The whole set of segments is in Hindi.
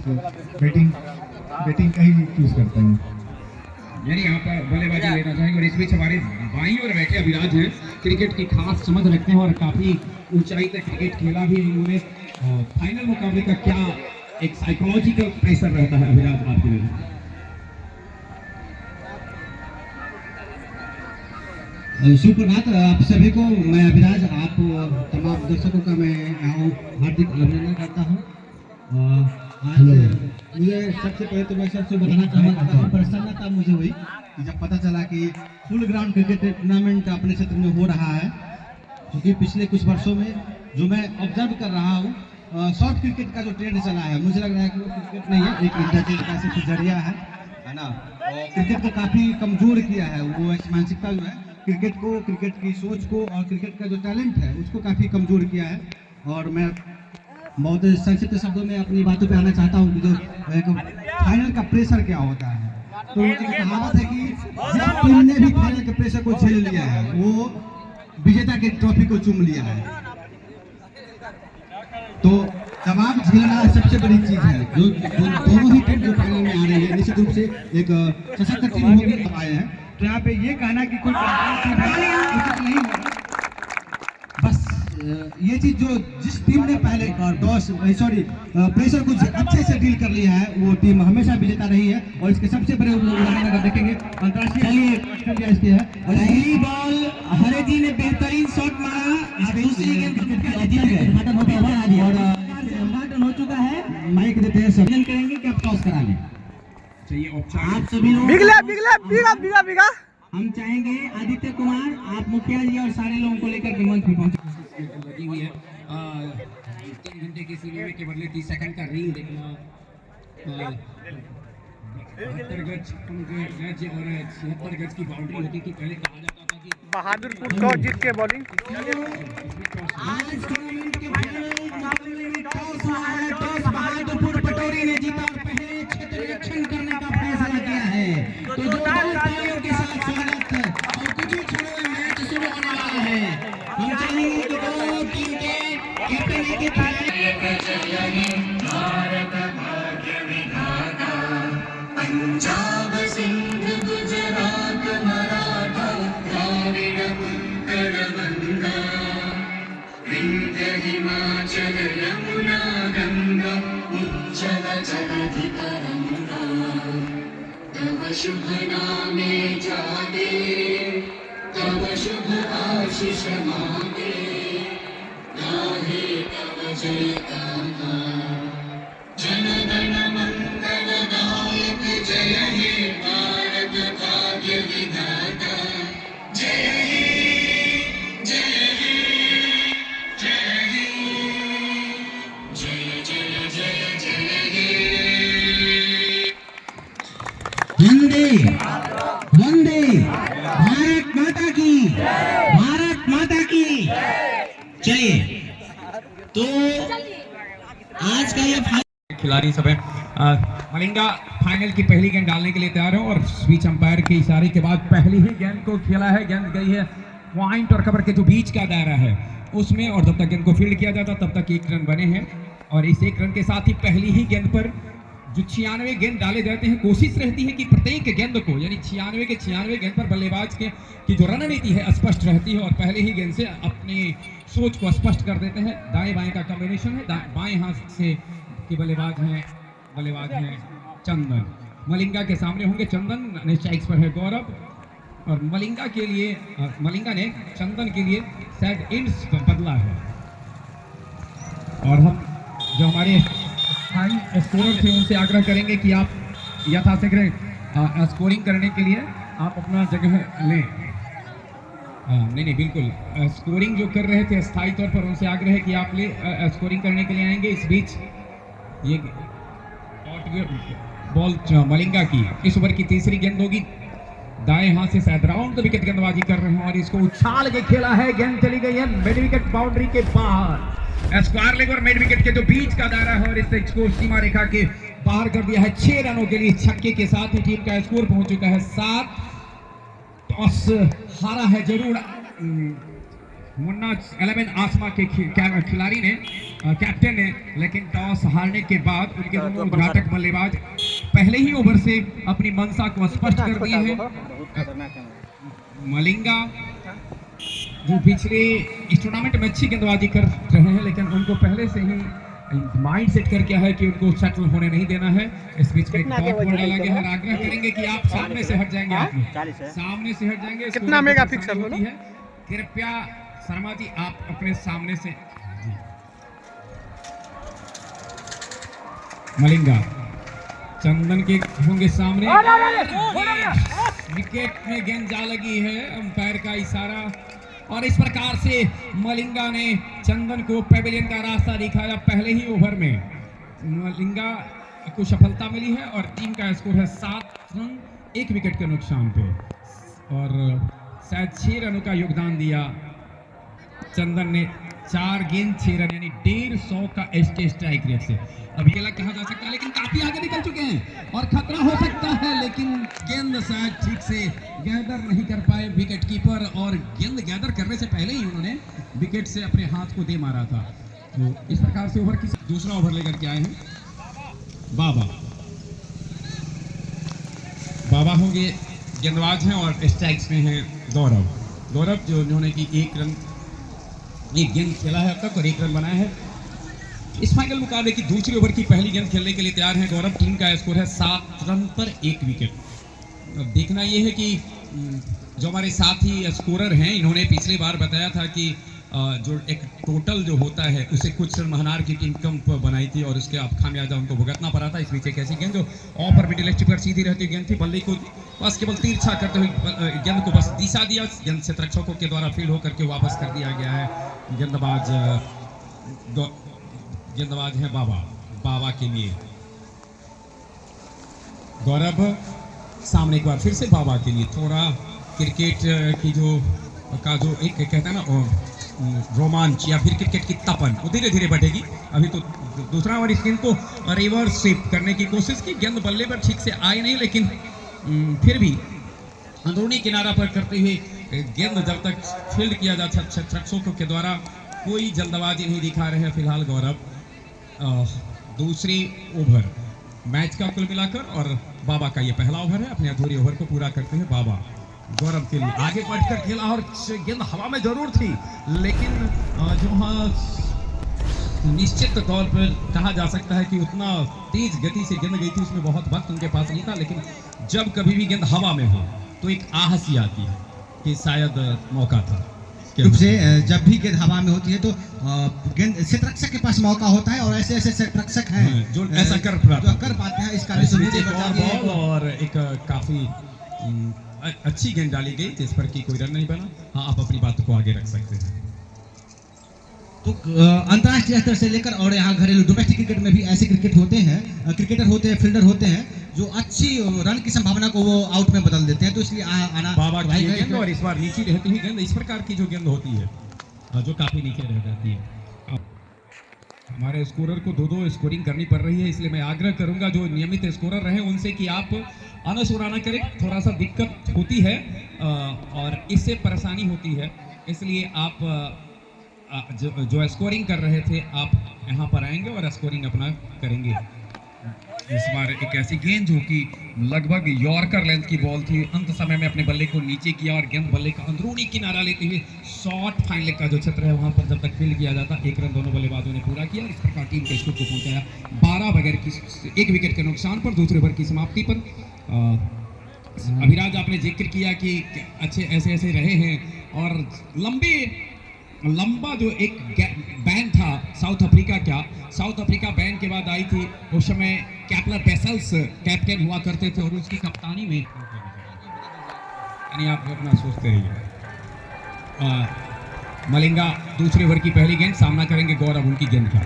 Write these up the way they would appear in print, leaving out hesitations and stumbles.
बैटिंग का ही चूज करता हूँ। यानी आप बल्लेबाजी लेना चाहेंगे। और इस बीच हमारे बाईं ओर बैठे अभिराज हैं, क्रिकेट की खास समझ रखते हैं और काफी ऊंचाई तक क्रिकेट खेला भी इन्होंने। फाइनल मुकाबले का क्या एक साइकोलॉजिकल प्रेशर रहता है अभिराज आपके लिए? सुप्रभात आप सभी को। मैं अभिराज, आप तमाम दर्शकों का मैं हार्दिक अभिनंदन करता हूँ। आज मुझे सबसे पहले तो मैं सबसे बताना चाहूँगा, प्रसन्नता मुझे हुई कि जब पता चला कि फुल ग्राउंड क्रिकेट टूर्नामेंट अपने क्षेत्र में हो रहा है। क्योंकि पिछले कुछ वर्षों में जो मैं ऑब्जर्व कर रहा हूँ, शॉर्ट क्रिकेट का जो ट्रेंड चला है, मुझे लग रहा है कि वो क्रिकेट नहीं है, एक इंटरटेन का सिर्फ जरिया है ना। और क्रिकेट को काफ़ी कमजोर किया है, वो ऐसी मानसिकता जो है क्रिकेट को, क्रिकेट की सोच को और क्रिकेट का जो टैलेंट है उसको काफ़ी कमजोर किया है। और मैं बहुत संक्षिप्त शब्दों में अपनी बातों पे आना चाहता हूँ कि जो एक फाइनल का प्रेशर क्या होता है। तो एक कहावत है कि जिस टीम ने भी फाइनल के प्रेशर को झेल लिया है वो विजेता के ट्रॉफी को चूम लिया है। तो दबाव झेलना सबसे बड़ी चीज है। जो दोनों ही टीम जो फाइनल में आ रही है, निश्चित रूप से एक सशक्त टीम होगी आए हैं। तो यहाँ पे ये कहना कि कोई उचित नहीं है। बस ये चीज जो जिस टीम ने पहले प्रेशर को अच्छे से डील कर लिया है वो टीम हमेशा विजेता रही है। और इसके सबसे बड़े उदाहरण अगर देखेंगे अंतर्राष्ट्रीय इसके है, और पहली बॉल हरे जी ने बेहतरीन शॉट मारा, दूसरी गेंद उद्घाटन हो चुका है। माइक देते हैं, सब करेंगे कि आप टॉस करा लें। आप सभी लोग बिगला हम चाहेंगे आदित्य कुमार, आप मुखिया जी और सारे लोगों को लेकर के मंच पे पहुंचे। लगी हुई है 3 घंटे की सीरीज के बदले 30 सेकंड का रिंग देखना, 72 गज और 76 गज की बाउंड्री होती थी। पहले कहा जाता था कि बहादुरपुर टॉस जीत के बॉलिंग। आज टूर्नामेंट के फाइनल मुकाबले में टॉस हुआ है, टॉस बहादुरपुर पटोरी ने जीता और पहले क्षेत्र रक्षण करने का फैसला किया है। तो जोरदार तालियों के साथ स्वागत, और कुछ ही क्षणों में मैच शुरू होने वाला है। हम चाहेंगे कि दोनों टीम के कैप्टन के भारत भाग्य विधाता, पंजाब सिंध गुजरात मराठा द्राविड उत्कल गंगा, विंध्य हिमाचल यमुना गंगा, उज्जल जलधि तरंगा, तव शुभ नामे जागे, तव शुभ आशीष मांगे, गाहे तव जय गाथा, जन गण मंगल दायक जय हे भारत भाग्य विधाता, जय हे जय हे जय हे जय जय जय जय हे। वंदे वंदे भारत माता की, भारत माता की। चलिए तो आज का ये खिलाड़ी सब है। मलिंगा फाइनल की पहली गेंद डालने के लिए तैयार है और स्विच अंपायर के इशारे के बाद पहली ही गेंद को खेला है। गेंद गई है पॉइंट और कवर के जो बीच का दायरा है उसमें, और जब तक गेंद को फील्ड किया जाता तब तक 1 रन बने हैं। और इस 1 रन के साथ ही पहली ही गेंद पर जो 96 गेंद डाले जाते हैं, कोशिश रहती है कि प्रत्येक गेंद को, यानी 96 के 96 गेंद पर बल्लेबाज के की जो रणनीति है स्पष्ट रहती है और पहले ही गेंद से अपनी सोच को स्पष्ट कर देते हैं। दाएं बाएं का कॉम्बिनेशन है। बाएं हाथ से के बल्लेबाज हैं चंदन। मलिंगा के सामने होंगे चंदन, ने स्ट्राइक्स पर है गौरव। और मलिंगा के लिए मलिंगा ने चंदन के लिए शायद इंड्स बदला है। और हम जो हमारे स्कोरर थे उनसे आग्रह करेंगे कि आप यथाशीघ्र स्कोरिंग करने के लिए आप अपना जगह लें। नहीं बिल्कुल स्कोरिंग जो कर रहे थे स्थायी तौर पर उनसे आग्रह है कि आप स्कोरिंग करने के लिए आएंगे। इस बीच ये बॉल मलिंगा की इस ओवर की तीसरी गेंद होगी। दाएं हाथ से शायद राउंड द विकेट गेंदबाजी कर रहे हैं और इसको उछाल के खेला है। गेंद चली गई है मिड विकेट बाउंड्री के बाहर। स्क्वायर लेग और मिड विकेट के जो बीच का दायरा है और इसको सीमा रेखा के बाहर कर दिया है। 6 रनों के लिए छक्के के साथ ही टीम का स्कोर पहुंच चुका है 7। टॉस हारा है जरूर मुन्ना 11 आसमा के खिलाड़ी ने कैप्टन ने, लेकिन टॉस हारने के बाद उनके दोनों उद्घाटक बल्लेबाज पहले ही ओवर से अपनी मंशा को स्पष्ट कर दिए हैं। मलिंगा जो पिछले इस टूर्नामेंट में अच्छी गेंदबाजी कर रहे हैं, लेकिन उनको पहले से ही माइंड सेट कर किया है कि उनको सेटल होने नहीं देना है। इस बीच में एक डॉट बॉल डाला गया है। आग्रह करेंगे कि आप सामने से हट जाएंगे, आप सामने से हट जाएंगे। कितना मेगा पिक्सल होती है, कृपया शर्मा जी आप अपने सामने से। मलिंगा चंदन के होंगे सामने, विकेट में गेंद जा लगी है, अंपायर का इशारा। और इस प्रकार से मलिंगा ने चंदन को पेविलियन का रास्ता दिखाया पहले ही ओवर में। मलिंगा को सफलता मिली है और टीम का स्कोर है 7 रन 1 विकेट के नुकसान पे, और शायद 6 रनों का योगदान दिया चंदन ने। 4 गेंद 6 रन, यानी 150 का स्ट्राइक रेट से। अब ये कहा जा सकता है, लेकिन काफी आगे निकल चुके हैं और खतरा हो सकता है, लेकिन गेंद शायद ठीक से गैदर नहीं कर पाए विकेट कीपर, और गेंद गैदर करने से पहले ही उन्होंने विकेट से अपने हाथ को दे मारा था। तो इस प्रकार से ओवर की दूसरा ओवर लेकर के आए हैं बाबा। बाबा होंगे गेंदबाज हैं और स्ट्राइक्स में हैं गौरव। गौरव जो उन्होंने की 1 गेंद खेला है अब तक और 1 रन बनाया है। इस फाइनल मुकाबले की दूसरी ओवर की पहली गेंद खेलने के लिए तैयार हैं गौरव। टीम का स्कोर है 7 रन पर 1 विकेट। अब देखना यह है कि जो हमारे साथी स्कोरर हैं, इन्होंने पिछली बार बताया था कि जो एक टोटल जो होता है उसे कुछ रन महनार की टीम कम बनाई थी और उसके अब खामियाजा उनको भुगतना पड़ा था। इस बीच एक ऐसी गेंद जो ऑफ और मिडिल स्टिप पर सीधी रहती गेंद थी, बल्ले को बस केवल तिरछा करते हुए गेंद को बस दिशा दिया, गेंद से रक्षकों के द्वारा फील्ड होकर के वापस कर दिया गया है। गेंदबाज है बाबा के लिए गौरव। सामने एक बार फिर से बाबा के लिए थोड़ा क्रिकेट की जो एक कहता है ना रोमांच या फिर क्रिकेट की तपन, वो धीरे धीरे बढ़ेगी। अभी तो दूसरा ओवर इस गेंद को रिवर्स स्वीप करने की कोशिश की, गेंद बल्ले पर ठीक से आई नहीं, लेकिन फिर भी अंदरूनी किनारा पर करते हुए गेंद जब तक फील्ड किया जाता रक्षकों के द्वारा कोई जल्दबाजी नहीं दिखा रहे हैं फिलहाल गौरव। दूसरी ओवर मैच का कुल मिलाकर, और बाबा का ये पहला ओवर है। अपने अधूरी ओवर को पूरा करते हुए बाबा गौरव के लिए आगे बढ़कर खेला और गेंद हवा में जरूर थी, लेकिन जो निश्चित तौर पर कहा जा सकता है कि उतना तेज गति से गेंद गई थी, उसमें बहुत वक्त उनके पास नहीं था। लेकिन जब कभी भी गेंद हवा में हो तो एक आहसी आती है कि शायद मौका था। रूप से जब भी गेंद हवा में होती है तो गेंद क्षेत्ररक्षक के पास मौका होता है, और ऐसे ऐसे क्षेत्ररक्षक हैं जो ऐसा कर पाते हैं। इस कारण से और एक काफी अच्छी गेंद डाली गई जिस पर कि कोई रन नहीं बना। हाँ, आप अपनी बात को आगे रख सकते हैं। तो अंतर्राष्ट्रीय स्तर से लेकर और यहाँ घरेलू डोमेस्टिक क्रिकेट में भी ऐसे क्रिकेटर होते हैं, फील्डर होते हैं जो अच्छी रन की संभावना को वो आउट में बदल देते हैं। तो इसलिए आना बाबा की गेंद, और इस बार नीचे रहती हुई गेंद, इस प्रकार की जो गेंद होती है जो काफी नीचे रह जाती है। हमारे स्कोरर को 2-2 स्कोरिंग करनी पड़ रही है, इसलिए मैं आग्रह करूंगा जो नियमित स्कोरर रहे उनसे कि आप आना सुराना करें। थोड़ा सा दिक्कत होती है और इससे परेशानी होती है, इसलिए आप जो स्कोरिंग कर रहे थे आप यहाँ पर आएंगे और स्कोरिंग अपना करेंगे। इस बार एक ऐसी गेंद जो कि लगभग यॉर्कर लेंथ की बॉल थी, अंत समय में अपने बल्ले को नीचे किया और गेंद बल्ले का अंदरूनी किनारा लेते हुए शॉर्ट फाइनल का जो क्षेत्र है वहां पर जब तक फील्ड किया जाता 1 रन दोनों बल्लेबाजों ने पूरा किया। इस प्रकार टीम के स्कोर को पहुंचाया 12 बगैर की 1 विकेट के नुकसान पर दूसरे ओवर की समाप्ति पर। अभिराज, आपने जिक्र किया कि अच्छे ऐसे रहे हैं, और लंबा जो एक बैन था साउथ अफ्रीका बैन के बाद आई थी, उस समय कैपलर बेसल्स कैप्टन हुआ करते थे और उसकी कप्तानी में, यानी आप अपना सोचते रहिए। मलिंगा दूसरे ओवर की पहली गेंद, सामना करेंगे गौरव उनकी गेंद का,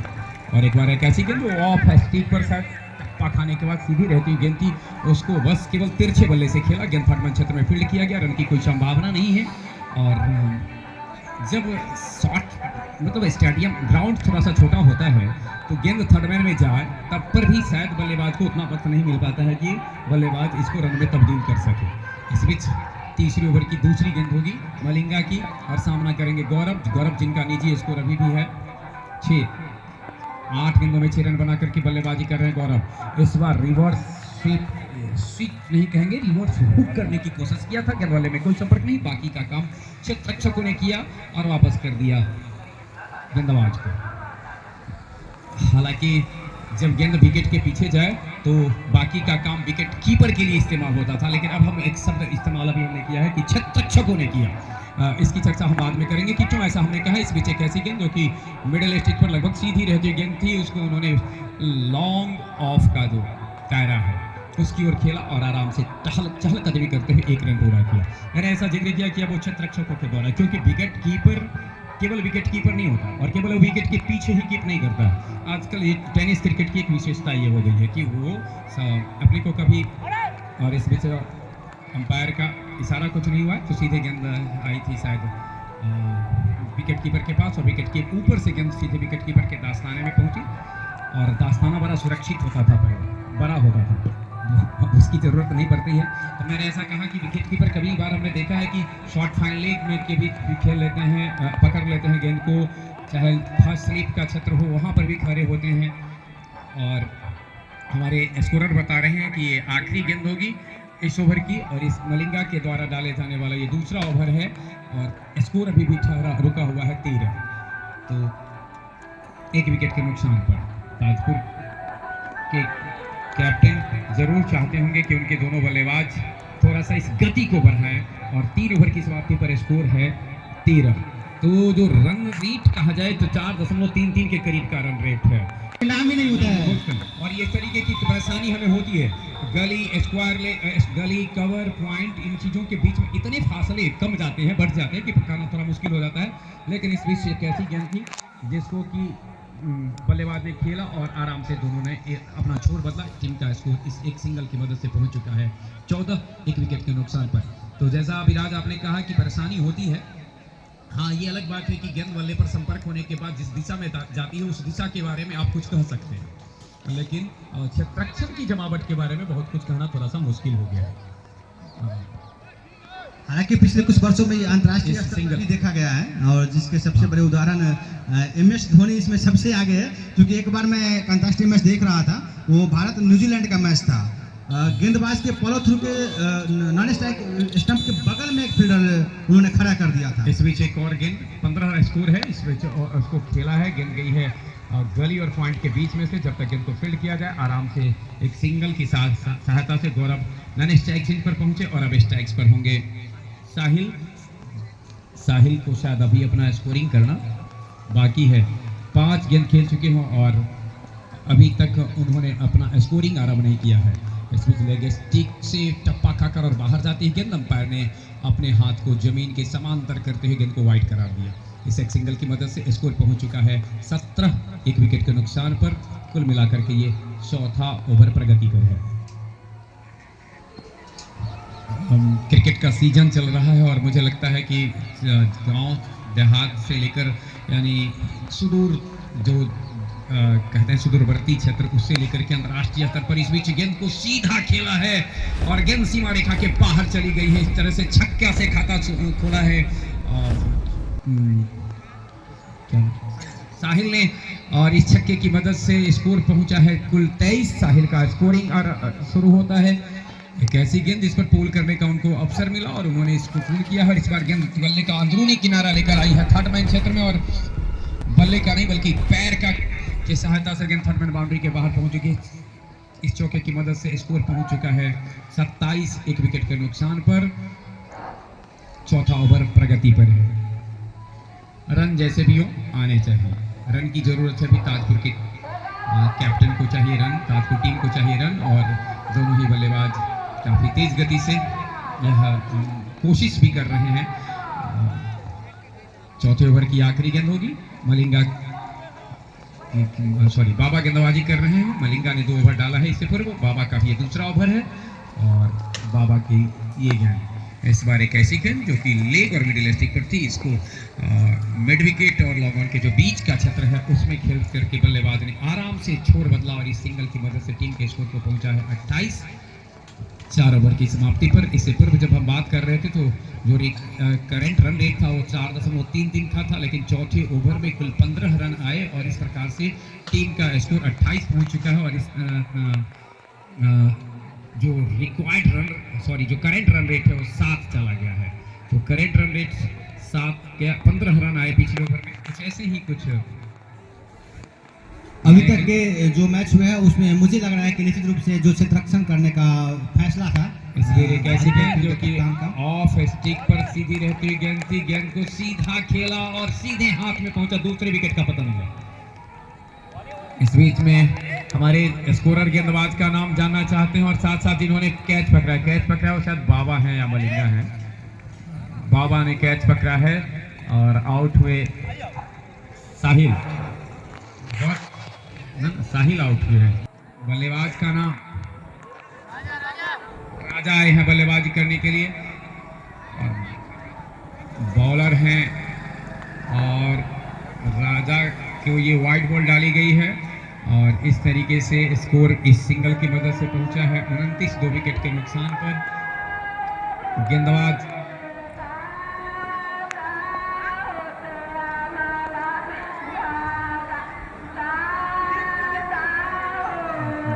और एक बार एक ऐसी गेंद जो ऑफ स्टिक पर शायद टप्पा खाने के बाद सीधी रहती हुई गेंद थी, उसको बस केवल तिरछे बल्ले से खेला, गेंद फटमन क्षेत्र में फील्ड किया गया, रन की कोई संभावना नहीं है। और जब शॉट मतलब स्टेडियम ग्राउंड थोड़ा सा छोटा होता है तो गेंद थर्ड मैन में जाए तब पर भी शायद बल्लेबाज को उतना वक्त नहीं मिल पाता है कि बल्लेबाज इसको रन में तब्दील कर सके। इस बीच तीसरी ओवर की दूसरी गेंद होगी मलिंगा की और सामना करेंगे गौरव जिनका निजी स्कोर अभी भी है 8 गेंदों में 6 रन बना करके बल्लेबाजी कर रहे हैं गौरव। इस बार रिवर्स स्वीप नहीं कहेंगे, रिवर्स हुक करने की कोशिश किया था, गेंद वाले में कोई संपर्क नहीं, बाकी का काम क्षेत्ररक्षकों ने किया और वापस कर दिया गेंदबाज को। हालांकि जब गेंद विकेट के पीछे जाए तो बाकी का काम विकेट कीपर के लिए इस्तेमाल होता था, लेकिन अब हम एक शब्द इस्तेमाल अभी हमने किया है कि क्षेत्ररक्षकों ने किया। इसकी चर्चा हम बाद में करेंगे कि क्यों ऐसा हमने कहा। इस बीच एक ऐसी गेंद जो कि मिडिल स्टिक पर लगभग सीधी रहती गेंद थी, उसको उन्होंने लॉन्ग ऑफ का जो दायरा है उसकी ओर खेला और आराम से चहलकदमी करते हुए 1 रन पूरा किया। मैंने ऐसा जिक्र किया कि अब वो क्षेत्ररक्षकों के द्वारा, क्योंकि विकेट कीपर केवल विकेट कीपर नहीं होता और केवल वो विकेट के पीछे ही कीप नहीं करता। आजकल ये टेनिस क्रिकेट की एक विशेषता ये हो गई है कि वो अपने को कभी, और इस बीच अंपायर का इशारा कुछ नहीं हुआ तो सीधे गेंद आई थी शायद विकेट कीपर के पास और विकेट के ऊपर से गेंद सीधे विकेट कीपर के दास्ताने में पहुंची और दास्ताना बड़ा सुरक्षित होता था, पहले बड़ा होता था, उसकी ज़रूरत नहीं पड़ती है। तो मैंने ऐसा कहा कि विकेट कीपर कभी बार हमने देखा है कि शॉर्ट फाइन लेग में के भी खेल लेते हैं, पकड़ लेते हैं गेंद को, चाहे फर्स्ट स्लिप का क्षेत्र हो वहाँ पर भी खड़े होते हैं। और हमारे स्कोरर बता रहे हैं कि ये आखिरी गेंद होगी इस ओवर की और इस मलिंगा के द्वारा डाले जाने वाला ये दूसरा ओवर है और स्कोर अभी भी रुका हुआ है 13। तो 1 विकेट के नुकसान पर ताजपुर के कैप्टन जरूर चाहते होंगे कि उनके दोनों बल्लेबाज थोड़ा सा इस गति को बढ़ाएं और 3 ओवर की समाप्ति पर स्कोर है 13। तो जो रन रेट कहा जाए तो 4.33 के करीब का रन रेट है, नाम ही नहीं होता है। और ये तरीके की परेशानी हमें होती है, गली स्क्वायर गली कवर पॉइंट इन चीज़ों के बीच में इतने फासले कम जाते हैं, बढ़ जाते हैं कि पकाना थोड़ा मुश्किल हो जाता है। लेकिन इस बीच एक ऐसी गेंद थी जिसको कि बल्लेबाज ने खेला और आराम से दोनों ने अपना छोर बदला, जिनका स्कोर इस एक सिंगल की मदद से पहुंच चुका है 14, 1 विकेट के नुकसान पर। तो जैसा अभिराज आपने कहा कि परेशानी होती है, हाँ ये अलग बात है कि गेंद बल्ले पर संपर्क होने के बाद जिस दिशा में जाती है उस दिशा के बारे में आप कुछ कह सकते हैं, लेकिन क्षेत्ररक्षण की जमावट के बारे में बहुत कुछ कहना थोड़ा सा मुश्किल हो गया है। हालांकि पिछले कुछ वर्षों में ये अंतर्राष्ट्रीय स्तर पर भी देखा गया है और जिसके सबसे बड़े उदाहरण MS धोनी इसमें सबसे आगे है, क्योंकि एक बार मैं एक अंतर्राष्ट्रीय मैच देख रहा था, वो भारत न्यूजीलैंड का मैच था। गेंदबाज के फॉलो थ्रू के नॉन स्ट्राइक स्टंप के बगल में एक फील्डर उन्होंने खड़ा कर दिया था। इस बीच एक और गेंद 15 स्कोर है, इस बीच उसको खेला है, गेंद गई है गली और पॉइंट के बीच में से। जब तक गेंद को फील्ड किया जाए आराम से एक सिंगल की सहायता से गौरव नॉन स्ट्राइक पर पहुंचे और अब स्ट्राइक्स पर होंगे साहिल को शायद अभी अपना स्कोरिंग करना बाकी है। 5 गेंद खेल चुके हों और अभी तक उन्होंने अपना स्कोरिंग आरंभ नहीं किया है। इस बीच लेग स्टिक से टप्पा खाकर और बाहर जाती है गेंद, अंपायर ने अपने हाथ को जमीन के समांतर करते हुए गेंद को वाइड करार दिया। इस एक सिंगल की मदद से स्कोर पहुंच चुका है 17, 1 विकेट के नुकसान पर। कुल मिलाकर के ये 4था ओवर प्रगति पर है। क्रिकेट का सीजन चल रहा है और मुझे लगता है कि गांव देहात से लेकर यानी सुदूर जो कहते हैं सुदूरवर्ती क्षेत्र, उससे लेकर के अंतर्राष्ट्रीय स्तर पर इस बीच गेंद को सीधा खेला है और गेंद सीमा रेखा के बाहर चली गई है। इस तरह से छक्का से खाता खोला है साहिल ने और इस छक्के की मदद से स्कोर पहुंचा है कुल 23। साहिल का स्कोरिंग और शुरू होता है। एक ऐसी गेंद जिस पर पुल करने का उनको अवसर मिला और उन्होंने इसको पुल किया है। इस बार गेंद बल्ले का अंदरूनी किनारा लेकर आई है थर्ड मैन क्षेत्र में और बल्ले का नहीं बल्कि पैर का की सहायता से गेंद थर्ड मैन बाउंड्री के बाहर पहुंच चुकी। इस चौके की मदद से स्कोर पहुंच चुका है 27, 1 विकेट के नुकसान पर। 4था ओवर प्रगति पर है। रन जैसे भी हो आने चाहिए, रन की जरूरत है भी ताजपुर के कैप्टन को चाहिए रन, ताजपुर टीम को चाहिए रन और दोनों ही बल्लेबाज काफ़ी तेज गति से यह कोशिश भी कर रहे हैं। चौथे ओवर की आखिरी गेंद होगी। मलिंगा बाबा गेंदबाजी कर रहे हैं। मलिंगा ने 2 ओवर डाला है इससे पूर्व। बाबा का भी ये दूसरा ओवर है और बाबा की ये गेंद इस बार एक ऐसी गेंद जो कि लेग और मिडिल स्टिक पर थी। इसको मिड विकेट और लॉन्ग ऑन के जो बीच का क्षेत्र है उसमें खेल करके बल्लेबाज ने आराम से छोर बदला और इस सिंगल की मदद से टीम के स्कोर को पहुंचा है 28। 4 ओवर की समाप्ति पर। इससे पूर्व जब हम बात कर रहे थे तो जो करंट रन रेट था वो 4.33 का था, लेकिन चौथे ओवर में कुल 15 रन आए और इस प्रकार से टीम का स्कोर 28 पहुंच चुका है। और इस जो जो करंट रन रेट है वो 7 चला गया है। तो करंट रन रेट 15 रन आए पिछले ओवर में। कुछ ऐसे ही कुछ अभी तक के जो मैच हुए हैं उसमें मुझे लग रहा है कि निश्चित रूप से जो क्षेत्ररक्षण करने का फैसला था, इसलिए एक ऐसी गेंद जो कि कप्तान का ऑफ स्टिक पर सीधी रहती हुई गेंद थी, गेंद को सीधा खेला और सीधे हाथ में पहुंचा, दूसरे विकेट का पतन हुआ। इस बीच में हमारे स्कोरर गेंदबाज का नाम जानना चाहते हैं और साथ साथ इन्होंने कैच पकड़ा वो शायद बाबा हैं या मलिंगा हैं। बाबा ने कैच पकड़ा है और आउट हुए साहिल आउट हुए हैं। बल्लेबाज का नाम राजा आए हैं बल्लेबाजी करने के लिए। बॉलर हैं और राजा को ये वाइड बॉल डाली गई है और इस तरीके से स्कोर इस सिंगल की मदद से पहुंचा है 29, 2 विकेट के नुकसान पर। गेंदबाज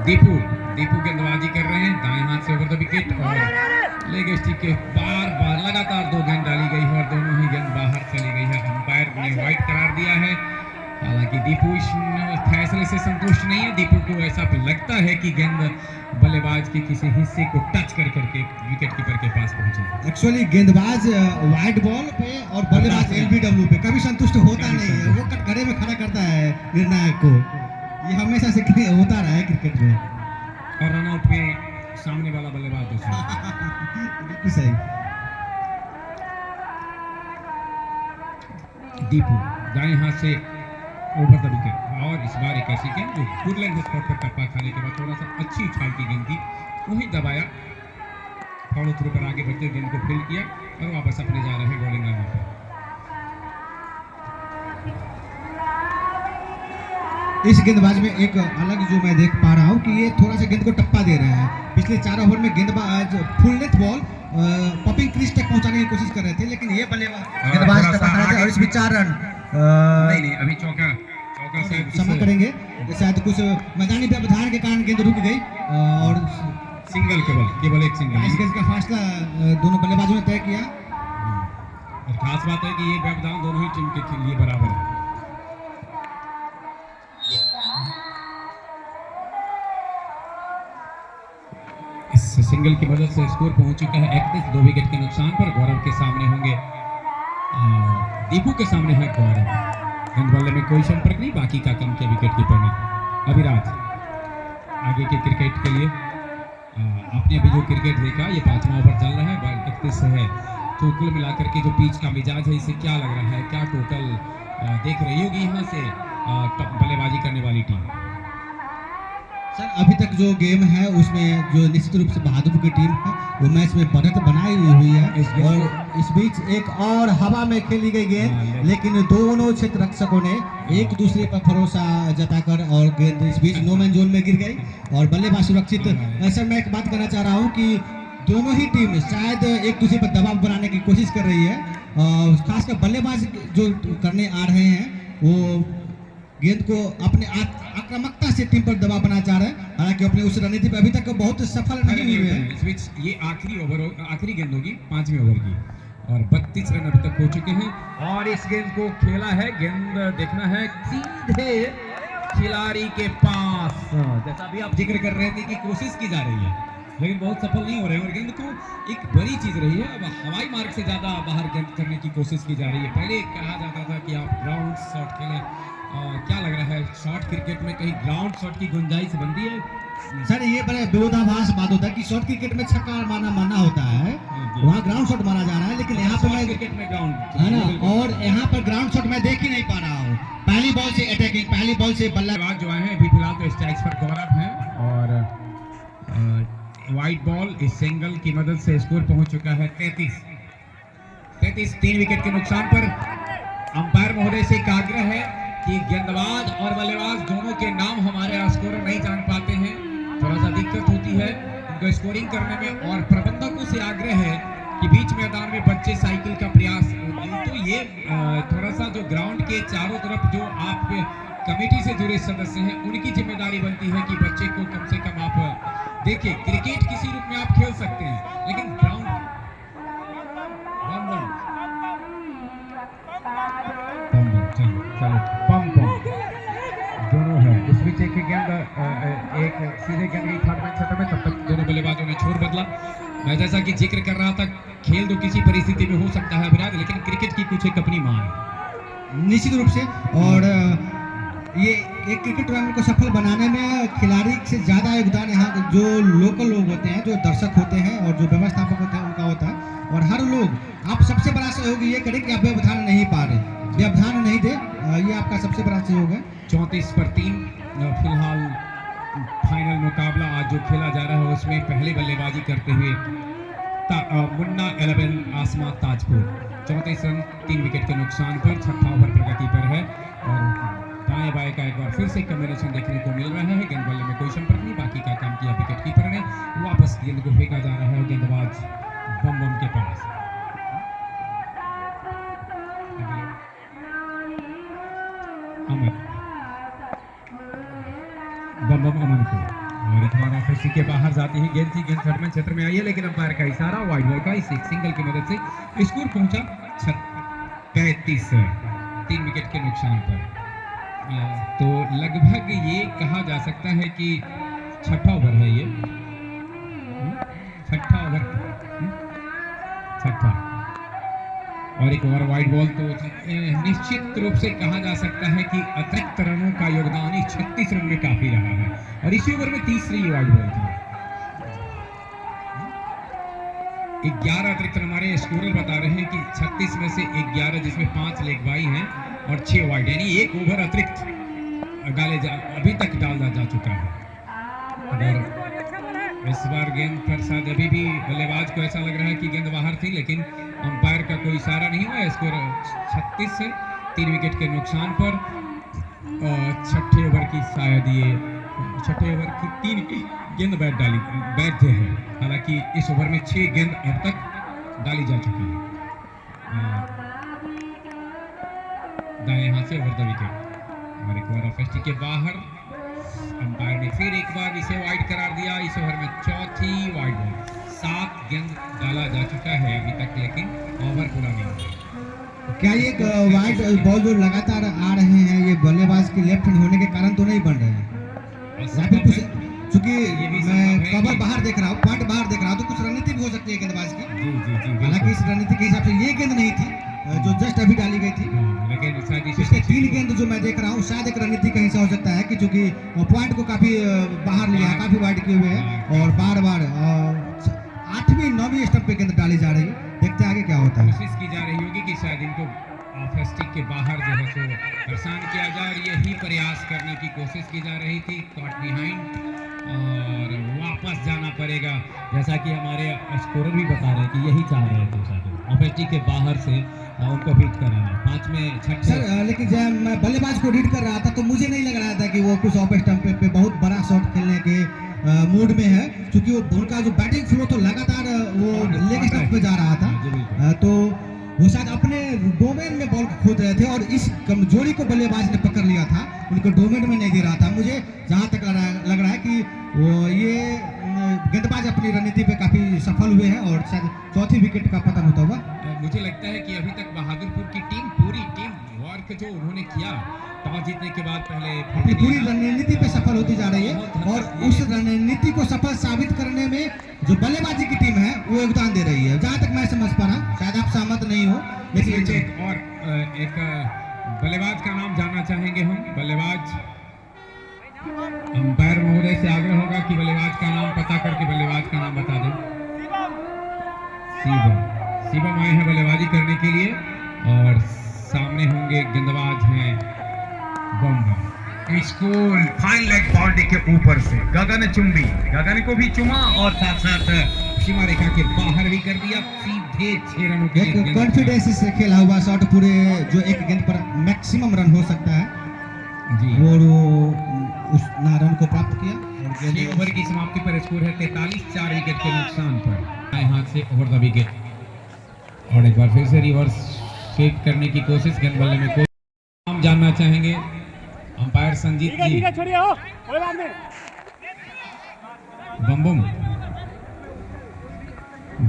दीपू गेंदबाजी कर रहे हैं दाएं हाथ से ओवर द विकेट और लेग स्टिक के बार लगातार 2 गेंद डाली गई है और दोनों ही गेंद बाहर चली गई है। अंपायर ने वाइड करार दिया है। हालांकि दीपू इस फैसले से संतुष्ट नहीं है। दीपू को ऐसा लगता है कि गेंद बल्लेबाज के किसी हिस्से को टच करके विकेट कीपर के पास पहुंची। एक्चुअली गेंदबाज वाइड बॉल पे और बल्लेबाज एलबीडब्ल्यू पे कभी संतुष्ट होता नहीं है, वो कटघरे में खड़ा करता है निर्णायक को। ये हमेशा से होता रहा है क्रिकेट में। और रनआउट पे सामने वाला बल्लेबाज बिल्कुल सही। दीपू दाएं हाथ से ओवर द विकेट और इस बार एक ऐसी गेंद जो गुड लेंथ स्पॉट पर टप्पा खाने के बाद थोड़ा सा अच्छी उछाल की गेंद थी, वही दबाया, फॉलो थ्रू पर आगे बढ़ते गेंद को फील्ड किया और वापस अपने जा रहे हैं बॉलिंग लाइन पर। इस गेंदबाज में एक अलग जो मैं देख पा रहा हूँ कि ये थोड़ा सा गेंद को टप्पा दे रहे हैं। पिछले 4 ओवर में गेंदबाज full length ball popping crease तक पहुंचाने की कोशिश कर रहे थे, लेकिन ये गेंदबाज टप्पा खा रहे थे और इसमें 4 रन नहीं अभी चौका क्षमा करेंगे, शायद कुछ मैदानी व्यवधान के कारण गेंद रुक गई और सिंगल केवल एक सिंगल। इस गेंद का फासला दोनों बल्लेबाजों ने तय किया। और खास बात है कि ये व्यवधान दोनों ही टीम के लिए बराबर है। इस सिंगल की मदद से स्कोर पहुंच चुका है 31, 2 विकेट के नुकसान पर। गौरव के सामने होंगे, दीपू के सामने है गौरव। गेंद बल्ले में कोई संपर्क नहीं, बाकी का काम किया विकेट कीपर ने। अभिराज आगे के क्रिकेट के लिए आपने अभी जो क्रिकेट देखा, ये 5वां ओवर चल रहा है, बॉल 31 है। तो कुल मिलाकर के जो पिच का मिजाज है, इसे क्या लग रहा है, क्या टोटल देख रही होगी यहाँ से बल्लेबाजी करने वाली टीम? सर अभी तक जो गेम है उसमें जो निश्चित रूप से बहादुरपुर की टीम है वो मैच में बढ़त बनाई हुई है और इस बीच एक और हवा में खेली गई गेंद, लेकिन दोनों क्षेत्र रक्षकों ने एक दूसरे पर भरोसा जताकर और गेंद इस बीच नो मैन जोन में गिर गई और बल्लेबाज सुरक्षित। सर मैं एक बात कहना चाह रहा हूँ कि दोनों ही टीम शायद एक दूसरे पर दबाव बनाने की कोशिश कर रही है, खासकर बल्लेबाज जो करने आ रहे हैं वो गेंद को अपने आक्रामकता से टीम पर दबाव बनाना चाह रहे हैं, हालांकि अपने उस रणनीति पर अभी तक बहुत सफल नहीं हुए हैं। इस बीच ये आखिरी गेंद होगी 5वें ओवर की और 32 रन अभी तक हो चुके हैं और इस गेंद को खेला है, गेंद देखना है सीधे खिलाड़ी के पास। जैसा भी आप जिक्र कर रहे थे कि कोशिश की जा रही है लेकिन बहुत सफल नहीं हो रहे हैं और गेंद को एक बड़ी चीज रही है, अब हवाई मार्ग से ज्यादा बाहर गेंद करने की कोशिश की जा रही है। पहले कहा जाता था कि आप ग्राउंड शॉट खेलें, क्या लग रहा है शॉर्ट क्रिकेट में कहीं ग्राउंड शॉट की गुंजाइश बनती है? सर ये बड़े विरोधाभास बात होता है कि शॉर्ट क्रिकेट में छक्का मारना होता है, वहाँ ग्राउंड शॉट मारा जा रहा है, लेकिन यहाँ पर क्रिकेट में ग्राउंड है ना, और यहाँ पर ग्राउंड शॉट मैं देख ही नहीं पा रहा हूँ। पहली बॉल से अटैकिंग, पहली बॉल से बल्लेबाज जो आए हैं अभी फिलहाल तो स्ट्राइक्स पर गौरव है और वाइट बॉल इस सिंगल की मदद से स्कोर पहुंच चुका है 33, 3 विकेट के नुकसान पर। अंपायर महोदय से एक आग्रह है कि गेंदबाज और बल्लेबाज दोनों के नाम हमारे स्कोरर नहीं जान पाते हैं, थोड़ा सा दिक्कत होती है, उनको स्कोरिंग करने में, और प्रबंधकों से आग्रह है कि बीच मैदान में बच्चे साइकिल का प्रयास, तो ये थोड़ा सा जो ग्राउंड के चारों तरफ जो आप कमेटी से जुड़े सदस्य हैं उनकी जिम्मेदारी बनती है कि बच्चे को कम से कम आप देखिए, क्रिकेट किसी रूप में आप खेल सकते हैं लेकिन ग्राउंड दोनों है। इस बीच एक गेंद, एक सीधे गेंद गई थर्ड मैन क्षेत्र में, तब तक दोनों बल्लेबाजों ने छोर बदला। मैं जैसा कि जिक्र कर रहा था, खेल तो किसी परिस्थिति में हो सकता है विराट, लेकिन क्रिकेट की कुछ एक अपनी मान है निश्चित रूप से। और ये एक क्रिकेट टूर्नामेंट को सफल बनाने में खिलाड़ी से ज़्यादा योगदान यहाँ के जो लोकल लोग होते हैं, जो दर्शक होते हैं और जो व्यवस्थापक होते हैं उनका होता है। और हर लोग, आप सबसे बड़ा सहयोग ये करें कि आप व्यवधान नहीं पा रहे, व्यवधान नहीं दे, ये आपका सबसे बड़ा सहयोग है। 34-3 फिलहाल फाइनल मुकाबला आज जो खेला जा रहा है उसमें पहले बल्लेबाजी करते हुए मुन्ना 11 आसमा ताजपुर 34 रन 3 विकेट के नुकसान पर, छठा ओवर प्रगति पर है। और दाएं बाएं का एक बार फिर से कॉम्बिनेशन देखने को मिल रहा है। गेंद बल्ले में कोई संपर्क नहीं, बाकी का काम किया विकेट कीपर ने। वापस गेंद को फेंका जा रहा है गेंदबाज बम के पास। अमन को, और एक बार ऑफिस के बाहर जाती है गेंद थी, गेंद थर्ड मैन क्षेत्र में आई है लेकिन अंपायर का इशारा वाइड बॉल का, इस एक सिंगल की मदद से स्कोर पहुंचा 35 3 विकेट के नुकसान पर। तो लगभग ये कहा जा सकता है कि छठा ओवर है ये, छठा ओवर, छठा, और एक ओवर वाइड बॉल। तो निश्चित रूप से कहा जा सकता है कि अतिरिक्त रनों का योगदान इस 36 रन में काफी रहा है, और इसी ओवर में तीसरी वाइड बॉल थी। 11 अतिरिक्त रन हमारे स्कोरर बता रहे हैं कि 36 में से 11, जिसमें 5 लेग बाई हैं और 6 वाइड, यानी एक ओवर अतिरिक्त अभी तक डाला जा चुका है। अगर इस बार गेंद पर शायद अभी भी बल्लेबाज को ऐसा लग रहा है कि गेंद बाहर थी, लेकिन अंपायर का कोई इशारा नहीं हुआ। स्कोर 36 से 3 विकेट के नुकसान पर। छठे ओवर की शायद ये छठे ओवर की 3 गेंद वैध है, हालांकि इस ओवर में 6 गेंद अब तक डाली जा चुकी है दाएं हाथ से ओवर द विकेट। और एक ओवर ऑफ के बाहर अंपायर ने फिर एक बार इसे वाइड करार दिया। इस ओवर में चौथी वाइड बॉल, 7 गेंद डाला जा चुका है अभी तक, लेकिन ओवर पूरा नहीं हुआ। क्या ये वाइड बॉल जो लगातार आ रहे हैं, ये बल्लेबाज के लेफ्ट हैंड होने के कारण तो नहीं बन रहे हैं? चूंकि मैं कवर बाहर देख रहा हूँ, पॉइंट बाहर देख रहा हूँ, तो कुछ रणनीति भी हो सकती है गेंदबाज की। हालांकि इस रणनीति के हिसाब से ये गेंद नहीं थी जो जस्ट अभी डाली गई थी, लेकिन इसके 3 गेंद जो मैं देख रहा हूँ शायद एक रणनीति का हिस्सा हो सकता है कि चूंकि पॉइंट को काफी बाहर लिया है, काफी वाइड किए हुए हैं और बार बार 8वीं 9वीं स्टंप पे गेंद डाली जा रही है। देखते हैं आगे क्या होता है। कोशिश की जा रही होगी कि शायद इनको ऑफ स्टिक के बाहर जो है सो परेशान किया जाए, और यही प्रयास करने की कोशिश की जा रही थी। कॉट बिहाइंड और वापस जाना पड़ेगा, जैसा कि हमारे स्कोरर भी बता रहे हैं कि यही चाह रहे थे शायद ऑफ स्टिक के बाहर से उनको बीट कराना। 5 में 6 सर, लेकिन जब मैं बल्लेबाज को रीड कर रहा था तो मुझे नहीं लग रहा था कि वो कुछ ऑफ स्टंप पे बहुत बड़ा शॉट खेलने के मूड में है, क्योंकि वो उनका जो बैटिंग फ्लो तो लगातार वो लेग स्टंप पे जा रहा था, तो वो शायद अपने डोमेन में बॉल खोद रहे थे और इस कमजोरी को बल्लेबाज ने पकड़ लिया था, उनको डोमेन में नहीं दे रहा था। मुझे जहां तक लग रहा है कि वो ये गेंदबाज अपनी रणनीति पे काफी सफल हुए हैं और शायद चौथी विकेट का पतन होता हुआ। मुझे लगता है कि अभी तक बहादुरपुर की पूरी टीम वर्क जो उन्होंने किया टॉस जीतने के बाद, पहले अपनी पूरी रणनीति पे सफल होती जा रही है, और उस रणनीति को सफल साबित करने में जो बल्लेबाजी की टीम है वो योगदान दे रही है, जहां तक मैं समझ पा रहा। शायद आप सहमत नहीं हो, लेकिन एक बल्लेबाज का नाम जानना चाहेंगे हम। बल्लेबाज अंपायर महोदय से आग्रह होगा कि बल्लेबाज का नाम पता करके बल्लेबाज का नाम बता दें। शिवम आए हैं बल्लेबाजी करने के लिए, और सामने होंगे गेंदबाज हैं बम। स्कूल फाइन लेग बाउंड्री के ऊपर से गगन को भी चुमा और साथ साथ सीमा रेखा के बाहर भी कर दिया। सीधे 6 रनों के एक कॉन्फिडेंस से खेला हुआ शॉट, पूरे जो एक गेंद पर मैक्सिमम रन हो सकता है जी, वो उस रन को प्राप्त किया। और 6 ओवर की समाप्ति समाप्ति पर स्कोर है 43, 4 विकेट के नुकसान पर। दाएं हाथ से ओवर द विकेट और एक बार फिर से रिवर्स स्वीप करने की कोशिश, गेंद बल्ले में कोई नाम जानना चाहेंगे अंपायर संजीत जी। बम बम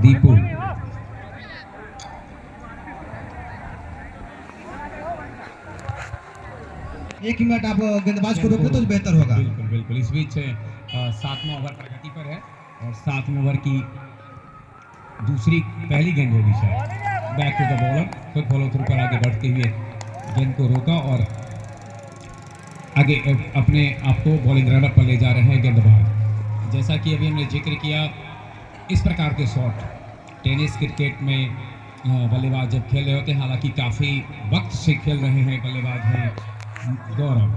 दीपू, एक मिनट आप गेंदबाज को रोको तो बेहतर होगा। बिल्कुल बिल्कुल। इस बीच 7वां ओवर प्रगति पर है और 7वें ओवर की दूसरी पहली गेंद होगी शायद। बैक टू द बॉलर, खुद फॉलो थ्रू पर आगे बढ़ते हुए गेंद को रोका और आगे अपने आप को बॉलिंग रनअप पर ले जा रहे हैं गेंदबाज। जैसा कि अभी हमने जिक्र किया, इस प्रकार के शॉट टेनिस क्रिकेट में बल्लेबाज जब खेल रहे होते हैं, हालांकि काफ़ी वक्त से खेल रहे हैं बल्लेबाज हैं गौरव,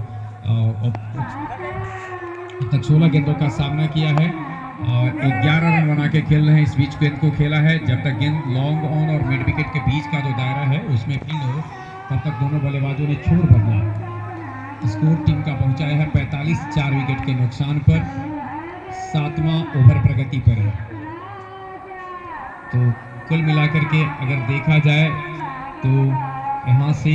तक 16 गेंदों का सामना किया है और 11 रन बना के खेल रहे हैं। इस बीच गेंद को खेला है, जब तक गेंद लॉन्ग ऑन और मिड विकेट के बीच का जो दायरा है उसमें फील्ड हो, तब तक दोनों बल्लेबाजों ने छोड़ बदला। स्कोर टीम का पहुंचाया है 45, 4 विकेट के नुकसान पर। 7वां ओवर प्रगति पर है। तो कुल मिलाकर के अगर देखा जाए तो यहाँ से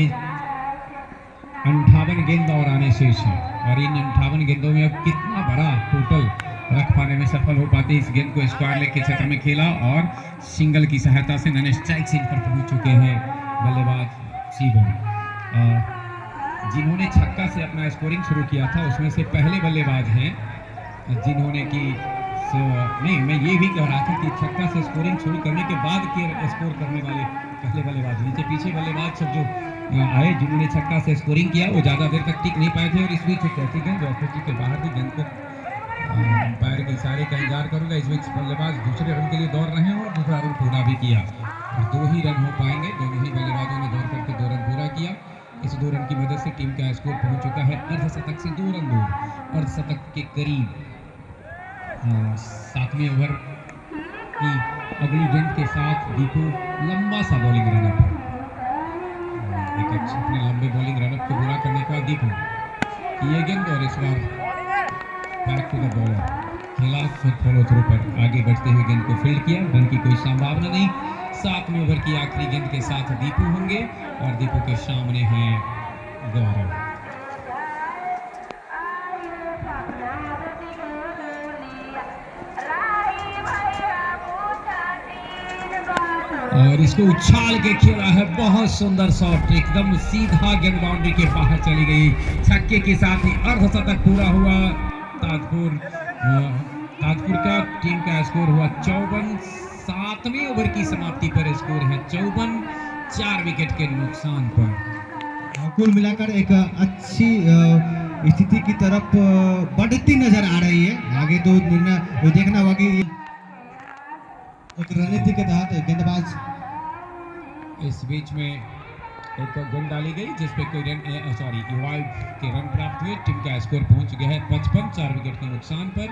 58 गेंद और आने शेष हैं और इन 58 गेंदों में अब कितना बड़ा टोटल रख पाने में सफल हो पाते। इस गेंद को स्क्वायर लेग के क्षेत्र में खेला और सिंगल की सहायता से नन स्ट्राइक सीन पर पहुंच चुके हैं बल्लेबाज शिवम, जिन्होंने छक्का से अपना स्कोरिंग शुरू किया था। उसमें से पहले बल्लेबाज हैं जिन्होंने की नहीं, मैं ये भी कह रहा था कि छक्का से स्कोरिंग शुरू करने के बाद के स्कोर करने वाले पहले बल्लेबाज, नीचे पीछे बल्लेबाज सब जो आए जिन्होंने छक्का से स्कोरिंग किया वो ज़्यादा देर तक टिक नहीं पाए थे। और इस बीच एक ऐसी गेंद जो ऑफिस के बाहर थी, गेंद को अंपायर के इशारे का इंतजार करूंगा। इस बीच बल्लेबाज दूसरे रन के लिए दौड़ रहे हैं और दूसरा रन पूरा भी किया और 2 ही रन हो पाएंगे। दोनों ही बल्लेबाजों ने दौड़ करके 2 रन पूरा किया। इस 2 रन की मदद से टीम का स्कोर पहुंच चुका है अर्धशतक से 2 रन दूर, अर्धशतक के करीब। 7वें ओवर की अगली गेंद के साथ दीपू लंबा सा बॉलिंग रनअप, एक अपने लंबे बॉलिंग रनअप को पूरा करने के बाद दीपू की ये गेंद और इस बार बैक टू द बॉलर खेला, खुद फॉलो थ्रू पर आगे बढ़ते हुए गेंद को फील्ड किया। रन की कोई संभावना नहीं। 7वें ओवर की आखिरी गेंद के साथ दीपू होंगे और दीपू के सामने हैं गौरव। और इसको उछाल के खेला है, बहुत सुंदर शॉट, एकदम सीधा गेंद बाउंड्री के बाहर चली गई। छक्के के साथ ही अर्धशतक पूरा हुआ। ताजपुर का टीम का स्कोर हुआ 54। 7वें ओवर की समाप्ति पर स्कोर है 54, 4 विकेट के नुकसान पर। कुल मिलाकर एक अच्छी स्थिति की तरफ बढ़ती नजर आ रही है। आगे तो निर्णय देखना होगा कि एक रणनीति के तहत गेंदबाज। इस बीच में एक गेंद डाली गई जिसपे कोई रन रिवाइव के रन प्राप्त हुए। टीम का स्कोर पहुंच गया है 55, 4 विकेट के नुकसान पर।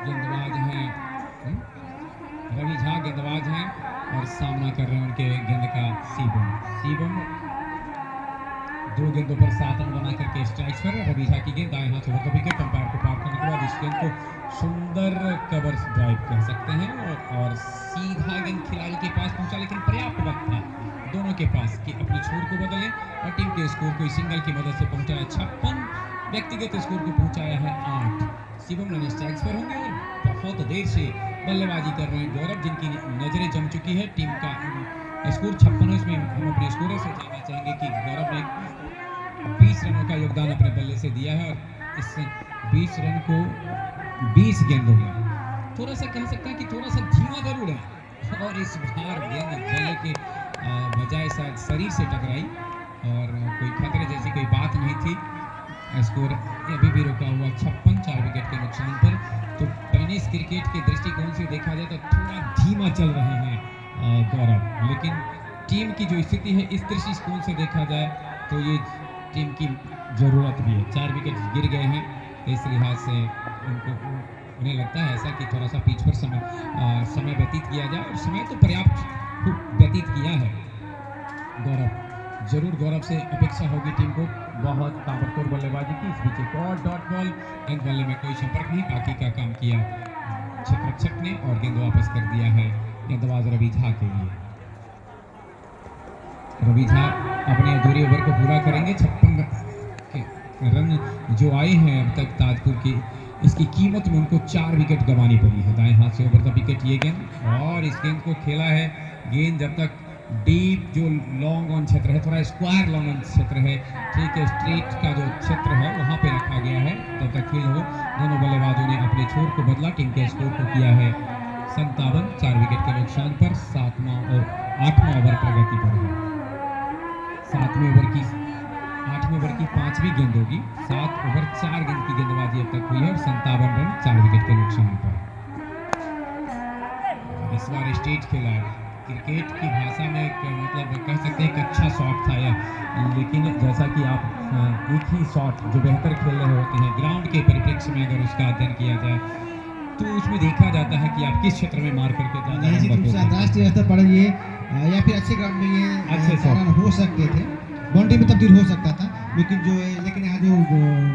गेंदबाज हैं रवि झा, गेंदबाज हैं और सामना कर रहे हैं उनके गेंद का शिवम 2 गेंदों पर 7 रन बना करके स्ट्राइक्स पर। रवि झा की गेंद दाएं हाथ ओवर द विकेट, अंपायर को पार करने के बाद इस गेंद को सुंदर कवर ड्राइव कह सकते हैं और सीधा गेंद खिलाड़ी के पास पहुंचा, लेकिन पर्याप्त वक्त था दोनों के पास कि अपनी छोर को बदलें और टीम के स्कोर को सिंगल की मदद से पहुंचाया 56, व्यक्तिगत स्कोर को पहुंचाया है 8। शिवम रन स्ट्राइक्स पर होंगे और बहुत देर से बल्लेबाजी कर रहे हैं गौरव, जिनकी नजरें जम चुकी है। टीम का स्कोर 56 है। इसमें हम अपने स्कोर से जानना चाहेंगे कि गौरव ने 20 रनों का योगदान अपने बल्ले से दिया है और इस 20 रन को 20 गेंदों में थोड़ा सा कह सकते हैं कि थोड़ा सा धीमा जरूर है और इस बार गेंद बल्ले के बजाय शायद शरीर से टकराई और कोई खतरे जैसी कोई बात नहीं थी। स्कोर अभी भी रुका हुआ 56, 4 विकेट के नुकसान पर। तो टेनिस क्रिकेट के दृष्टिकोण से देखा जाए तो थोड़ा धीमा चल रहे हैं गौरव, लेकिन टीम की जो स्थिति है इस दृष्टिकोण से देखा जाए तो ये टीम की ज़रूरत भी है। 4 विकेट गिर गए हैं, इस लिहाज से उन्हें लगता है ऐसा कि थोड़ा सा पिच पर समय व्यतीत किया जाए और समय तो पर्याप्त खूब व्यतीत किया है गौरव जरूर गौरव से अपेक्षा होगी टीम को बहुत ताबड़तोड़ बल्लेबाजी की। इस बीच एक और डॉट बॉल, गेंद बल्ले में कोई संपर्क नहीं, बाकी का काम किया क्षेत्ररक्षक ने और गेंद वापस कर दिया है गेंदबाज रवि झा के लिए। रवि झा अपने अधूरे ओवर को पूरा करेंगे। 56 रन जो आए हैं अब तक ताजपुर की, इसकी कीमत में उनको 4 विकेट गंवानी पड़ी है। दाएं हाथ से ओवर द विकेट ये गेंद, और इस गेंद को खेला है। गेंद जब तक डीप जो लॉन्ग ऑन क्षेत्र है, थोड़ा स्क्वायर लॉन्ग ऑन क्षेत्र है, ठीक है, स्ट्रेट का जो क्षेत्र है वहाँ पे रखा गया है तब तक फील्ड हो। दोनों बल्लेबाजों ने अपने छोर को बदला, टीम के स्कोर को किया है 57, 4 विकेट के नुकसान पर। 7वां और 8वां ओवर प्रगति पर है। 8वें ओवर की 5वीं गेंद होगी। 7 ओवर 4 गेंद की गेंदबाजी अब तक हुई है और 57 रन 4 विकेट के नुकसान पर। इस बार स्टेट खेला है, क्रिकेट की भाषा में मतलब कह सकते हैं एक अच्छा शॉट था यह, लेकिन जैसा कि आप एक ही शॉट जो बेहतर खेल रहे होते हैं ग्राउंड के परिप्रेक्ष्य में अगर उसका अध्ययन किया जाए तो उसमें देखा जाता है कि आप किस क्षेत्र में मार करके निश्चित रूप से अंतर्राष्ट्रीय स्तर पर ये या फिर अच्छे ग्राउंड में ये अच्छे रन हो सकते थे, बाउंड्री में तब्दील हो सकता था, लेकिन यहाँ जो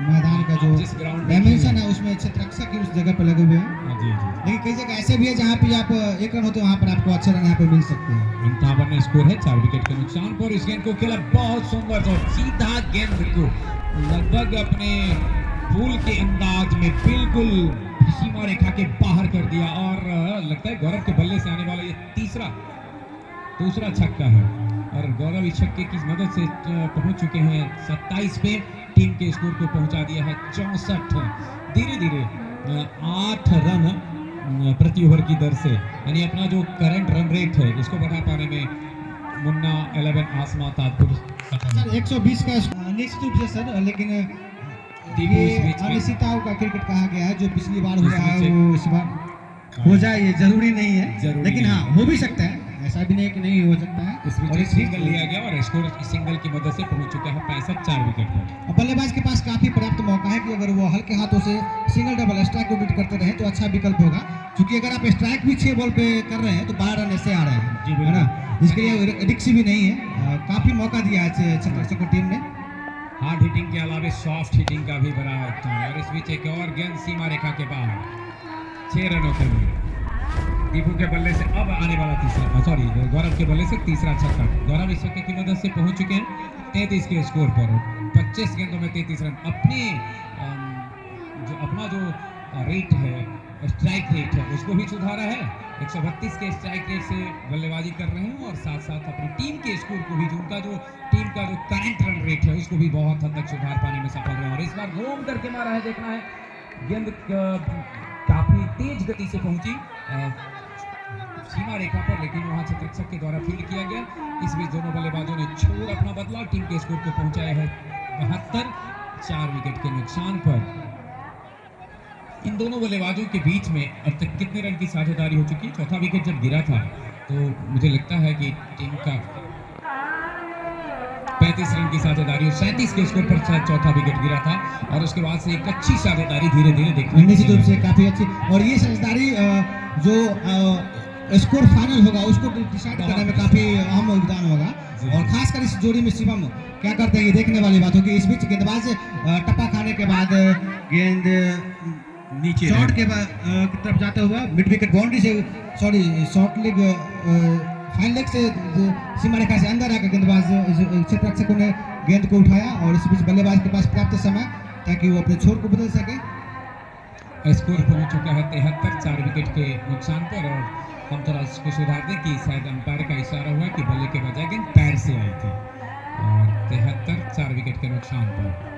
मैदान का जो जिस ग्राउंड डायमेंशन है उसमें क्षेत्ररक्षक ही उस जगह पर लगे हुए हैं। जी। लेकिन कई जगह ऐसे भी है जहाँ पे आप 1 रन होते हैं वहाँ पर आपको अच्छे रन यहाँ पे मिल सकते हैं। 58 स्कोर है 4 विकेट के नुकसान पर। इस गेंद को खेला बहुत सुंदर और सीधा गेंद को लगभग अपने फूल के अंदाज में बिल्कुल सीमा रेखा के बाहर कर दिया, और लगता है गौरव के बल्ले से आने वाला ये दूसरा छक्का है, और गौरव इस छक्के की मदद से पहुंच चुके हैं 27 पे। टीम के स्कोर को पहुंचा दिया है 64। धीरे धीरे 8 रन प्रति ओवर की दर से, यानी अपना जो करंट रन रेट है इसको बढ़ा पाने में मुन्ना 11 आसमा ताजपुर सर 120 का निश्चित रूप से सर, लेकिन ये अनिश्चितताओं का क्रिकेट कहा गया है। जो पिछली बार हुआ है वो इस बार हो जाए, ये जरूरी नहीं है, लेकिन हाँ हो भी सकता है, ऐसा भी नहीं कि नहीं हो सकता है। इस बीच सिंगल लिया गया और स्कोर सिंगल की मदद से पहुंच चुका है 65, 4 विकेट पर। बल्लेबाज के पास काफी पर्याप्त मौका है कि अगर वो हल्के हाथों से सिंगल डबल स्ट्राइक को बीट करते रहे तो अच्छा विकल्प होगा, क्योंकि अगर आप स्ट्राइक भी 6 बॉल पे कर रहे हैं तो 12 रन ऐसे आ रहे हैं, है ना, इसके लिए रिक्स भी नहीं है। काफी मौका दिया है क्षेत्ररक्षक टीम ने। हार्ड हिटिंग के अलावा सॉफ्ट हिटिंग का भी बड़ा है, और इस बीच एक और गेंद सीमा रेखा के बाहर 6 रनों के लिए। दीपू के बल्ले से अब आने वाला गौरव के बल्ले से तीसरा छक्का। गौरव इस छक्के की मदद से पहुंच चुके हैं 33 के स्कोर पर। 25 गेंदों में 33 रन। अपना जो रेट है, स्ट्राइक रेट है, उसको भी सुधारा है। 132 के स्ट्राइक रेट से बल्लेबाजी कर रहे हैं और साथ साथ अपनी टीम के स्कोर को भी, उनका जो टीम का जो करंट रन रेट है उसको भी बहुत हद तक सुधार पाने में सफल रहे। और इस बार रोम करके मारा है, देखना है। गेंद काफी तेज गति से पहुंची सीमा रेखा पर, लेकिन वहां क्षेत्ररक्षक के द्वारा फील्ड किया गया। इस बीच दोनों बल्लेबाजों ने छोड़ अपना बदला, टीम के स्कोर को पहुंचाया है 72, 4 विकेट के नुकसान पर। इन दोनों बल्लेबाजों के बीच में अब तक कितने रन की साझेदारी हो चुकी है? चौथा विकेट जब गिरा था तो मुझे लगता है कि टीम का 35 रन की साझेदारी और 37 के स्कोर पर शायद चौथा विकेट गिरा था, और उसके बाद से एक अच्छी साझेदारी धीरे धीरे देखने निश्चित रूप से काफी अच्छी, और ये साझेदारी जो स्कोर फाइनल होगा उसको डिसाइड करने में काफी अहम योगदान होगा। और खासकर इस जोड़ी में शिवम क्या करते हैं ये देखने वाली बात होगी। इस बीच गेंदबाज टप्पा खाने के बाद गेंद नीचे शॉट के की तरफ जाता हुआ मिड विकेट बाउंड्री से शॉर्ट लेग फाइन लेग से सीमा रेखा से अंदर आकर गेंदबाज क्षेत्ररक्षकों ने गेंद को उठाया, और इस बीच बल्लेबाज के पास पर्याप्त समय ताकि वो अपने छोर को बदल सके। स्कोर पहुंच चुका है 73, 4 विकेट के नुकसान पर। और हम थोड़ा इसको सुधार दें कि शायद अंपायर का इशारा हुआ कि बल्ले के बजाय गेंद पैर से आई थी, और 73, 4 विकेट के नुकसान पर।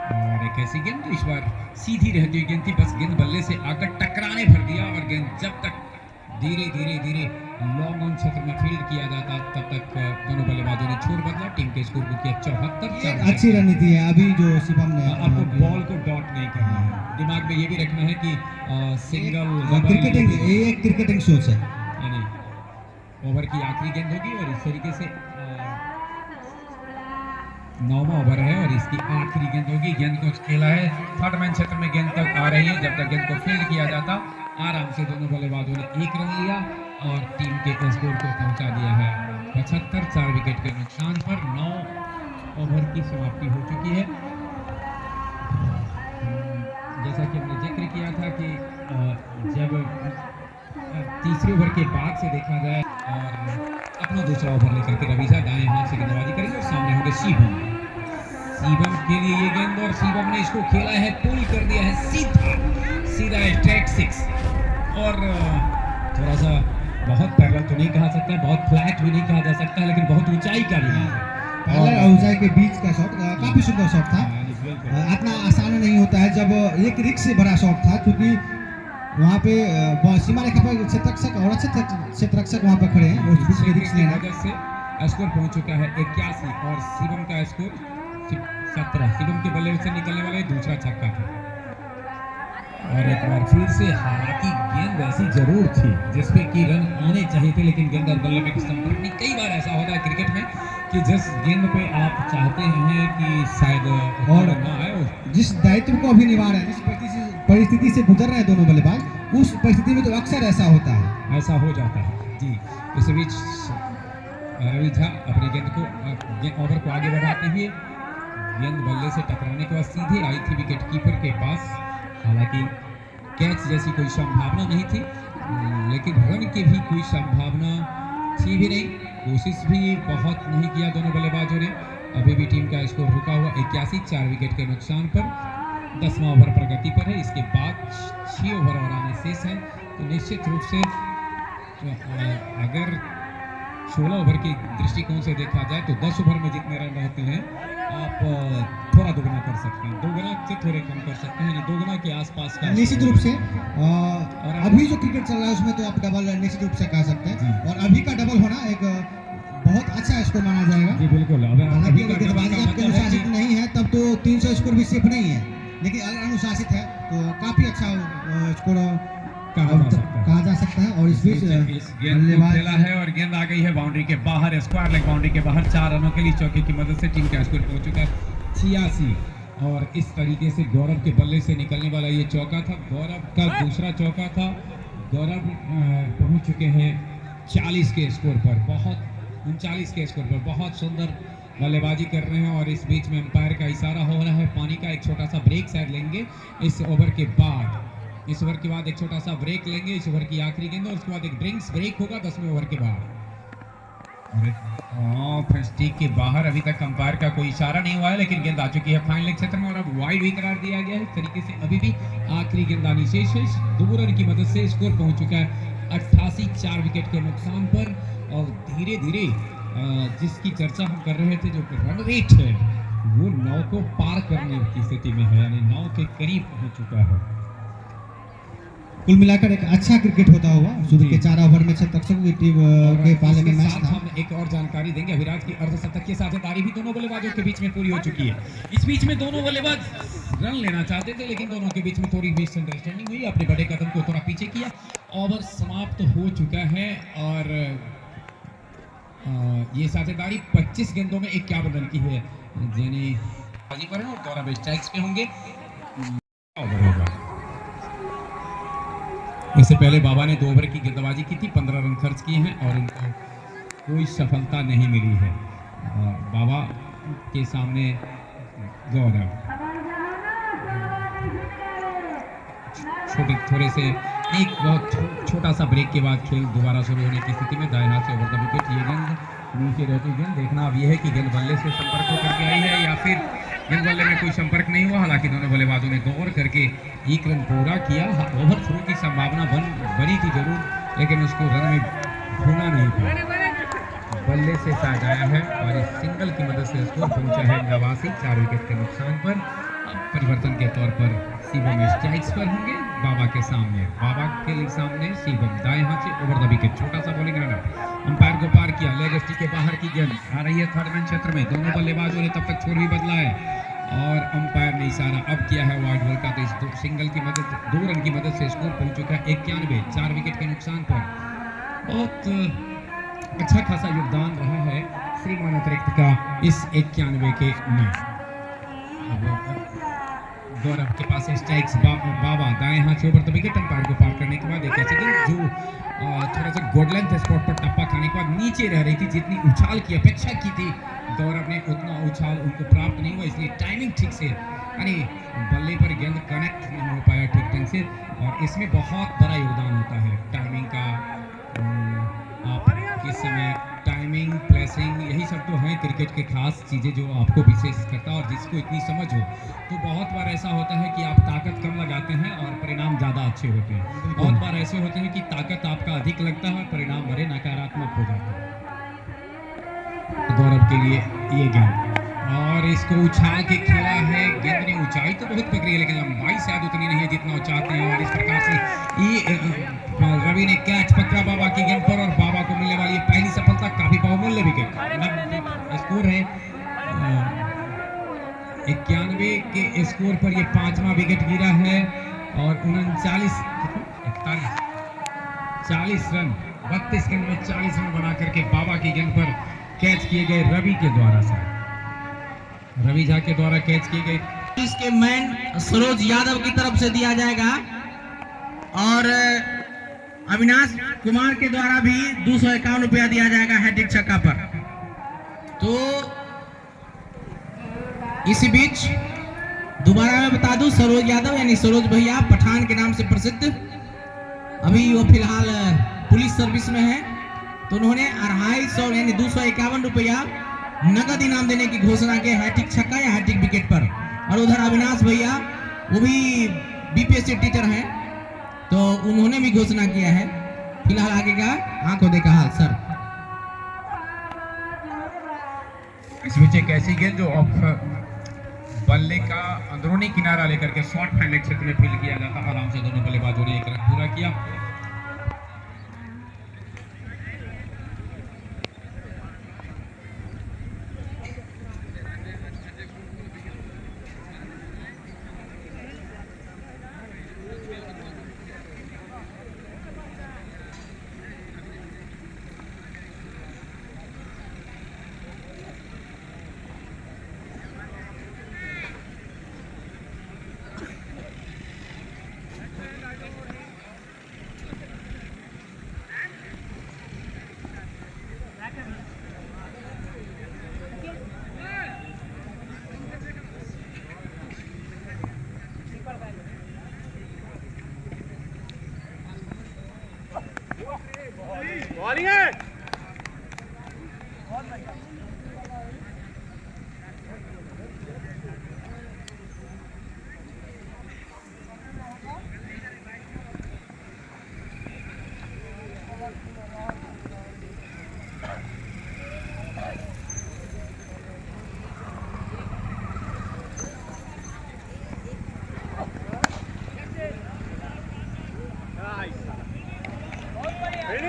और एक ऐसी गेंद जो इस बार सीधी रहती हुई गेंद थी, बस गेंद बल्ले से आकर टकराने भर दिया, और गेंद जब तक धीरे धीरे लॉन्ग ऑन क्षेत्र में फील्ड किया जाता तब तक दोनों बल्लेबाजों ने छोड़ बदला। टीम के स्कोर को किया 74। अच्छी रणनीति है अभी जो शिवम ने। आपको बॉल को डॉट नहीं करना है, दिमाग में ये भी रखना है कि सिंगल क्रिकेटिंग, ये एक क्रिकेटिंग सोच है, यानी ओवर की आखिरी गेंद होगी और इस तरीके से 9वां ओवर है और इसकी आखिरी गेंद होगी। गेंद को खेला है थर्ड मैन क्षेत्र में, गेंद तक आ रही है। जब तक गेंद को फील्ड किया जाता आराम से दोनों बल्लेबाजों ने 1 रन लिया। और टीम के स्कोर को पहुंचा दिया है 75, 4 विकेट के नुकसान पर। 9 ओवर की समाप्ति हो चुकी है। जैसा कि हमने जिक्र किया था कि जब तीसरे ओवर के बाद से देखा जाए और अपना दूसरा ओवर लेकर के रवीजा दाएं हाथ से गेंदबाजी करेंगे और सामने होंगे शिवम के लिए ये गेंद, और शिवम ने इसको खेला है, पुल कर दिया है सीधा स्ट्राइक 6, और थोड़ा सा बहुत पैरल तो नहीं कहा सकता, बहुत फ्लैट भी नहीं कहा जा सकता, लेकिन बहुत ऊंचाई का भी है। और ऊंचाई के बीच का शॉट काफी सुंदर शॉट था। इतना आसान नहीं होता है जब एक रिक्स से बड़ा शॉट था, क्योंकि वहाँ पे सीमा रेखा पर क्षेत्ररक्षक और अच्छे क्षेत्ररक्षक वहाँ पर खड़े हैं, उस बीच में रिक्स लेना। से स्कोर पहुंच चुका है 81 और शिवम का स्कोर 17। शिवम के बल्ले से निकलने वाला दूसरा छक्का था। और एक बार फिर से, हालांकि गेंद ऐसी जरूर थी जिसपे कि रन आने चाहिए थे, लेकिन गेंद और बल्ले में संपर्क नहीं। कई बार ऐसा होता है क्रिकेट में कि जिस गेंद पे आप चाहते हैं कि शायद और ना आए, जिस दायित्व को अभी निभा रहे हैं, जिस परिस्थिति से गुजर रहे हैं दोनों बल्लेबाज, उस परिस्थिति में तो अक्सर ऐसा होता है, ऐसा हो जाता है जी। इस बीच रवि झा अपनी गेंद को ओवर को आगे बढ़ाते हुए गेंद बल्ले से टकराने के बाद सीधे आई थी विकेट कीपर के पास। हालांकि कैच जैसी कोई संभावना नहीं थी, लेकिन रन की भी कोई संभावना थी भी नहीं। कोशिश भी बहुत नहीं किया दोनों बल्लेबाजों ने। अभी भी टीम का स्कोर रुका हुआ 81, 4 विकेट के नुकसान पर। 10वां ओवर प्रगति पर है। इसके बाद 6 ओवर और आने शेष हैं, तो निश्चित रूप से अगर 16 ओवर के दृष्टिकोण से देखा जाए तो 10 ओवर में जितने रन रहते हैं आप थोड़ा दोगुना कर सकते हैं, दोगुना से थोड़े कम कर सकते हैं, दोगुना के आसपास का निश्चित रूप से। और अभी जो क्रिकेट चल रहा है उसमें तो आप डबल निश्चित रूप से कह सकते हैं, और अभी का डबल होना एक बहुत अच्छा स्कोर माना जाएगा। जी बिल्कुल। हालांकि अगर गेंदबाजी आपके अनुशासित नहीं है तब तो 300 स्कोर भी सेफ नहीं है, लेकिन अगर अनुशासित है तो काफी अच्छा स्कोर कहा जा सकता है। और इस बीच गेंद खेला है और गेंद आ गई है बाउंड्री के बाहर, स्क्वायर लेग बाउंड्री के बाहर। 4 रनों के लिए चौके की मदद से टीम का स्कोर पहुंच चुका है 86। और इस तरीके से गौरव के बल्ले से निकलने वाला ये चौका था, गौरव का दूसरा चौका था। गौरव पहुंच चुके हैं 40 के स्कोर पर, 39 के स्कोर पर। बहुत सुंदर बल्लेबाजी कर रहे हैं। और इस बीच में अंपायर का इशारा हो रहा है, पानी का एक छोटा सा ब्रेक शायद लेंगे इस ओवर के बाद। इस ओवर के बाद एक छोटा सा ब्रेक लेंगे, इस ओवर की आखिरी गेंद, और उसके बाद एक ड्रिंक्स ब्रेक होगा 10वें ओवर के बाद। और ऑफ स्टिक के बाहर अभी तक अंपायर का कोई इशारा नहीं हुआ है, लेकिन गेंद आ चुकी है फाइनल क्षेत्र में और अब वाइड भी करार दिया गया है। इस तरीके से अभी भी आखिरी गेंदबाजी शेष है। 2 रन की मदद से स्कोर पहुंच चुका है 88, 4 विकेट के नुकसान पर। और धीरे धीरे जिसकी चर्चा हम कर रहे थे, जो रन रेट है वो 9 को पार करने की स्थिति में है, यानी 9 के करीब पहुंच चुका है। कुल मिलाकर एक अच्छा क्रिकेट होता होगा। शुरू के 4 ओवर में क्षेत्ररक्षकों की टीम के पाले में मैच था। हम एक और जानकारी देंगे, अभिराज की अर्धशतक की साझेदारी भी दोनों बल्लेबाजों के बीच में पूरी हो चुकी है। इस बीच में दोनों बल्लेबाज रन लेना चाहते थे, लेकिन दोनों के बीच में थोड़ी मिसअंडरस्टैंडिंग हुई, अपने बड़े कदम को थोड़ा पीछे किया। ओवर समाप्त हो चुका है और ये साझेदारी 25 गेंदों में 51 रन की है, यानी बाजी पर है और गौरव स्ट्राइक्स पे होंगे। ओवर होगा। इससे पहले बाबा ने 2 ओवर की गेंदबाजी की थी, 15 रन खर्च किए हैं और इनको कोई सफलता नहीं मिली है। बाबा के सामने गौरव थोड़े से एक बहुत छोटा सा ब्रेक के बाद खेल दोबारा शुरू होने की स्थिति में दाएं हाथ से ओवर द विकेट। ये गेंद नीचे रहती गेंद, देखना अब यह है कि गेंद बल्ले से संपर्क होकर के आई है या फिर गेंद बल्ले में कोई संपर्क नहीं हुआ। हालांकि दोनों बल्लेबाजों ने 2 ओवर करके 1 रन पूरा किया। ओवर थ्रो की संभावना बनी थी जरूर, लेकिन उसको रन में होना नहीं था। बल्ले से शायद आया है और इस सिंगल की मदद से स्कोर पहुंचा है 89, 4 विकेट के नुकसान पर। परिवर्तन के तौर पर शिवम स्ट्राइक्स पर होंगे बाबा के सामने। बाबा के सामने शिवम दाएं हाथ से ओवर द विकेट, छोटा सा बॉलिंग रनअप, अंपायर को पार किया। लेग स्टिक के बाहर की गेंद आ रही है थर्ड मैन क्षेत्र में। दोनों बल्लेबाजों ने तब तक छोर भी बदला है और अंपायर ने इशारा अब किया है वाइड बॉल का। तो इस सिंगल की मदद 2 रन की मदद से स्कोर पहुंच चुका है 91, 4 विकेट के नुकसान पर। बहुत अच्छा खासा योगदान रहा है श्रीमान अतिरिक्त का इस 91 के में। गौरव के पास स्ट्राइक्स बाबा दाएं हाथ से ऊपर तो विकेट अंपायर को पार करने के बाद एक ऐसी गेंद जो थोड़ा सा गुड लेंथ स्पॉट पर टप्पा खाने के बाद नीचे रह रही थी। जितनी उछाल की अपेक्षा की थी गौरव ने उतना उछाल उनको प्राप्त नहीं हुआ, इसलिए टाइमिंग ठीक से यानी बल्ले पर गेंद कनेक्ट नहीं हो पाया ठीक ढंग से। और इसमें बहुत बड़ा योगदान होता है टाइमिंग का। आप किस समय टाइमिंग प्लेसिंग यही सब तो हैं क्रिकेट के खास चीज़ें जो आपको विशेष करता है। और जिसको इतनी समझ हो तो बहुत बार ऐसा होता है कि आप ताकत कम लगाते हैं और परिणाम ज़्यादा अच्छे होते हैं। बहुत बार ऐसे होते हैं कि ताकत आपका अधिक लगता है और परिणाम बड़े नकारात्मक हो जाते हैं। गौरव के लिए ये गेंद और इसको उछाल के खेला है। गेंद ने ऊंचाई तो बहुत पकड़ी है लेकिन लंबाई शायद उतनी नहीं है जितना वो चाहते हैं। और इस प्रकार से ये रवि ने कैच पकड़ा बाबा की गेंद पर और बाबा को मिलने वाली पहली सफलता, काफी बहुमूल्य विकेट। स्कोर है 91 के स्कोर पर ये 5वां विकेट गिरा है और 40 रन 32 गेंद में 40 रन बना करके बाबा की गेंद पर कैच किए गए रवि के द्वारा से, रवि झा के द्वारा कैच किए गए। इसके मैन सरोज यादव की तरफ से दिया जाएगा और अविनाश कुमार के द्वारा भी 251 रुपया दिया जाएगा हैट्रिक छक्का पर। तो इसी बीच दोबारा मैं बता दूं, सरोज यादव यानी सरोज भैया पठान के नाम से प्रसिद्ध, अभी वो फिलहाल पुलिस सर्विस में है। तो उन्होंने 250 यानी 251 रुपया नगद इनाम देने की घोषणा की हैट्रिक छक्का या हैट्रिक विकेट पर। और उधर अविनाश भैया वो भी बीपीएससी टीचर हैं तो उन्होंने भी घोषणा किया है। फिलहाल आगे का आंखों देखा हाल सर। इस बीच एक ऐसी गेंद जो बल्ले का अंदरूनी किनारा लेकर के शॉर्ट फील्ड क्षेत्र में फील्ड किया जाता, आराम से दोनों बल्लेबाजों ने एक रन पूरा किया। बॉलिंग है।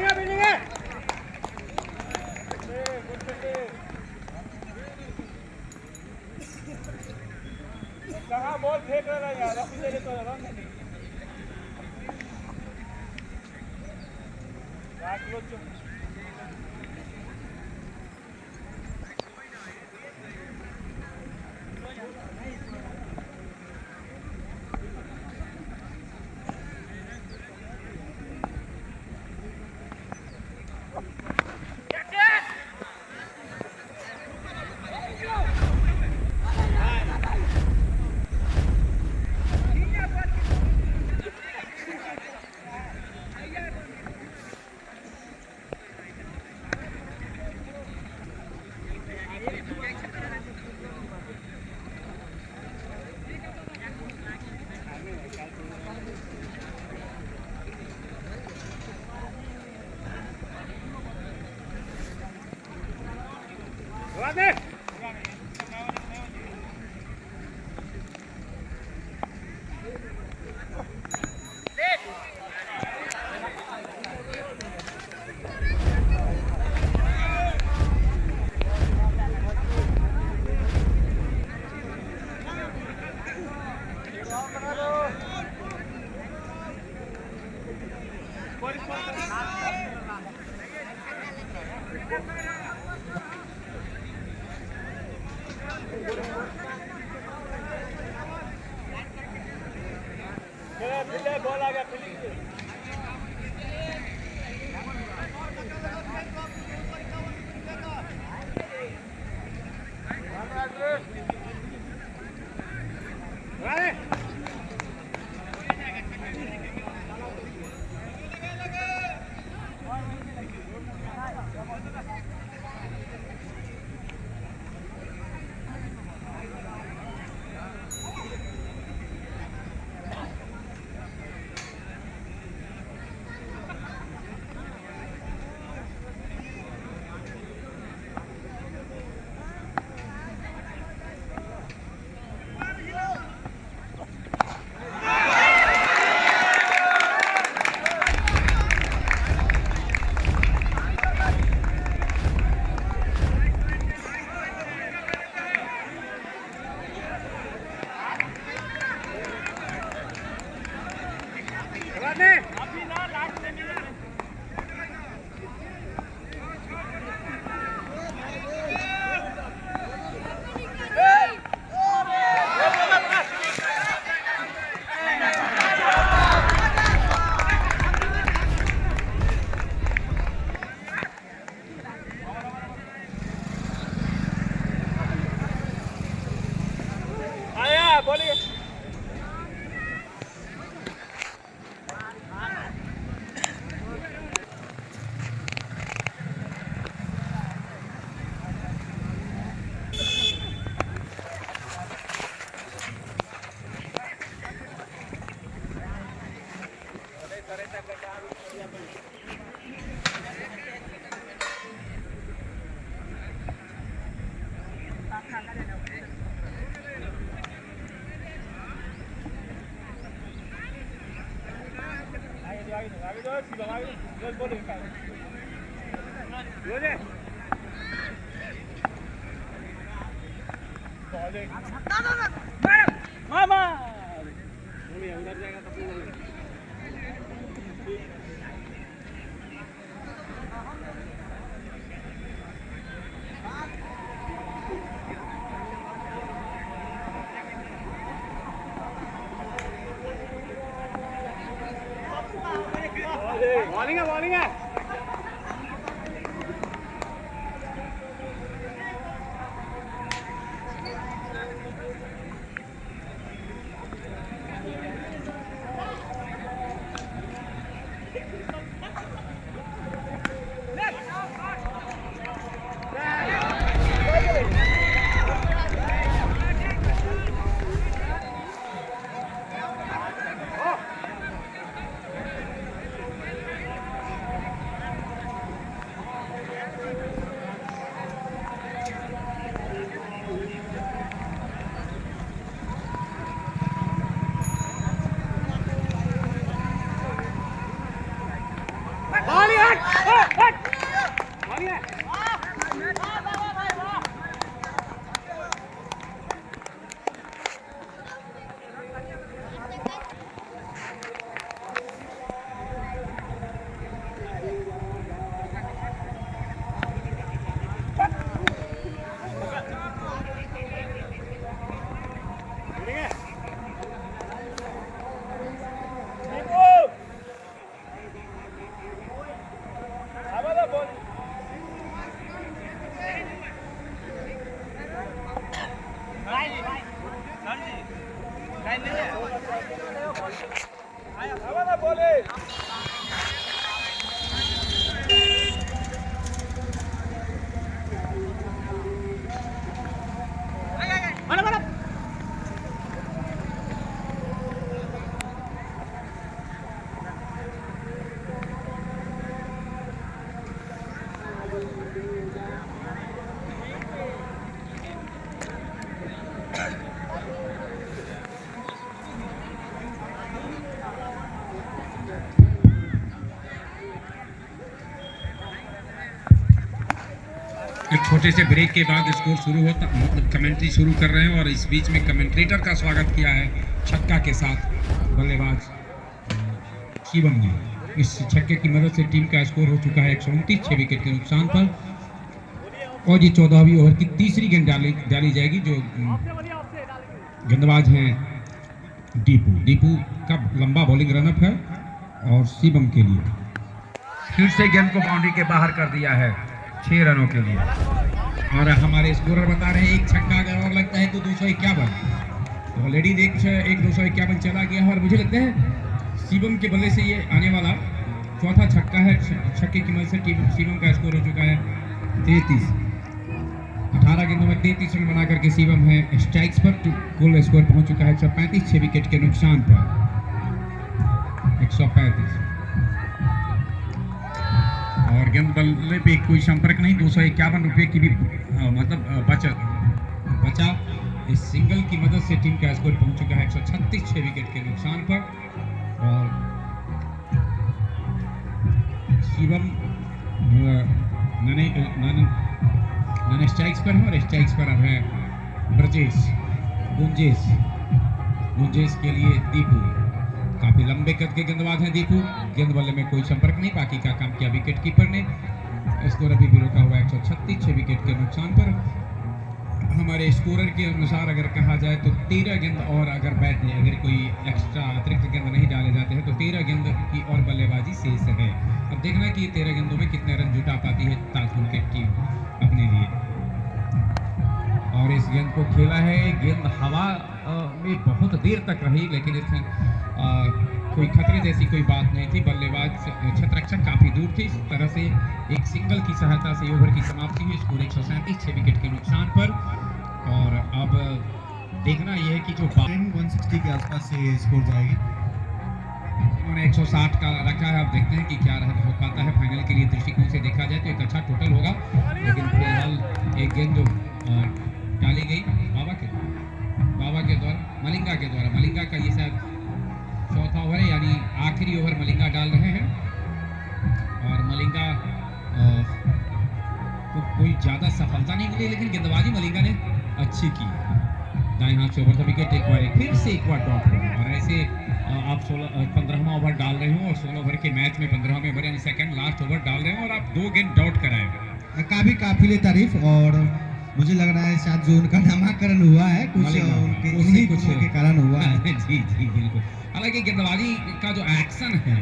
बिल्डिंग है। कहाँ बॉल फेंक रहा है यार, अभी तेरे तो रन नहीं। रात लो चुप। आया बोलिए आगे दो सीधा आगे दो बोलिए बोलिए मामा उधर जाएगा तो बॉलिंग है एक छोटे से ब्रेक के बाद स्कोर शुरू होता, कमेंट्री शुरू कर रहे हैं और इस बीच में कमेंट्रेटर का स्वागत किया है छक्का के साथ बल्लेबाज शिवम ने। इस छक्के की मदद से टीम का स्कोर हो चुका है 129, 6 विकेट के नुकसान पर। और ये 14वीं ओवर की तीसरी गेंद डाली जाएगी, जो गेंदबाज हैं दीपू का लंबा बॉलिंग रनअप है और शिवम के लिए फिर से गेंद को बाउंड्री के बाहर कर दिया है 6 रनों के लिए। और हमारे स्कोरर बता रहे हैं एक छक्का अगर और लगता है तो 251। तो ऑलरेडी एक 251 चला गया है और मुझे लगता है शिवम के बल्ले से ये आने वाला चौथा छक्का है। छक्के की मदद से शिवम का स्कोर हो चुका है 33। 18 गेंदों में 33 रन बना करके शिवम है स्ट्राइक्स पर। कुल स्कोर पहुंच चुका है 135, 6 विकेट के नुकसान पर 135। और गेंद बल्ले पे कोई संपर्क नहीं। 251 रुपये की भी मतलब बचा इस सिंगल की मदद से टीम का स्कोर पहुंच चुका है 136, 6 विकेट के नुकसान पर। और शिवम नन स्ट्राइक्स पर है और स्ट्राइक्स पर अब है गुंजेश के लिए दीपू। काफी लंबे कद के गेंदबाज हैं दीपू। गेंद बल्ले में कोई संपर्क नहीं, बाकी का काम किया विकेट कीपर ने। स्कोर अभी भी रोका हुआ है 136, 6 विकेट के नुकसान पर। हमारे स्कोरर के अनुसार अगर कहा जाए तो 13 गेंद और अगर बैट में अगर कोई एक्स्ट्रा अतिरिक्त गेंद नहीं डाले जाते हैं तो 13 गेंद की और बल्लेबाजी शेष है। अब देखना कि 13 गेंदों में कितने रन जुटा पाती है ताजपुर की टीम अपने लिए। और इस गेंद को खेला है, गेंद हवा में बहुत देर तक रही लेकिन इसमें कोई खतरे जैसी कोई बात नहीं थी। बल्लेबाज छत्ररक्षक काफी दूर थे। इस तरह से एक सिंगल की सहायता से ओवर की समाप्ति हुई। स्कोर 137, 6 विकेट के नुकसान पर। और अब देखना यह है कि जो 160 के आसपास से स्कोर जाएगी। उन्होंने 160 का रखा है। अब देखते हैं कि क्या हो पाता है। फाइनल के लिए दृष्टिकोण से देखा जाए तो एक अच्छा टोटल होगा, लेकिन फिलहाल एक गेंद डाली गई बाबा के द्वारा मलिंगा का ये शायद चौथा ओवर है, यानी आखिरी ओवर मलिंगा डाल रहे हैं। और मलिंगा को कोई ज़्यादा सफलता नहीं मिली लेकिन गेंदबाजी मलिंगा ने अच्छी की। दाएं हाथ से ओवर द विकेट फिर से एक बार ड्रॉप हुआ। और ऐसे आप 15वां ओवर डाल रहे हो और 16 ओवर के मैच में 15वें ओवर यानी सेकंड लास्ट ओवर डाल रहे हो और आप 2 गेंद डॉट कराए। काफिले तारीफ। और मुझे लग रहा है शायद जो उनका नामाकरण हुआ है कुछ के कारण हुआ है। जी बिल्कुल। हालांकि गेंदबाजी का जो एक्शन है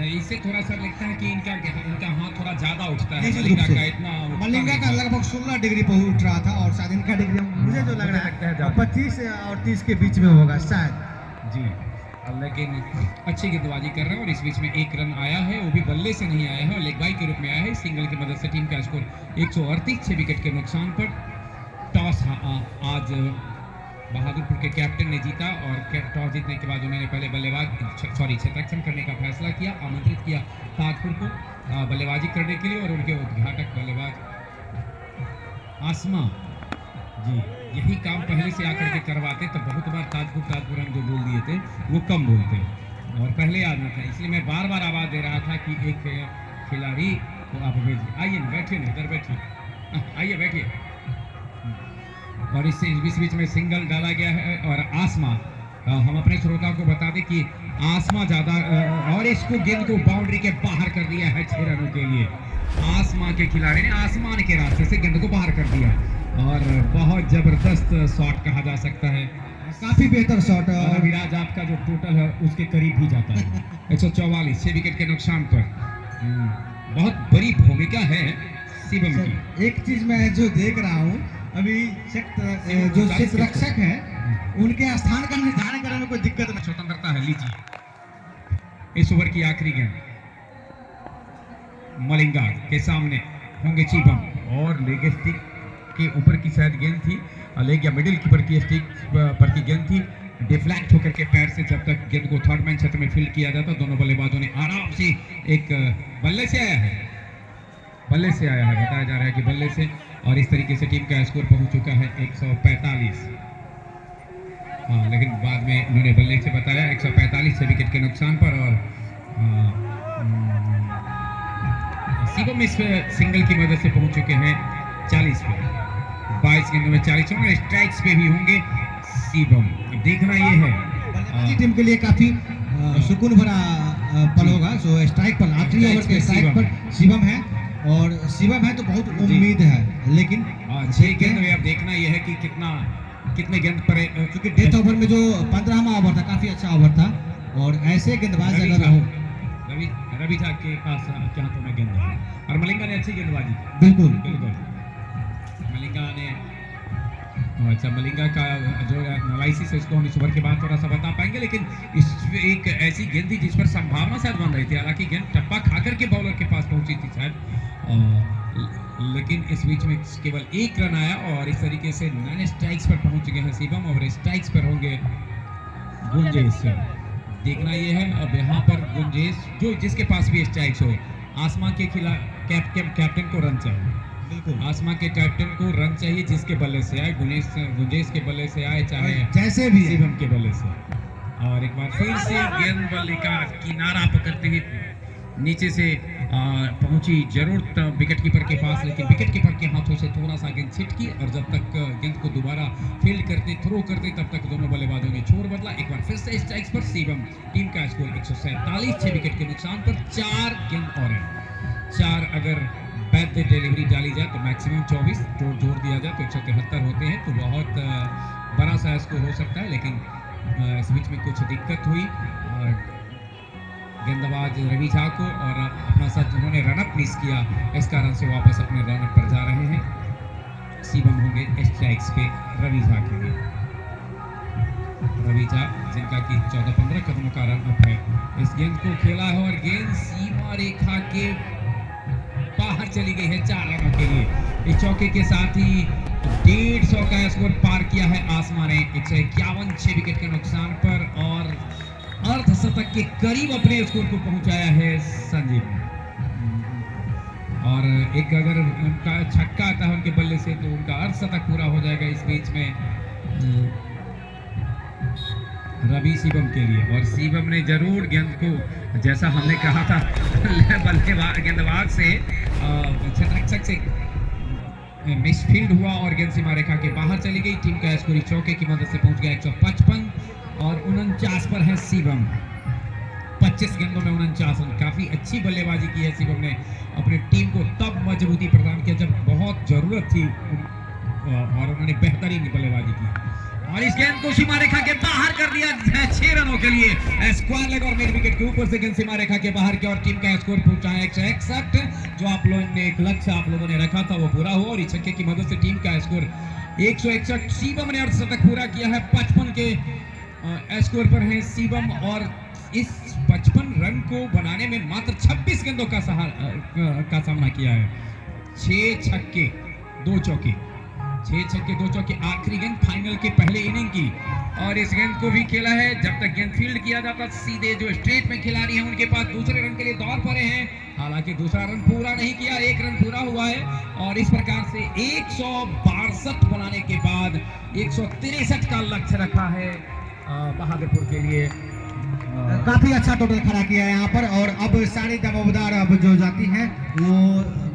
इससे थोड़ा सा लगता है कि इनका हाथ थोड़ा ज्यादा उठता है। मलिंगा का लगभग 16 डिग्री पर उठ रहा था और शायद इनका डिग्री मुझे जो लग रहा है 25 और 30 के बीच में होगा शायद। जी, लेकिन अच्छी गेंदबाजी कर रहे हैं। और इस बीच में एक रन आया है, वो भी बल्ले से नहीं आया है और लेग बाई के रूप में आया है। सिंगल की मदद से टीम का स्कोर 138, 6 विकेट के नुकसान पर। टॉस आज बहादुरपुर के कैप्टन ने जीता और टॉस जीतने के बाद उन्होंने पहले क्षेत्ररक्षण करने का फैसला किया। आमंत्रित किया ताजपुर को बल्लेबाजी करने के लिए और उनके उद्घाटक बल्लेबाज आसमा जी यही काम पहले से आकर के करवाते। तो बहुत बार ताजपुर हम जो बोल दिए थे वो कम बोलते और पहले आना था। इसलिए मैं बार बार आवाज़ दे रहा था कि एक खिलाड़ी को आप भेजिए। आइए ना, बैठिए ना, इधर बैठिए, आइए बैठिए। और इससे इस बीच में सिंगल डाला गया है। और आसमा, हम अपने श्रोताओं को बता दें कि आसमा ज़्यादा और इसको गेंद को बाउंड्री के बाहर कर दिया है 6 रनों के लिए। आसमा के खिलाड़ी ने आसमान के रास्ते से गेंद को बाहर कर दिया और बहुत जबरदस्त शॉट कहा जा सकता है। काफी बेहतर शॉट। और अभिराज आपका जो टोटल है उसके करीब ही जाता है 144, 6 विकेट के नुकसान पर। बहुत बड़ी भूमिका है शिवम की। एक चीज मैं जो देख रहा हूँ अभी जो क्षेत्ररक्षक है उनके स्थान का निर्धारण करने में कोई दिक्कत नहीं, स्वतंत्रता है। लीजिए इस ओवर की आखिरी गेंद मलिंगा के सामने होंगे चिबम और लेग स्टिक के ऊपर की शायद गेंद थी, लेग या मिडिल कीपर की स्टिक पर की गेंद थी। डिफ्लैक्ट होकर के पैर से जब तक गेंद को थर्ड मैन क्षेत्र में फील्ड किया जाता, दोनों बल्लेबाजों ने आराम से एक बल्ले से आया है बताया जा रहा है कि बल्ले से। और इस तरीके से टीम का स्कोर पहुंच चुका है 145। हाँ, लेकिन बाद में उन्होंने बल्ले से बताया 145 से विकेट के नुकसान पर। और शिवम इस सिंगल की मदद से पहुंच चुके हैं 40 पे। 22 गेंदों में 40 होंगे, स्ट्राइक्स पे भी होंगे शिवम। देखना ये है टीम के लिए काफी सुकून भरा पल होगा। सो स्ट्राइक पर आखिरी ओवर के स्ट्राइक पर शिवम है और शिवम है तो बहुत उम्मीद है। लेकिन 6 गेंद में अब देखना यह है कि कितने गेंद पर, क्योंकि डेथ ओवर में जो 15वां ओवर था काफी अच्छा ओवर था और ऐसे गेंदबाज अगर हो रवि झा के पास क्या हाथों में गेंद है और मलिंगा ने अच्छी गेंदबाजी की। बिल्कुल मलिंगा मलिंगा ने अच्छा मलिंगा का जो एनालिसिस है इसको हम इस ओवर के बाद थोड़ा सा बता पाएंगे, लेकिन इस एक ऐसी गेंद थी जिस पर संभावना शायद बन रही थी, हालांकि गेंद टप्पा खाकर के बॉलर के पास पहुंची थी शायद, लेकिन इस बीच में केवल एक रन आया और इस तरीके से 9 स्ट्राइक्स पर पहुंच गए हैं शिवम और स्ट्राइक्स पर होंगे गुंजेश। देखना यह है अब यहाँ पर गुंजेश जो जिसके पास भी स्ट्राइक्स हो, आसमा के खिलाफ कैप्टन को रन चाहिए, बिल्कुल आसमा के कैप्टन को रन चाहिए जिसके बल्ले से आए, गुंजेश के बल्ले से आए चाहे जैसे भी है। शिवम के बल्ले से। और एक बार फिर से गेंद बल्ले का किनारा पकड़ते हुए नीचे से पहुंची जरूर विकेट कीपर के पास, लेकिन विकेट कीपर के हाथों से थोड़ा सा गेंद छिटकी और जब तक गेंद को दोबारा फील्ड करते थ्रो करते तब तक दोनों बल्लेबाजों ने छोर बदला। एक बार फिर से स्ट्राइक्स पर शिवम, टीम का स्कोर 147, 6 विकेट के नुकसान पर 4 गेंद और हैं। 4 अगर बैट डिलीवरी डाली जाए तो मैक्सिमम 24, जोड़ दिया जाए तो 173 होते हैं, तो बहुत बड़ा सा स्कोर हो सकता है, लेकिन इस बीच में कुछ दिक्कत हुई गेंदबाज रवि झा को और अपना साथ उन्होंने रनअप मिस किया, इस कारण से वापस अपने रनअप पर जा रहे हैं। शिवम होंगे स्ट्राइक्स पे रवि झा के लिए, रवि झा जिनका कि 14-15 कदमों का रनअप है। इस गेंद को खेला है और गेंद सीमा रेखा के बाहर चली गई है 4 रनों के लिए। इस चौके के साथ ही 150 का स्कोर पार किया है आसमा ने 151, 6 विकेट के नुकसान पर और अर्धशतक के करीब अपने स्कोर को पहुंचाया है संजीव ने। और एक अगर उनका छक्का आता है उनके बल्ले से तो उनका अर्धशतक पूरा हो जाएगा इस बीच में रवि शिवम के लिए। और शिवम ने जरूर गेंद को जैसा हमने कहा था बल्लेबाज गेंदबाज से क्षेत्ररक्षक से मिसफील्ड हुआ और गेंद सीमा रेखा के बाहर चली गई। टीम का स्कोर चौके की मदद से पहुंच गया 155 और 49 पर है शिवम। 25 गेंदों में 49 रन, काफी अच्छी बल्लेबाजी की है शिवम ने, अपने टीम को तब मजबूती प्रदान किया जब बहुत जरूरत थी और उन्होंने बेहतरीन बल्लेबाजी की और इस गेंद को सीमा रेखा के बाहर कर दिया 6 रनों के लिए। स्क्वायर लेग और मिड विकेट के ऊपर से गेंद सीमा रेखा के बाहर किया और टीम का स्कोर पहुंचा है 161। जो आप लोगों ने एक लक्ष्य आप लोगों ने रखा था वो पूरा हुआ और इस छक्के की मदद से टीम का स्कोर 161। शिवम ने अर्धशतक पूरा किया है, 55 के स्कोर पर है शिवम और इस 55 रन को बनाने में मात्र 26 गेंदों का सामना किया है। 6 छक्के 2 चौके, 6 छक्के 2 चौके, आखिरी गेंद फाइनल के पहले इनिंग की और इस गेंद को भी खेला है। जब तक गेंद फील्ड किया जाता सीधे जो स्ट्रेट में खिलाड़ी हैं उनके पास दूसरे रन के लिए दौड़ पड़े हैं, हालांकि दूसरा रन पूरा नहीं किया, 1 रन पूरा हुआ है और इस प्रकार से 162 बनाने के बाद 163 का लक्ष्य रखा है बहादुरपुर के लिए। काफी अच्छा टोटल खड़ा किया है यहाँ पर और अब सारी दावेदार अब जो जाती है वो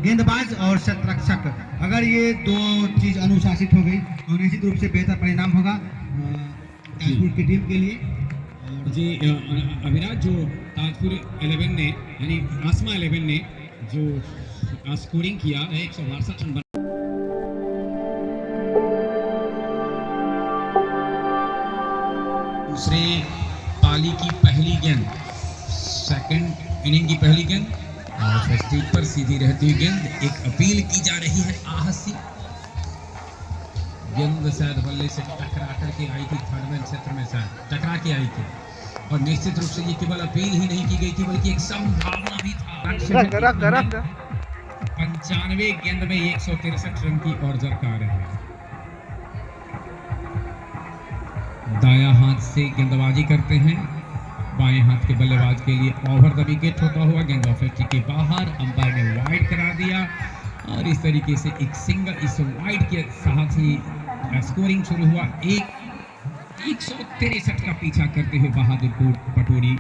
गेंदबाज और शतरक्षक, अगर ये 2 चीज अनुशासित हो गई तो निश्चित रूप से बेहतर परिणाम होगा ताजपुर की टीम के लिए। जी अभिराज, जो ताजपुर 11 ने यानी आसमा 11 ने जो स्कोरिंग किया है 162 रन। दूसरे पाली की पहली गेंद, सेकंड इनिंग की पहली गेंद और फर्स्ट पर सीधी रहती हुई गेंद, एक अपील की जा रही है आहसी। गेंद शायद बल्ले से टकरा करके आई थी, थर्ड मैन क्षेत्र में शायद टकरा के आई थी और निश्चित रूप से ये केवल अपील ही नहीं की गई थी बल्कि एक संभावना भी था। 95 गेंद में 163 रन की और दरकार है। दायां हाथ से गेंदबाजी करते हैं, बाएं हाथ के बल्लेबाज के लिए ओवर द विकेट होता हुआ गेंद ऑफ एज के बाहर, अंपायर ने वाइड करा दिया और इस तरीके से एक सिंगल इस वाइड के साथ ही स्कोरिंग शुरू हुआ। 163 का पीछा करते हुए बहादुरपुर पटोरी।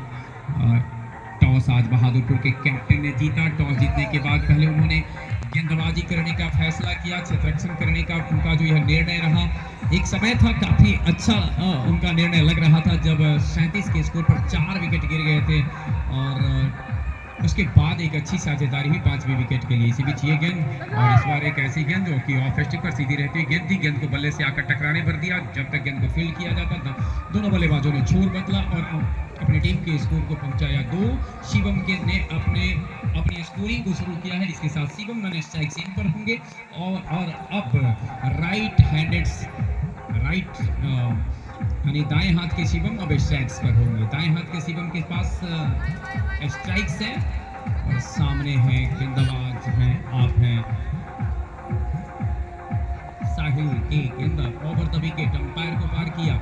टॉस आज बहादुरपुर के कैप्टन ने जीता। टॉस जीतने के बाद पहले उन्होंने गेंदबाजी करने का फैसला किया, क्षेत्ररक्षण करने का उनका जो यह निर्णय रहा, एक समय था काफी अच्छा उनका निर्णय लग रहा था जब 37 के स्कोर पर 4 विकेट गिर गए थे और उसके बाद एक अच्छी साझेदारी हुई 5वें विकेट के लिए। इसी बीच ये गेंद, और इस बार एक ऐसी गेंद जो कि ऑफ स्टिक पर सीधी रहती हुई गेंद थी। गेंद को बल्ले से आकर टकराने भर दिया। जब तक गेंद को फील्ड किया जाता था, दोनों बल्लेबाजों ने छोर बदला और अपनी टीम के स्कोर को पहुंचाया 2। शिवम के ने अपनी स्कोरिंग को शुरू किया है, जिसके साथ शिवम नॉन स्ट्राइक सीन पर होंगे। और अब राइट यानी दाएं हाथ के शिवम अब स्ट्राइक्स पर होंगे। दाएं हाथ के शिवम के पास स्ट्राइक्स है और सामने है गेंदबाज हैं, आप हैं साहिल के गेंद ओवर द विकेट, अंपायर को पार किया।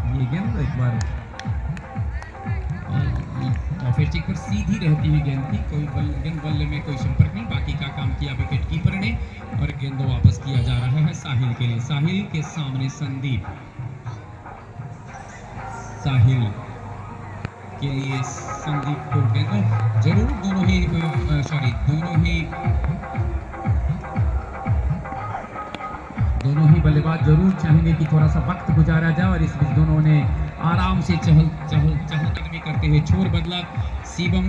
ये गेंद एक बार ऑफ स्टिक पर सीधी रहती हुई गेंद थी। कोई गेंद बल्ले में कोई संपर्क नहीं, बाकी का काम किया विकेट कीपर ने और गेंद वापस किया जा रहा है साहिल के लिए। साहिल के सामने संदीप, साहिल के लिए संदीप को गेंद जरूर दोनों ही बल्लेबाज जरूर चाहेंगे कि थोड़ा सा वक्त गुजारा जाए और इस बीच दोनों ने आराम से चहलकदमी करते हुए छोर बदला। शिवम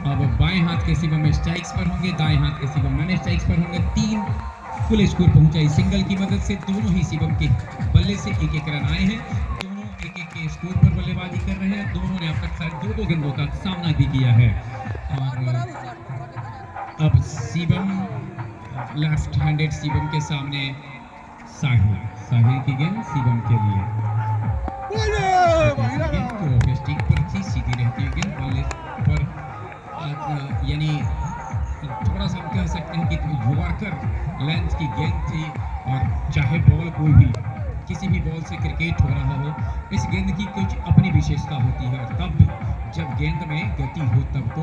अब बाएं हाथ के शिवम स्ट्राइक्स पर होंगे, दाएं हाथ के शिवम नॉन स्ट्राइक्स पर होंगे। 3 फुल स्कोर पहुंचाई सिंगल की मदद से। दोनों ही शिवम के बल्ले से एक रन आए हैं। दोनों एक के स्कोर पर बल्लेबाजी कर रहे हैं। दोनों ने अब तक शायद 2 गेंदों का सामना भी किया है। और अब शिवम लेफ्ट हैंडेड शिवम के सामने साहिल की गेंद शिवम के लिए। तो स्टिक पर थी, सीधी रहती है गेंद बल्ले पर, यानी थोड़ा सा हम कह सकते हैं कि यॉर्कर लेंथ की गेंद थी। और चाहे बॉल कोई भी किसी भी बॉल से क्रिकेट हो रहा हो, इस गेंद की कुछ अपनी विशेषता होती है। और तब जब गेंद में गति हो तब तो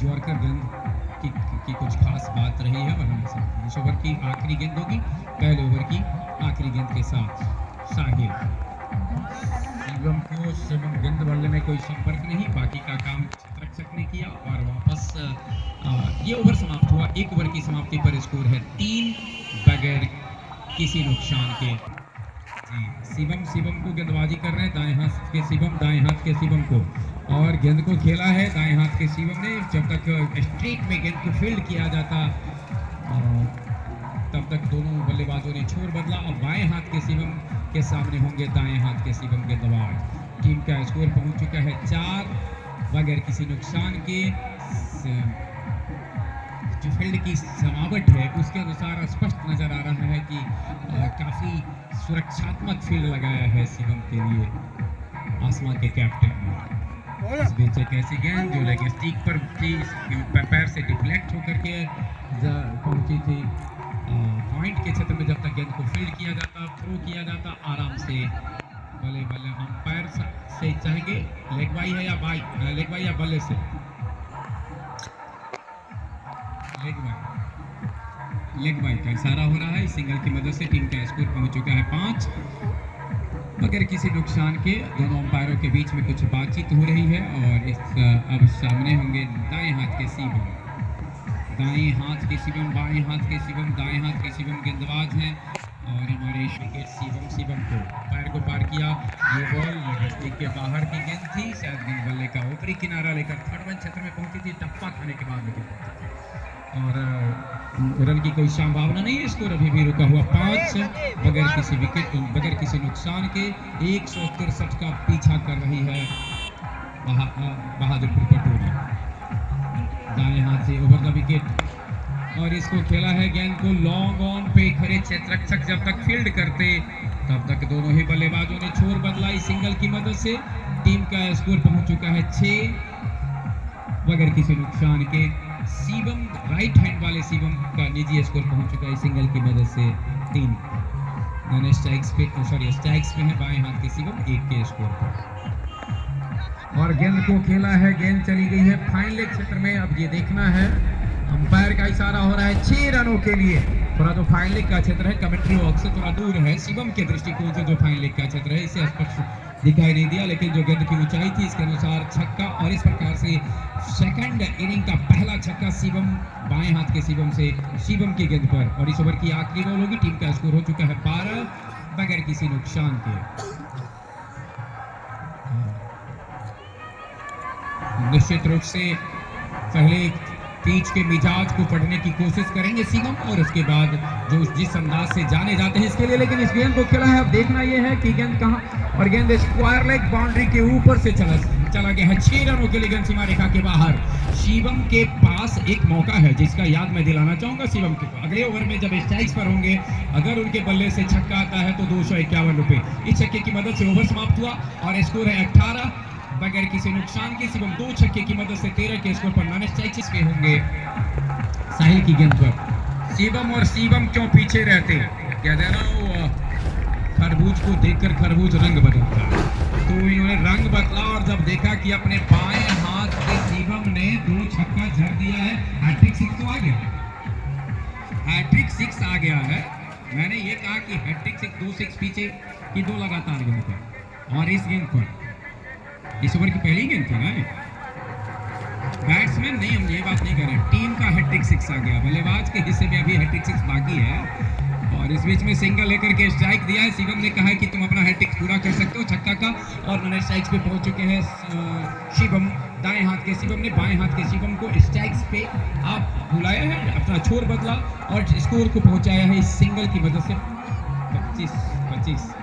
यॉर्कर गेंद की कुछ खास बात रही है। और हमें इस ओवर की आखिरी गेंद होगी, पहले ओवर की आखिरी गेंद के साथ साहिल। शिवम गेंद बल्ले में कोई संपर्क नहीं, बाकी का काम रक्षक ने किया और वापस ये ओवर समाप्त हुआ। 1 ओवर की समाप्ति पर स्कोर है 3 बगैर किसी नुकसान के। शिवम को गेंदबाजी कर रहे हैं, दाएं हाथ के शिवम को, और गेंद को खेला है दाएं हाथ के शिवम ने। जब तक स्ट्रेट में गेंद को फील्ड किया जाता तब तक दोनों बल्लेबाजों ने छोर बदला। अब बाएं हाथ के शिवम के सामने होंगे दाएं हाथ के शिवम गेंदबाज। टीम का स्कोर पहुंच चुका है 4 बगैर किसी नुकसान के। जो फील्ड की सजावट है उसके अनुसार स्पष्ट नजर आ रहा है कि काफी सुरक्षात्मक फील्ड लगाया है शिवम के लिए आसमान के कैप्टन ने। इस बीच एक ऐसी गेंद जो लेग स्टिक पर थी, पैर से डिफ्लेक्ट होकर के पहुंची थी पॉइंट के क्षेत्र में। जब तक गेंद को फील्ड किया जाता, थ्रो किया जाता, आराम से बल्ले अंपायर से चाहेंगे लेग बाई है या बल्ले से लेग बाई का इशारा हो रहा है। सिंगल की मदद से टीम का स्कोर पहुंच चुका है 5 मगर किसी नुकसान के। दोनों अंपायरों के बीच में कुछ बातचीत हो रही है और अब सामने होंगे दाएं हाथ के शिवम, बाएं हाथ के शिवम गेंदबाज हैं और हमारे विकेट शिवम को पैर को पार किया। ये बॉल स्टिक के बाहर की गेंद थी, शायद गेंद बल्ले का ऊपरी किनारा लेकर थर्ड वन क्षेत्र में पहुंची थी। टप्पा खाने के बाद विकेट और रन की कोई संभावना नहीं है। स्कोर अभी भी रुका हुआ 5 बगैर किसी नुकसान के। 163 का पीछा कर रही है बहादुरपुर पटोरी। दाएं हाथ से ओवर द विकेट और इसको खेला है गेंद को लॉन्ग ऑन पे। खड़े क्षेत्ररक्षक जब तक फील्ड करते तब तक दोनों ही बल्लेबाजों ने छोर बदलाई सिंगल की मदद से। टीम का स्कोर पहुंच चुका है 6 बगैर किसी नुकसान के। शिवम राइट हैंड वाले शिवम का निजी स्कोर पहुंच चुका है सिंगल की मदद से 3। नॉन स्ट्राइक्स पे है बाएं हाथ के शिवम 1 के स्कोर पर। और गेंद को खेला है, गेंद चली गई है फाइनल क्षेत्र में। अब ये देखना है, अंपायर का इशारा हो रहा है 6 रनों के लिए। थोड़ा तो फाइनल का क्षेत्र है, कमेंट्री बॉक्स से थोड़ा दूर है। शिवम के दृष्टिकोण से जो फाइनल का क्षेत्र है इसे स्पष्ट दिखाई नहीं दिया, लेकिन जो गेंद की ऊंचाई थी इसके अनुसार छक्का। और इस प्रकार से सेकंड इनिंग का पहला छक्का शिवम बाएं हाथ के शिवम से शिवम की गेंद पर। और इस ओवर की आखिरी बॉल होगी। टीम का स्कोर हो चुका है 12 बगैर किसी नुकसान के। निश्चित रूप से पहले पिच के मिजाज को पढ़ने की कोशिश करेंगे शिवम, और उसके बाद जो जिस अंदाज से जाने जाते हैं इसके लिए। लेकिन इस गेंद को खेला है, अब देखना यह है कि गेंद कहां, और गेंद स्क्वायर लेग बाउंड्री के ऊपर से चला गया है। 6 रनों के लिए गेंद सीमा रेखा के बाहर। शिवम के पास एक मौका है जिसका याद मैं दिलाना चाहूंगा शिवम के। अगले ओवर में जब स्ट्राइक्स पर होंगे, अगर उनके बल्ले से छक्का आता है तो 251 रुपए। इस छक्के की मदद से ओवर समाप्त हुआ और स्कोर है 18 बगैर किसी नुकसान के। शिवम 2 छक्के की मदद से 13 के स्कोर पर नॉन स्ट्राइक्स पे होंगे। साहिल की गेंद पर शिवम, और शिवम क्यों पीछे रहते, कहते हैं ना वो खरबूज को देखकर खरबूज रंग बदलता है, तो इन्होंने रंग बदला और जब देखा कि अपने बाएं हाथ के शिवम ने 2 छक्का झड़ दिया है, हैट्रिक 6 तो आ गया, हैट्रिक 6 आ गया है। मैंने ये कहा कि हैट्रिक 6, 2 6 पीछे की 2 लगातार गेंद पर, और इस गेंद पर इस ओवर की पहली गेंद थी ना, बैट्समैन नहीं, हम ये बात नहीं कर रहे, टीम का हैट्रिक 6 आ गया। बल्लेबाज के हिस्से में अभी हैट्रिक 6 बाकी है, और इस बीच में सिंगल लेकर के स्ट्राइक दिया है। शिवम ने कहा है कि तुम अपना हैट्रिक पूरा कर सकते हो छक्का का, और नॉन स्ट्राइक्स पे पहुंच चुके हैं शिवम। दाएं हाथ के शिवम ने बाएं हाथ के शिवम को स्ट्राइक्स पे आप बुलाया है, अपना छोर बदला और स्कोर को पहुंचाया है इस सिंगल की मदद से 25-25।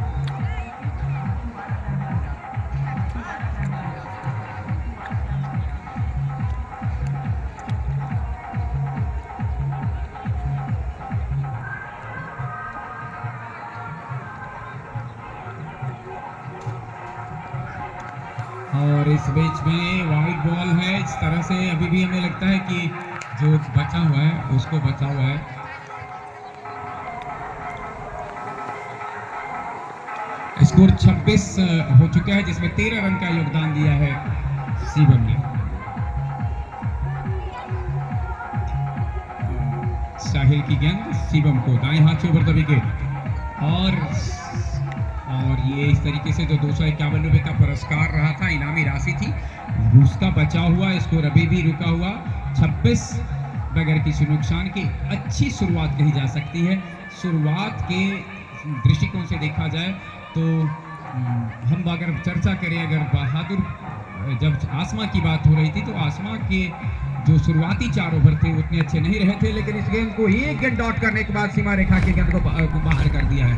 और इस बीच में वाइड बॉल है। इस तरह से अभी भी हमें लगता है कि जो बचा हुआ है उसको बचा हुआ है। स्कोर 26 हो चुका है, जिसमें 13 रन का योगदान दिया है शिवम ने। साहिल की गेंद शिवम को दाएं हाथ से ओवर द विकेट, और ये इस तरीके से जो 251 रुपए का पुरस्कार रहा था, इनामी राशि थी, उसका बचा हुआ स्कोर अभी भी रुका हुआ 26 बगैर किसी नुकसान की। अच्छी शुरुआत कही जा सकती है। शुरुआत के दृष्टिकोण से देखा जाए तो हम अगर चर्चा करें, अगर बहादुर जब आसमा की बात हो रही थी तो आसमा के जो शुरुआती 4 ओवर थे उतने अच्छे नहीं रहे थे, लेकिन इस गेंद को एक गेंद डॉट करने के बाद सीमा रेखा की गेंद को बाहर कर दिया है।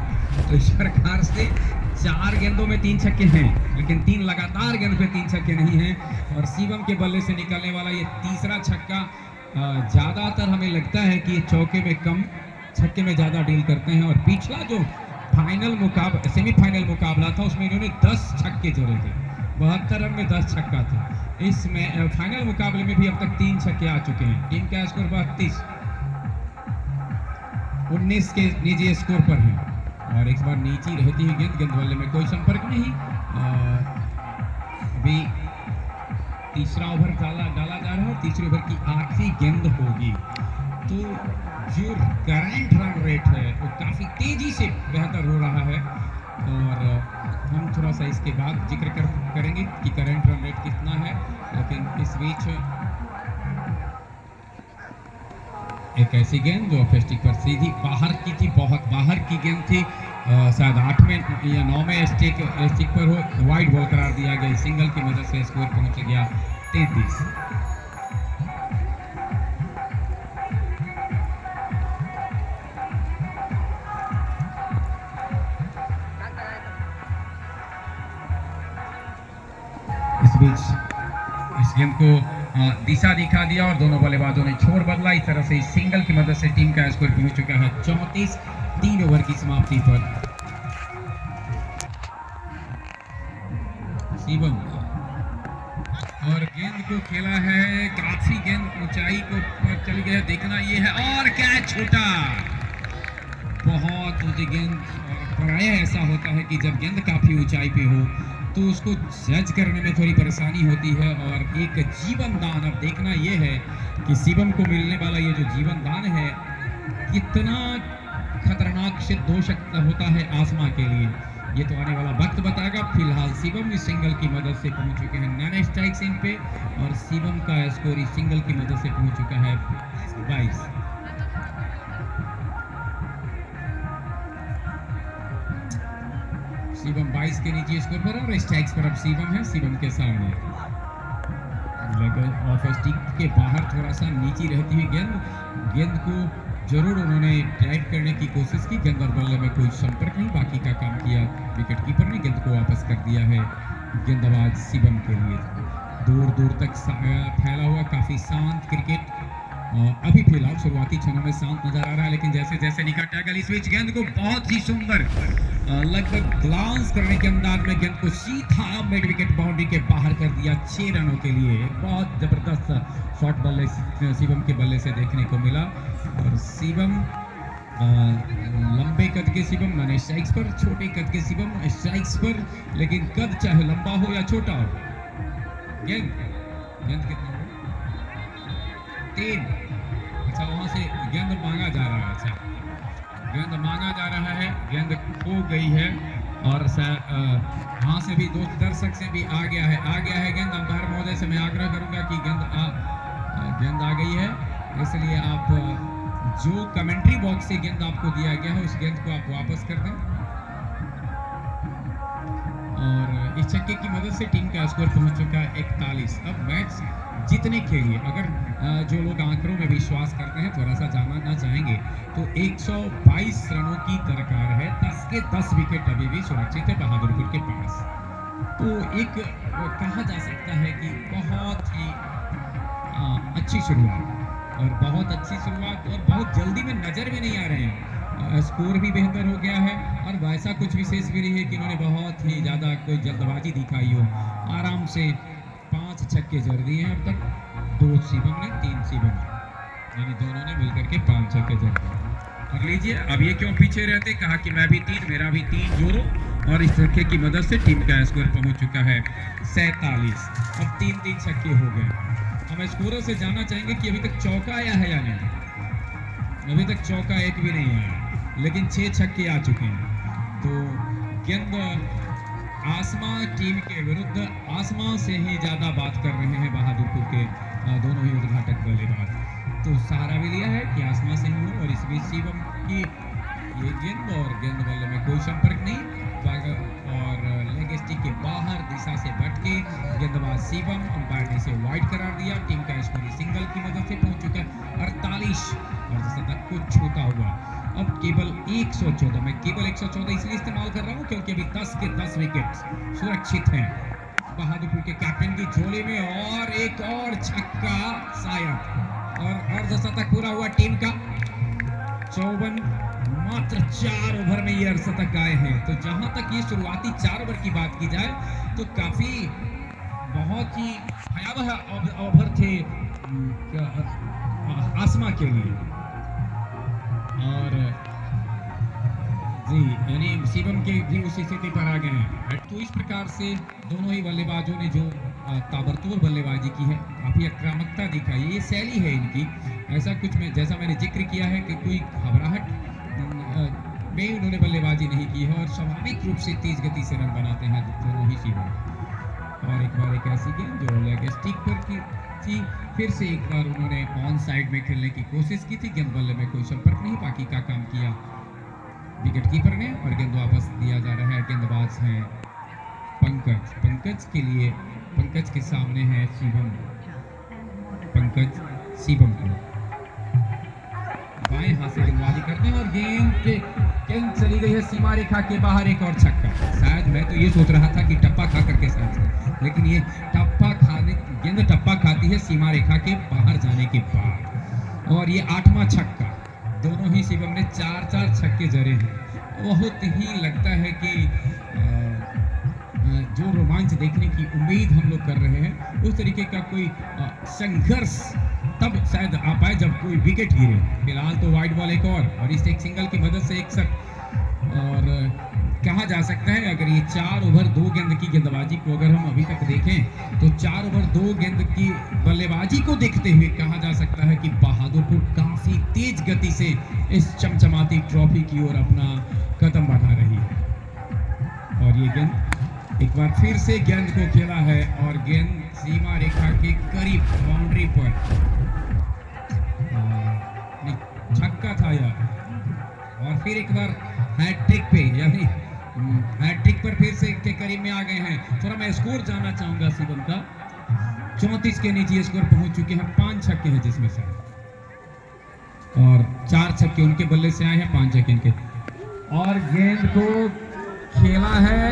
तो इस प्रकार से 4 गेंदों में 3 छक्के हैं, लेकिन 3 लगातार गेंद पे 3 छक्के नहीं हैं। और शिवम के बल्ले से निकलने वाला ये तीसरा छक्का, ज़्यादातर हमें लगता है कि चौके में कम, छक्के में ज़्यादा डील करते हैं। और पिछला जो सेमीफाइनल मुकाबला था उसमें इन्होंने 10 छक्के जोड़े थे, 72 रन में 10 छक्का था। इसमें फाइनल मुकाबले में भी अब तक 3 छक्के आ चुके हैं। टीम का स्कोर 32, 19 के निजी स्कोर पर है। और एक बार नीचे रहती है गेंद बल्ले में कोई संपर्क नहीं। अभी तीसरा ओवर डाला जा रहा है और तीसरे ओवर की आखिरी गेंद होगी। तो जो करंट रन रेट है वो काफ़ी तेजी से बेहतर हो रहा है, और हम थोड़ा सा इसके बाद जिक्र करेंगे कि करंट रन रेट कितना है। लेकिन इस बीच एक ऐसी गेंद जो फेस्टिक पर सीधी बाहर की थी, बहुत बाहर की गेंद थी, शायद 8वें या 9वें स्टिक पर हो, वाइड बॉल करार दिया गया। सिंगल की मदद से स्कोर पहुंच गया 33। इस बीच इस गेंद को दिशा दिखा दिया और दोनों बल्लेबाजों ने छोर बदला। इस तरह से सिंगल की मदद से टीम का स्कोर पहुंच चुका है 34, 3 ओवर की समाप्ति पर। शिवम और गेंद को खेला है, काफी गेंद ऊंचाई को चल गया, देखना ये है, और कैच छूटा। बहुत ऊंची गेंद, प्राय ऐसा होता है कि जब गेंद काफी ऊंचाई पे हो तो उसको जज करने में थोड़ी परेशानी होती है। और एक जीवन दान, अब देखना यह है कि शिवम को मिलने वाला ये जो जीवन दान है कितना खतरनाक सिद्ध हो सकता होता है आसमा के लिए, ये तो आने वाला वक्त बताएगा। फिलहाल शिवम इस सिंगल की मदद से पहुंच चुके हैं नॉन स्ट्राइक सीन पे, और शिवम का स्कोर इस सिंगल की मदद से पहुंच चुका है 22। शिवम 22 के नीचे स्कोर पर, और स्ट्राइक्स पर अब शिवम है, शिवम के सामने ऑफ स्टिक के बाहर थोड़ा सा नीचे रहती हुई गेंद को जरूर उन्होंने ड्राइव करने की कोशिश की। गेंद और बल्ले में कोई संपर्क नहीं, बाकी का काम किया विकेट कीपर ने। गेंद को वापस कर दिया है गेंदबाज शिवम के लिए। दूर दूर तक फैला हुआ काफी शांत क्रिकेट अभी फिलहाल शुरुआती क्षणों में शांत नजर आ रहा है, लेकिन जैसे जैसे निकट टैकल इस बीच गेंद को बहुत ही सुंदर लगभग ग्लांस करने के अंदाज में गेंद को सीधा मिड विकेट बाउंड्री के बाहर कर दिया 6 रनों के लिए। बहुत जबरदस्त शॉट बल्ले शिवम के बल्ले से देखने को मिला। और शिवम लंबे कद के शिवम माने स्ट्राइक्स पर, छोटे कद के शिवम स्ट्राइक्स पर, लेकिन कद चाहे लंबा हो या छोटा हो। गेंद कितना 3। अच्छा, वहां से गेंद मांगा जा रहा है। अच्छा, गेंद मांगा जा रहा है, गेंद खो गई है। और वहां से भी दोस्त दर्शक से भी आ गया है गेंद। अंपायर महोदय से मैं आग्रह करूंगा कि गेंद आ गई है, इसलिए आप जो कमेंट्री बॉक्स से गेंद आपको दिया गया है उस गेंद को आप वापस कर दें। और इस छक्के की मदद से टीम का स्कोर पहुंच चुका है 41। अब मैच जीतने के लिए अगर जो लोग आंकड़ों में विश्वास करते हैं थोड़ा सा जानना चाहेंगे तो 122 रनों की दरकार है। 10 के 10 विकेट अभी भी सुरक्षित है बहादुरपुर के पास। तो एक कहा जा सकता है कि बहुत ही अच्छी शुरुआत और बहुत जल्दी में नजर भी नहीं आ रहे हैं। स्कोर भी बेहतर हो गया है और वैसा कुछ विशेष भी नहीं है कि इन्होंने बहुत ही ज़्यादा कोई जल्दबाजी दिखाई हो। आराम से 5 छक्के जड़ दिए हैं अब तक। 2 शिवम ने, 3 शिवम ने, यानी दोनों ने मिलकर के 5 छक्के जड़ दिए। और लीजिए, अब ये क्यों पीछे रहते, कहा कि मैं भी 3, मेरा भी 3 जोड़ो। और इस छक्के की मदद से टीम का स्कोर पहुंच चुका है 47। अब 3-3 छक्के हो गए। हम स्कोरों से जानना चाहेंगे कि अभी तक चौका आया है या नहीं। अभी तक चौका एक भी नहीं आया, लेकिन 6 छक्के आ चुके हैं। तो गेंद आसमां टीम के विरुद्ध आसमां से ही ज़्यादा बात कर रहे हैं बहादुरपुर के दोनों ही उद्घाटक बल्लेबाज। तो सहारा भी लिया है कि आसमां से ही हो। और इस बीच शिवम की ये गेंद और गेंद बल्ले में कोई संपर्क नहीं, और लेग स्टिक के बाहर दिशा से भटके गेंदबाज शिवम, अंपायर ने इसे वाइड करार दिया। टीम का स्कोर सिंगल की मदद से पहुंच चुका है 48 और शतक को छूता हुआ। अब केवल 114, मैं केवल 114 इसलिए इस्तेमाल कर रहा हूं क्योंकि अभी 10 के 10 विकेट सुरक्षित हैं बहादुरपुर के कैप्टन की झोली में। और एक और छक्का शायद और अर्धशतक पूरा हुआ टीम का। 54 मात्र 4 ओवर में ये अर्धशतक आए हैं। तो जहां तक ये शुरुआती 4 ओवर की बात की जाए तो काफी बहुत ही भयावह ओवर थे आसमा के लिए। और जी, यानी शिवम के भी उसी स्थिति पर आ गए हैं। तो इस प्रकार से दोनों ही बल्लेबाजों ने जो ताबड़तोड़ बल्लेबाजी की है, काफी आक्रामकता दिखाई, ये शैली है इनकी। ऐसा कुछ में जैसा मैंने जिक्र किया है कि कोई घबराहट में उन्होंने बल्लेबाजी नहीं की है और स्वाभाविक रूप से तेज गति से रन बनाते हैं दोनों ही शिवम। और एक बार एक ऐसी गेंद जो लेग स्टिक पर की थी, फिर से एक बार उन्होंने ऑन साइड में खेलने की कोशिश की थी। गेंद बल्ले में कोई संपर्क नहीं, बाकी का काम किया विकेट कीपर ने। और गेंद वापस दिया जा रहा है, गेंदबाज हैं पंकज के लिए, पंकज के सामने है शिवम। पंकज शिवम को बाएं हाथ से गेंदबाजी करते हैं और गेंद चली गई है सीमा रेखा के बाहर। एक और छक्का। शायद मैं तो ये सोच रहा था कि टप्पा खा करके शायद, लेकिन ये गेंद टप्पा खाती है सीमा रेखा के बाहर जाने के बाद। और ये 8वां छक्का। दोनों ही शिवम ने 4-4 छक्के जड़े हैं। बहुत ही लगता है कि जो रोमांच देखने की उम्मीद हम लोग कर रहे हैं उस तरीके का कोई संघर्ष तब शायद आ पाए जब कोई विकेट गिरे। फिलहाल तो वाइड बॉल एक और इस एक सिंगल की मदद से 61। और कहा जा सकता है अगर ये 4 ओवर 2 गेंद की गेंदबाजी को अगर हम अभी तक देखें तो 4 ओवर 2 गेंद की बल्लेबाजी को देखते हुए कहा जा सकता है कि बहादुरपुर काफी तेज गति से इस चमचमाती ट्रॉफी की ओर अपना कदम बढ़ा रही है। और ये गेंद एक बार फिर से गेंद को खेला है और गेंद सीमा रेखा के करीब बाउंड्री पर छक्का था यार। और फिर एक बार हैट्रिक पे, यानी हैट्रिक पर फिर से के करीब में आ गए हैं। थोड़ा मैं स्कोर जानना चाहूंगा शिवम का। 34 के नीचे स्कोर पहुंच चुके हैं। 5 छक्के हैं जिसमें से, और 4 छक्के उनके बल्ले से आए हैं, 5 छक्के इनके। और गेंद को खेला है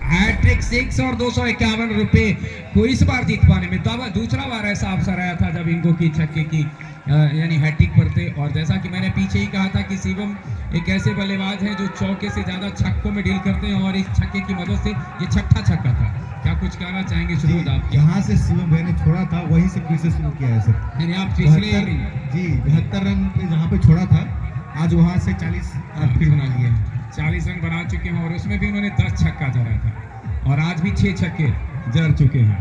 हैट्रिक 6 और 251 रुपए को इस बार जीत पाने में। दूसरा बार ऐसा अवसर आया था जब इनको की छक्के की यानी हैट्रिक पर थे। और जैसा कि मैंने पीछे ही कहा था कि शिवम एक ऐसे बल्लेबाज हैं जो चौके से ज्यादा छक्कों में डील करते हैं, और इस छक्के की मदद से ये छठा छक्का था। क्या कुछ कहना चाहेंगे सुबोध आप? जहाँ से शिवम भाई ने छोड़ा था वहीं से फिर से शुरू किया है सर। यानी आप पिछले 72 रन पे जहाँ पे छोड़ा था, आज वहाँ से 40 रन फिर बना लिए हैं। 40 रन बना चुके हैं, और उसमें भी उन्होंने 10 छक्का जड़ा था, और आज भी 6 छक्के जड़ चुके हैं।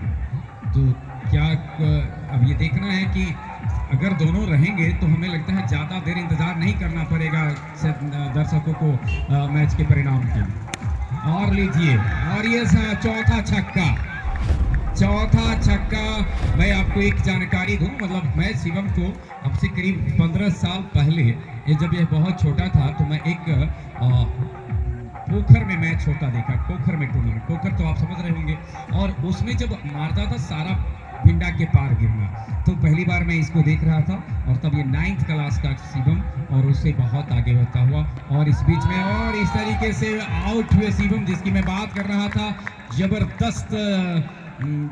तो क्या अब ये देखना है कि अगर दोनों रहेंगे तो हमें लगता है ज़्यादा देर इंतज़ार नहीं करना पड़ेगा दर्शकों को मैच के परिणाम की। और लीजिए, और ये चौथा छक्का। मैं आपको एक जानकारी दूं, मतलब मैं शिवम को अब से करीब 15 साल पहले, ये जब ये बहुत छोटा था, तो मैं एक पोखर में मैच होता देखा, पोखर में टूर्नामेंट, पोखर तो आप समझ रहे होंगे। और उसमें जब मारता था सारा भिंडा के पार गिरना, तो पहली बार मैं इसको देख रहा था। और तब ये 9th क्लास का शिवम, और उससे बहुत आगे बढ़ता हुआ, और इस बीच में और इस तरीके से आउट हुए शिवम, जिसकी मैं बात कर रहा था। जबरदस्त,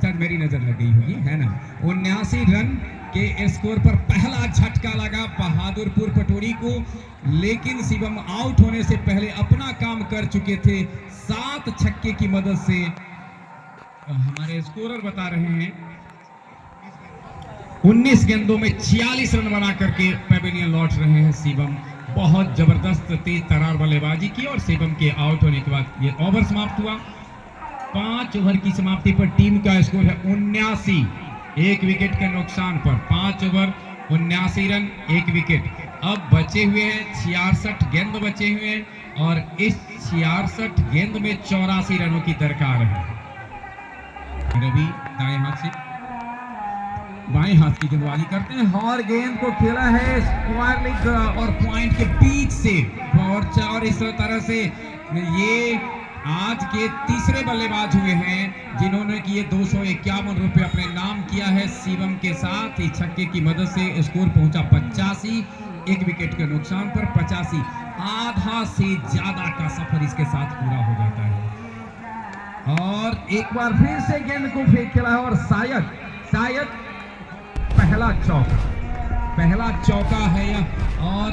शायद मेरी नजर लग गई होगी, है ना। 79 रन के स्कोर पर पहला झटका लगा बहादुरपुर पटोरी को, लेकिन शिवम आउट होने से पहले अपना काम कर चुके थे 7 छक्के की मदद से। हमारे स्कोरर बता रहे हैं 19 गेंदों में 46 रन बना करके पेविलियन लौट रहे हैं शिवम। बहुत जबरदस्त तेज तरार बल्लेबाजी की, और शिवम के आउट होने के बाद ये ओवर समाप्त हुआ। 5 ओवर की समाप्ति पर टीम का स्कोर है 79, 1 विकेट के नुकसान पर। 5 ओवर 79 रन, 1 विकेट। अब बचे हुए हैं 66 गेंद बचे हुए हैं, और इस 66 गेंद में 84 रनों की दरकार है। रवि दाएं हाथ से बाएं हाथ की गेंदबाजी करते हैं, और गेंद को खेला है स्क्वायर लेग और पॉइंट के बीच से, और इस तरह से ये आज के तीसरे बल्लेबाज हुए हैं जिन्होंने कि ये 251 रुपए अपने नाम किया है शिवम के साथ। इस छक्के की मदद से स्कोर पहुंचा 85, 1 विकेट के नुकसान पर 85। आधा से ज्यादा का सफर इसके साथ पूरा हो जाता है। और एक बार फिर से गेंद को फेंक खेला है, और शायद पहला चौका है यह। और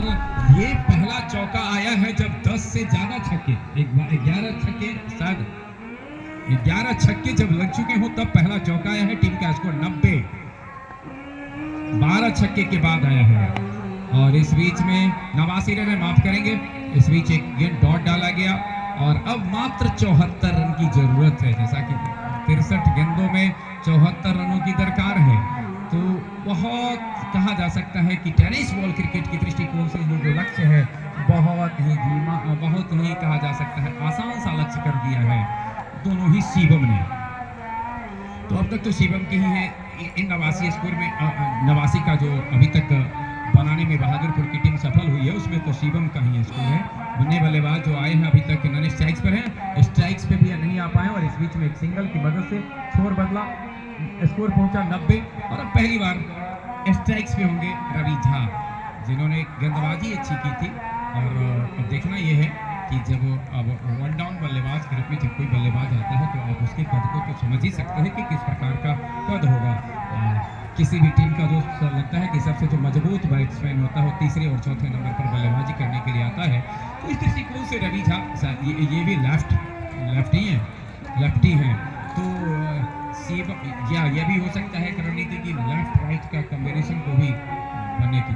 ये पहला चौका आया है जब 10 से ज्यादा छक्के, 11 छक्के, शायद 11 छक्के जब लग चुके हो तब पहला चौका आया है। टीम का स्कोर 90, 12 छक्के के बाद आया है। और इस बीच में 89 रन, माफ करेंगे, इस बीच एक गेंद डॉट डाला गया, और अब मात्र 74 रन की जरूरत है। जैसा कि 63 गेंदों में 74 रनों की दरकार है, तो बहुत कहा जा सकता है कि टेनिस बॉल क्रिकेट की दृष्टिकोण से ये जो लक्ष्य है बहुत ही कहा जा सकता है आसान सा लक्ष्य कर दिया है दोनों ही शिवम ने। तो अब तक तो शिवम की ही है इन 89 स्कोर में, 89 का जो अभी तक बनाने में बहादुरपुर की टीम सफल हुई है, उसमें तो शिवम का ही स्कोर है। बुने बल्लेबाज जो आए हैं अभी तक नॉन स्ट्राइक्स पर हैं, स्ट्राइक्स पे भी नहीं आ पाए, और इस बीच में एक सिंगल की मदद से छोर बदला, स्कोर पहुंचा 90। और अब पहली बार स्ट्राइक्स पे होंगे रवि झा, जिन्होंने गेंदबाजी अच्छी की थी। और अब देखना यह है कि जब अब 1 डाउन बल्लेबाज के रूप में जब कोई बल्लेबाज आता है तो आप उसके कद को तो समझ ही सकते हैं कि किस प्रकार का कद होगा। किसी भी टीम का जो लगता है कि सबसे जो मजबूत बैट्समैन होता है तीसरे और चौथे नंबर पर बल्लेबाजी करने के लिए आता है, तो इस दृष्टिकोण से रवि झा ये भी लेफ्टी हैं, तो या यह भी हो सकता है रणनीति की लेफ्ट राइट का कॉम्बिनेशन को भी बनने की।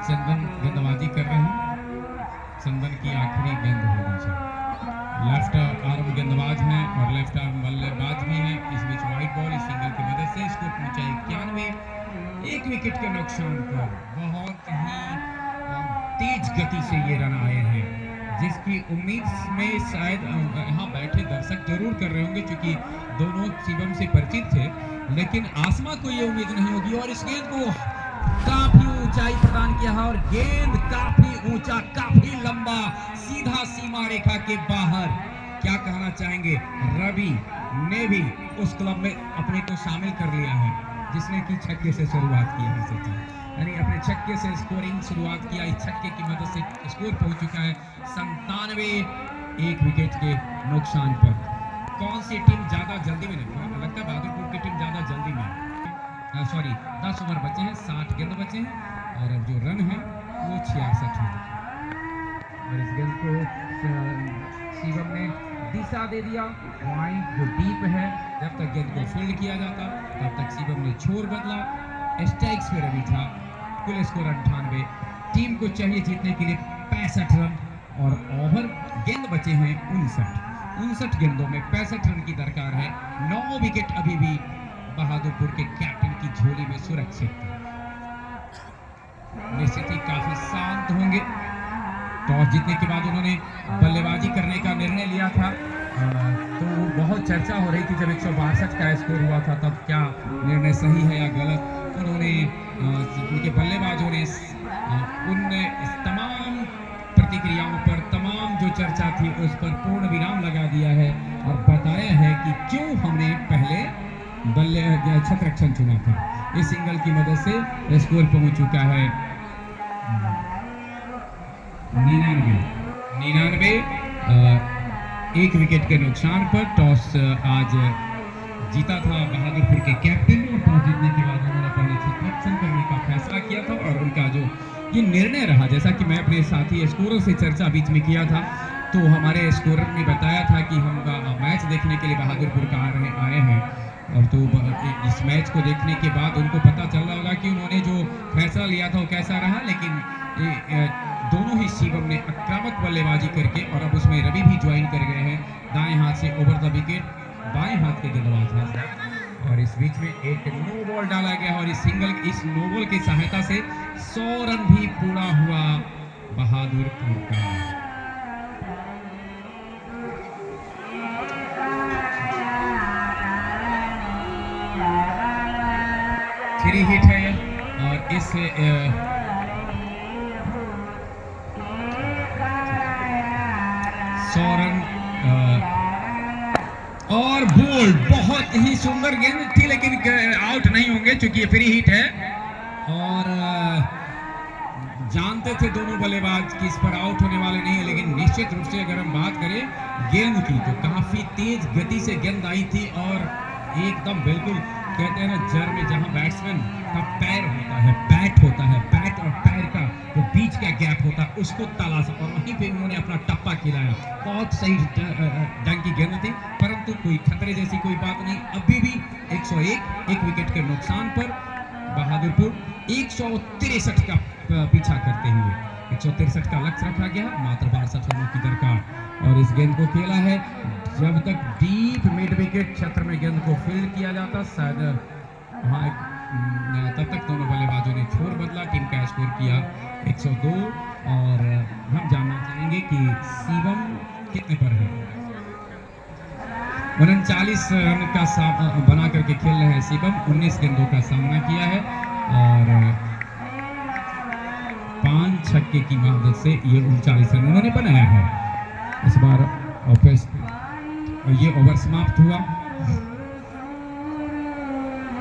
चंदन गेंदबाजी कर रहे हैं, चंदन की आखिरी गेंद होगी सर। लेफ्ट आर्म गेंदबाज हैं और लेफ्ट आर्म बल्लेबाज भी हैं। इस बीच वाइट बॉल इस सिंगल की मदद से स्कोर पहुंचा 91, 1 विकेट के नुकसान पर। बहुत ही तेज गति से ये रन आए हैं, जिसकी उम्मीद में शायद यहाँ बैठे दर्शक जरूर कर रहे होंगे, क्योंकि दोनों शिवम से परिचित थे, लेकिन आसमा को ये उम्मीद नहीं होगी। और इस गेंद को काफी ऊंचाई प्रदान किया है, और गेंद काफी ऊंचा, काफी लंबा, सीधा सीमा रेखा के बाहर। क्या कहना चाहेंगे? रवि ने भी उस क्लब में अपने को शामिल कर लिया है जिसने कि छक्के से शुरुआत की है सचिन, यानी अपने छक्के से स्कोरिंग शुरुआत किया। इस छक्के की मदद से स्कोर पहुंच चुका है 97, 1 विकेट के नुकसान पर। कौन सी टीम ज्यादा जल्दी में नहीं, लगता है बहादुरपुर की टीम ज्यादा जल्दी में, सॉरी 10 ओवर बचे हैं, 60 गेंद बचे हैं और अब जो रन है वो 66 है। और इस गेंद को शिवम ने दिशा दे दिया, पॉइंट जो डीप है, जब तक गेंद को फील्ड किया जाता तब तक शिवम ने छोर बदला, स्ट्राइक्स पे रवि था। कुल स्कोर 98, टीम को चाहिए जीतने के लिए 65 रन और ओवर गेंद बचे हैं 59 गेंदों में 65 रन की दरकार है। 9 विकेट अभी भी बहादुरपुर के कैप्टन की झोली में सुरक्षित है। निश्चित ही काफी शांत होंगे। टॉस जीतने के बाद उन्होंने बल्लेबाजी करने का निर्णय लिया था, तो बहुत चर्चा हो रही थी जब 162 का स्कोर हुआ था तब क्या निर्णय सही है या गलत। उन्होंने उनके बल्लेबाजों ने उन तमाम प्रतिक्रियाओं पर, तमाम जो चर्चा थी उस पर पूर्ण विराम लगा दिया है और बताया है कि क्यों हमने पहले छत्र रक्षण चुना था। इस सिंगल की मदद से स्कोर पहुंच चुका है 99, 1 विकेट के नुकसान पर। टॉस आज जीता था बहादुरपुर के कैप्टन ने और टॉस जीतने के बाद उन्होंने पहले छत्र रक्षण करने का फैसला किया था और उनका जो ये निर्णय रहा, जैसा कि मैं अपने साथी स्कोरों से चर्चा बीच में किया था, तो हमारे स्कोरर ने बताया था कि हम मैच देखने के लिए बहादुरपुर का आए हैं और तो इस मैच को देखने के बाद उनको पता चल रहा होगा कि उन्होंने जो फैसला लिया था वो कैसा रहा। लेकिन दोनों ही शिवम ने आक्रामक बल्लेबाजी करके, और अब उसमें रवि भी ज्वाइन कर गए हैं, दाएं हाथ से ओवर द विकेट, बाएं हाथ के गेंदबाज हैं और इस बीच में एक नो बॉल डाला गया और इस नो बॉल की सहायता से 100 रन भी पूरा हुआ बहादुरपुर का। फ्री हिट है और इस 100 रन और बोल्ड, बहुत ही सुंदर गेंद थी लेकिन आउट नहीं होंगे क्योंकि ये फ्री हिट है। और जानते थे दोनों बल्लेबाज कि इस पर आउट होने वाले नहीं है, लेकिन निश्चित रूप से अगर हम बात करें गेंद की तो काफी तेज गति से गेंद आई थी और एकदम बिल्कुल कहते हैं ना जड़ में जहां बैट्समैन का पैर होता है, बैट होता है, बैट और पैर का जो बीच का गैप होता है उसको तलाशा और वहीं पे उन्होंने अपना टप्पा खिलाया। बहुत सही ढंग की गेंद थी, परंतु कोई खतरे जैसी कोई बात नहीं। अभी भी 101, 1 विकेट के नुकसान पर बहादुरपुर 163 का पीछा करते हुए 163 का लक्ष्य रखा गया, मात्र 62 रनों की दरकार। और इस गेंद को खेला है जब तक डीप मिड विकेट क्षेत्र में गेंद को फील्ड किया जाता, शायद वहाँ तब तक दोनों बल्लेबाजों ने छोर बदला, टीम का स्कोर किया 102। और हम जानना चाहेंगे कि शिवम कितने पर है। 39 रन का बना करके खेल रहे हैं शिवम, 19 गेंदों का सामना किया है और 5 छक्के की मदद से ये 39 रन उन्होंने बनाया है। इस बार ऑफिस ये ओवर समाप्त हुआ।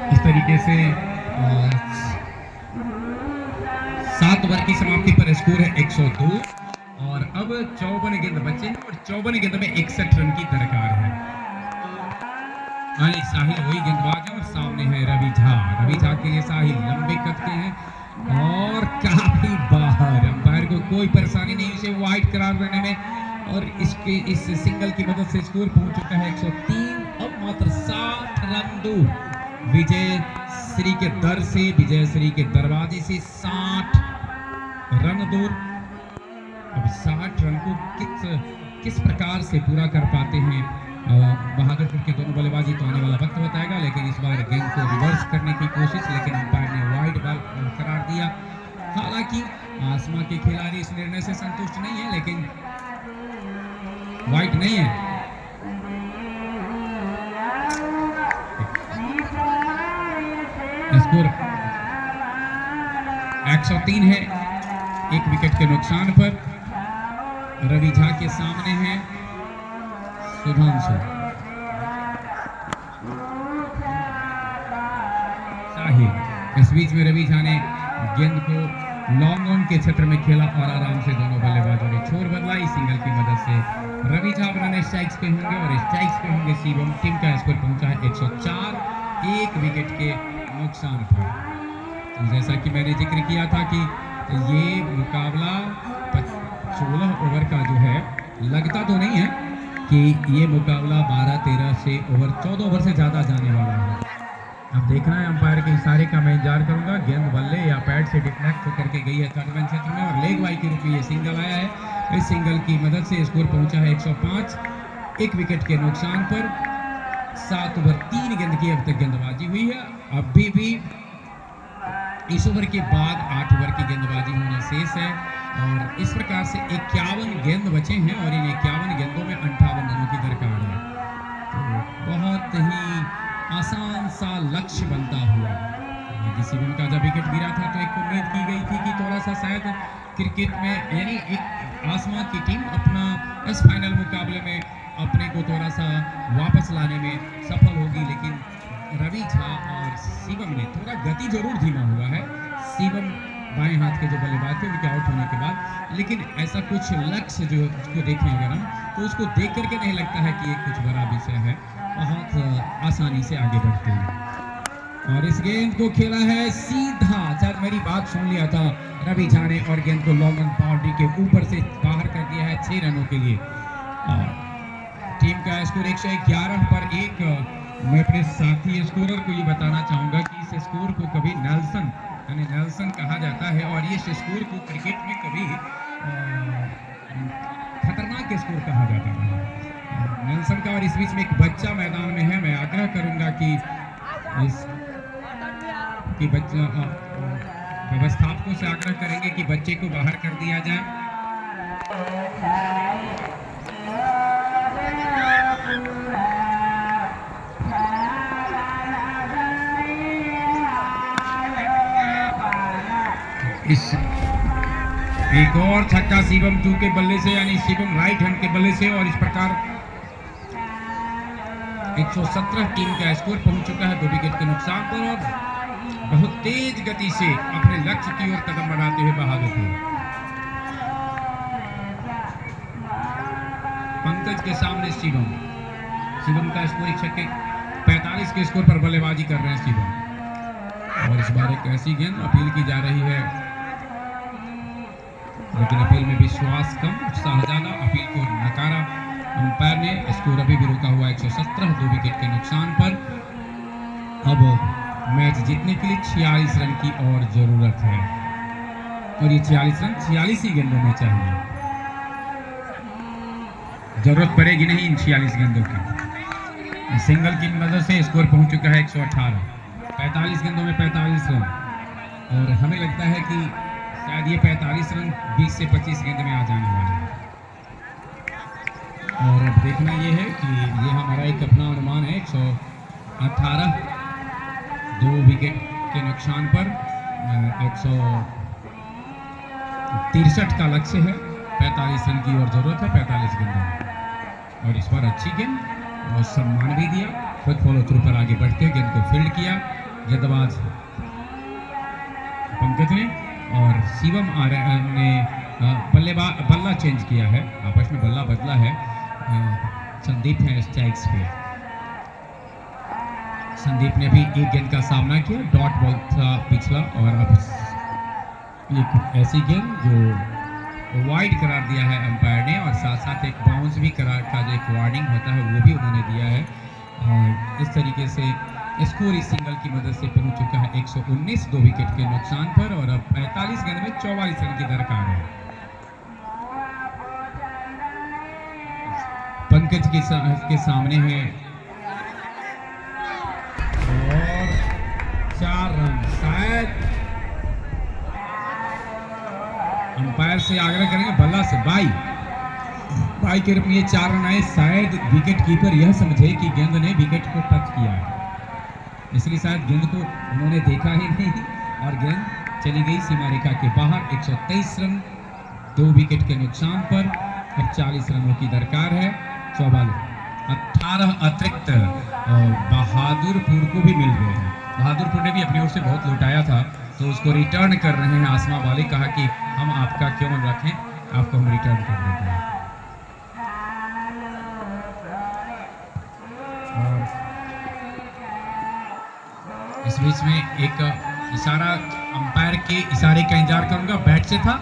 इस तरीके से 7 ओवर की समाप्ति पर स्कोर है 102 और अब 54 गेंद बचे हैं और 54 गेंद में 61 रन की दरकार है। साहिल वही गेंदबाज है और सामने है रवि झा। रवि झा के लिए साहिल लंबे कद के हैं और काफी बाहर, अंपायर को कोई परेशानी नहीं उसे वाइड करार देने में और इस सिंगल की मदद से स्कोर पहुंच चुका है 103। अब मात्र 60 रन दूर विजय श्री के दर से, विजय श्री के दरवाजे से 60 रन दूर। अब 60 रन को किस प्रकार से पूरा कर पाते हैं बहादुरपुर के दोनों बल्लेबाजी तो आने वाला वक्त बताएगा। लेकिन इस बार गेंद को रिवर्स करने की कोशिश, लेकिन अंपायर ने वाइड बॉल करार दिया। हालांकि आसमा के खिलाड़ी इस निर्णय से संतुष्ट नहीं है, लेकिन वाइड नहीं है। स्कोर 103 है, 1 विकेट के नुकसान पर। रवि झा के सामने है सुधांशु साहिल। इस बीच में रवि झा ने गेंद को लॉन्ग ऑन के क्षेत्र में खेला और आराम से दोनों बल्लेबाजों ने छोर बदलाई। सिंगल की मदद से रवि झा रन स्ट्राइक्स पे होंगे और स्ट्राइक्स पे होंगे शिवम। टीम का स्कोर पहुंचा है 104, 1 विकेट के नुकसान पर। तो जैसा कि मैंने जिक्र किया था कि ये मुकाबला 16 ओवर का जो है, लगता तो नहीं है कि ये मुकाबला 12-13 से ओवर 14 ओवर से ज़्यादा जाने वाला है। अब देखना है अंपायर के इशारे का मैं इंतजार करूंगा। गेंद बल्ले या पैड से डिफ्लेक्ट होकर के गई है थर्ड मैन क्षेत्र में और लेग बाई के रूप में ये सिंगल आया है। इस सिंगल की मदद से स्कोर पहुंचा है 105, 1 विकेट के नुकसान पर। 7 ओवर 3 गेंद की अब तक गेंदबाजी हुई है। अभी भी इस ओवर के बाद 8 ओवर की गेंदबाजी होना शेष है और इस प्रकार से 51 गेंद बचे हैं और इन 51 गेंदों में 58 रनों की दरकार है। तो बहुत ही आसान सा लक्ष्य बनता हुआ शिवम का जब विकेट गिरा था तो एक उम्मीद की गई थी कि थोड़ा सा शायद क्रिकेट में यानी एक आसमां की टीम अपना इस फाइनल मुकाबले में अपने को थोड़ा सा वापस लाने में सफल होगी, लेकिन रवि झा और शिवम ने थोड़ा गति जरूर धीमा हुआ है। शिवम बाएं हाथ के जो बल्लेबाज थे उनके आउट होने के बाद, लेकिन ऐसा कुछ लक्ष्य जो उसको देखें अगर हम तो उसको देख करके नहीं लगता है कि ये कुछ बड़ा विषय है। बहुत आसानी से आगे बढ़ते हैं और इस गेंद को खेला है सीधा, शायद मेरी बात सुन लिया था रवि झा ने, और गेंद को लॉन्ग ऑन बाउंड्री के ऊपर से बाहर कर दिया है 6 रनों के लिए। टीम का स्कोर 111 पर 1। मैं अपने साथी स्कोरर को ये बताना चाहूंगा कि इस स्कोर को कभी नेल्सन कहा जाता है और ये स्कोर को क्रिकेट में कभी खतरनाक स्कोर कहा जाता है नेल्सन का। और इस बीच में एक बच्चा मैदान में है, मैं आग्रह करूंगा कि बच्चा व्यवस्थापकों से आग्रह करेंगे कि बच्चे को बाहर कर दिया जाए। इस एक और छक्का शिवम 2 के बल्ले से, यानी शिवम राइट हैंड के बल्ले से, और इस प्रकार 117 टीम का स्कोर पहुंच चुका है 2 विकेट के नुकसान पर और बहुत तेज गति से अपने लक्ष्य की ओर कदम बढ़ाते हुए बहादुरपुर। पंकज के सामने शिवम का स्कोर 1 छक्के 45 के स्कोर पर बल्लेबाजी कर रहे हैं शिवम। और इस बार एक ऐसी गेंद अपील की जा रही है, लेकिन अपील में विश्वास कम, उत्साह ज्यादा। अपील को नकारा अंपायर ने। स्कोर अभी भी रुका हुआ 117, 2 विकेट के नुकसान पर। अब मैच जीतने के लिए 46 रन की और जरूरत है और ये 46 रन 46 ही गेंदों में चाहिए। जरूरत पड़ेगी नहीं इन 46 गेंदों की। सिंगल की मदद से स्कोर पहुंच चुका है 118, 45 गेंदों में 45 रन और हमें लगता है कि शायद ये 45 रन 20 से 25 गेंद में आ जाने वाले हैं। और अब देखना ये है कि ये हमारा एक अपना अनुमान है 118, 2 विकेट के नुकसान पर 163 का लक्ष्य है। 45 रन की और जरूरत है 45 गेंदों में। और इस बार अच्छी गेंद और सम्मान भी दिया, खुद फॉलो थ्रू पर आगे बढ़ते गेंद को फील्ड किया गेंदबाज पंकज ने, और शिवम ने बल्ला चेंज किया है, आपस में बल्ला बदला है। संदीप है स्ट्राइक्स पे। संदीप ने भी एक गेंद का सामना किया, डॉट बॉल था पिछला, और अब एक ऐसी गेंद जो वाइड करार दिया है अंपायर ने, और साथ साथ एक बाउंस भी करार का जो एक वार्निंग होता है वो भी उन्होंने दिया है। और इस तरीके से स्कोर इस सिंगल की मदद से पहुंच चुका है 119, 2 विकेट के नुकसान पर, और अब 45 गेंद में 44 रन की दरकार है। पंकज के सामने है और 4 रन। शायद अंपायर से आग्रह करेंगे बल्ला से बाई के रूप में ये 4 रन आए। शायद विकेट कीपर यह समझे कि गेंद ने विकेट को टच किया है, इसलिए शायद गेंद को उन्होंने देखा ही नहीं और गेंद चली गई सीमा रेखा के बाहर। 123 रन 2 विकेट के नुकसान पर, अब 40 रनों की दरकार है। 18 अतिरिक्त बहादुरपुर को भी मिल गए हैं। बहादुरपुर ने भी अपनी ओर से बहुत लौटाया था, तो उसको रिटर्न कर रहे हैं आसमा वाले। कहा कि हम आपका क्यों रखें, आपको हम रिटर्न कर देते हैं। और इस बीच में एक इशारा, अंपायर के इशारे का इंतजार करूंगा, बैट से था।